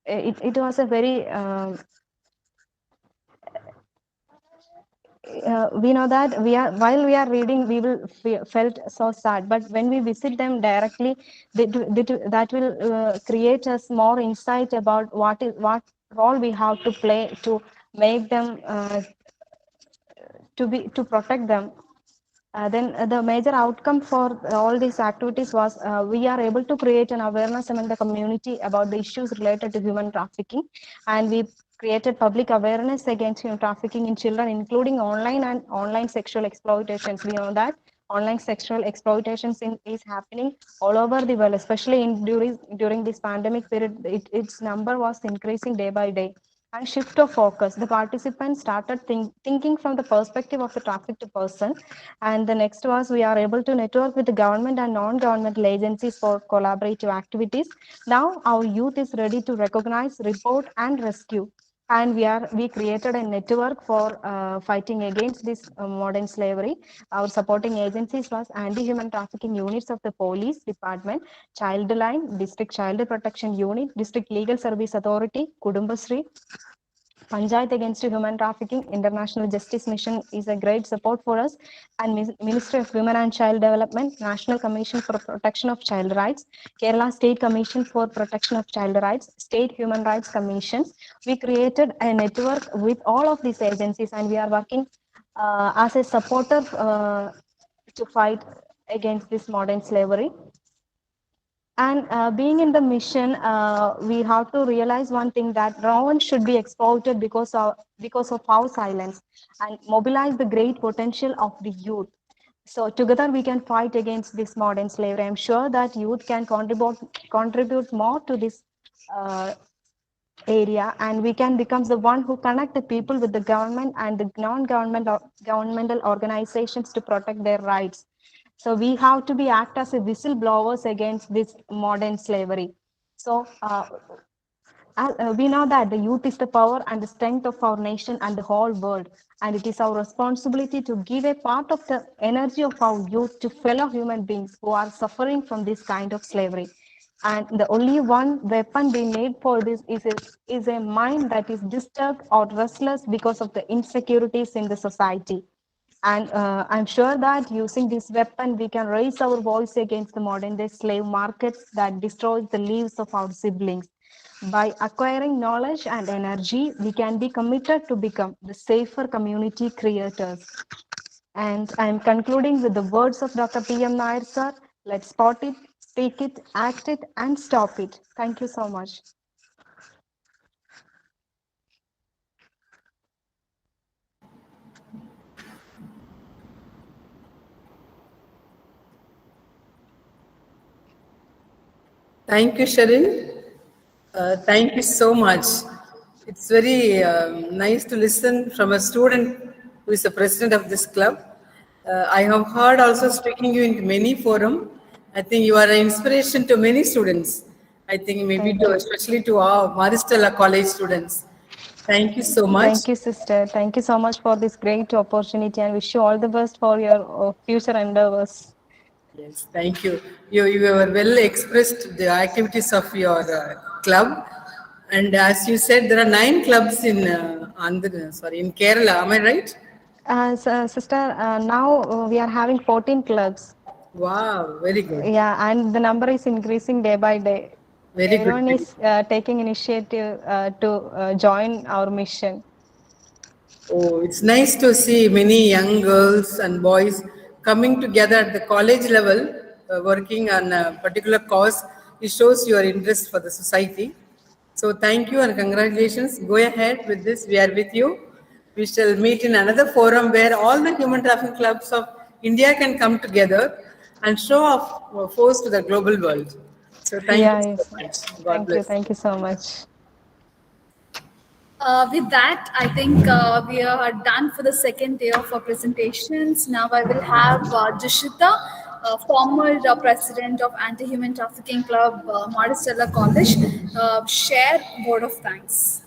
It was a very we know that while we are reading, we will felt so sad, but when we visit them directly, that will create us more insight about what role we have to play to make them to protect them. Then the major outcome for all these activities was we are able to create an awareness among the community about the issues related to human trafficking, and we created public awareness against human trafficking in children, including online and online sexual exploitations. We know that online sexual exploitations is happening all over the world, especially during this pandemic period. Its number was increasing day by day. And shift of focus. The participants started thinking from the perspective of the trafficked person. And the next was we are able to network with the government and non-governmental agencies for collaborative activities. Now our youth is ready to recognize, report, and rescue. And we created a network for fighting against this modern slavery. Our supporting agencies was anti-human trafficking units of the police department, child line, district child protection unit, district legal service authority, Kudumbasri, Panchayat Against Human Trafficking, International Justice Mission is a great support for us, and Ministry of Women and Child Development, National Commission for Protection of Child Rights, Kerala State Commission for Protection of Child Rights, State Human Rights Commissions. We created a network with all of these agencies, and we are working as a supporter to fight against this modern slavery. And being in the mission, we have to realize one thing, that no one should be exploited because of our silence, and mobilize the great potential of the youth. So together we can fight against this modern slavery. I'm sure that youth can contribute more to this area, and we can become the one who connect the people with the government and the governmental organizations to protect their rights. So we have to be act as a whistleblowers against this modern slavery. So we know that the youth is the power and the strength of our nation and the whole world, and it is our responsibility to give a part of the energy of our youth to fellow human beings who are suffering from this kind of slavery. And the only one weapon we need for this is a mind that is disturbed or restless because of the insecurities in the society. And I'm sure that using this weapon, we can raise our voice against the modern day slave markets that destroys the lives of our siblings. By acquiring knowledge and energy, we can be committed to become the safer community creators. And I'm concluding with the words of Dr. P.M. Nair, sir. Let's spot it, speak it, act it, and stop it. Thank you so much. Thank you, Sharon. Thank you so much. It's very nice to listen from a student who is the president of this club. I have heard also speaking you in many forums. I think you are an inspiration to many students. I think maybe especially to our Maristella College students. Thank you so much. Thank you, sister. Thank you so much for this great opportunity, and wish you all the best for your future endeavors. Yes, thank you. You were well expressed the activities of your club, and as you said, there are 9 clubs in in Kerala. Am I right? Sister, now we are having 14 clubs. Wow, very good. Yeah, and the number is increasing day by day. Very Everyone good. is taking initiative to join our mission. Oh, it's nice to see many young girls and boys coming together at the college level, working on a particular cause. It shows your interest for the society. So thank you and congratulations. Go ahead with this. We are with you. We shall meet in another forum where all the human trafficking clubs of India can come together and show off force to the global world. So thank you so much. God bless. Thank you so much. With that, I think we are done for the second day of our presentations. Now I will have Jishita, former president of Anti-Human Trafficking Club, Maristella College, share word of thanks.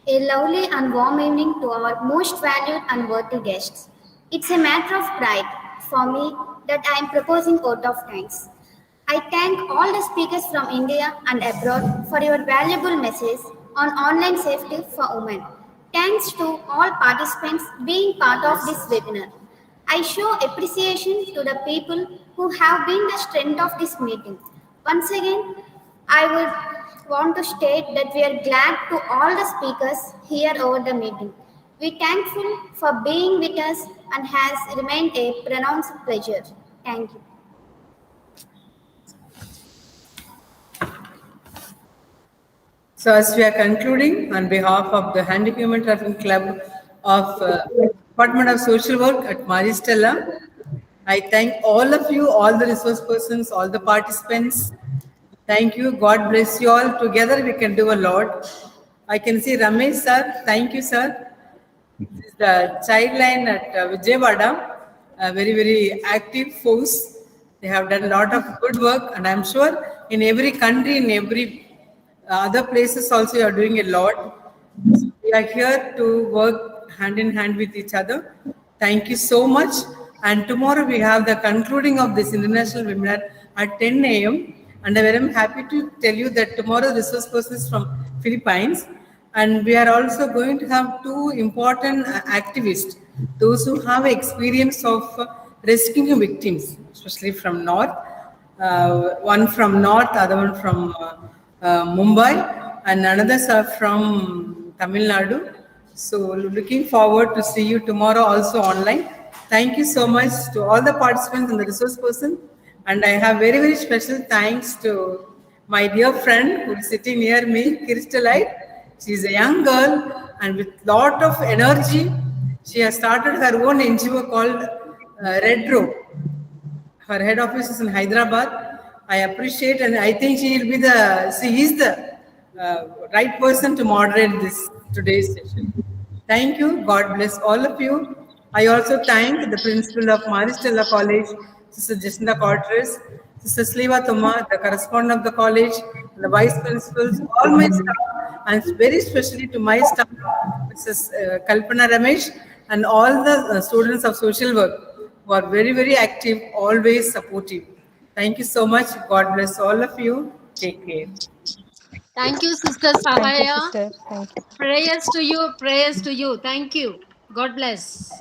A lovely and warm evening to our most valued and worthy guests. It's a matter of pride for me that I am proposing vote of thanks. I thank all the speakers from India and abroad for your valuable message on online safety for women. Thanks to all participants being part of this webinar. I show appreciation to the people who have been the strength of this meeting. Once again, I would want to state that we are glad to all the speakers here over the meeting. We are thankful for being with us and has remained a pronounced pleasure. Thank you. So as we are concluding, on behalf of the Anti-Human Trafficking Club of Department of Social Work at Maristella, I thank all of you, all the resource persons, all the participants. Thank you. God bless you all. Together we can do a lot. I can see Ramesh sir. Thank you, sir. This is the child line at Vijayawada, a very, very active force. They have done a lot of good work, and I'm sure in every country, in every other places also, you are doing a lot. So we are here to work hand in hand with each other. Thank you so much. And tomorrow we have the concluding of this international webinar at 10 a.m. And I'm very happy to tell you that tomorrow resource person is from Philippines. And we are also going to have two important activists, those who have experience of rescuing victims, especially from North. One from North, other one from Mumbai, and another are from Tamil Nadu. So looking forward to see you tomorrow also online. Thank you so much to all the participants and the resource person. And I have very, very special thanks to my dear friend who is sitting near me, Crystalite. She is a young girl and with lot of energy. She has started her own NGO called Red Rope. Her head office is in Hyderabad. I appreciate, and I think she is the right person to moderate this today's session. Thank you. God bless all of you. I also thank the principal of Maristella College, Sister Jacinda Cortez, Sister Sleva Toma, the correspondent of the college, the vice principals, all my staff, and very especially to my staff, Mrs. Kalpana Ramesh, and all the students of social work who are very, very active, always supportive. Thank you so much. God bless all of you. Take care. Thank you, Sister Thank you, Sahaya. sister. Thank you. Prayers to you, prayers to you. Thank you. God bless.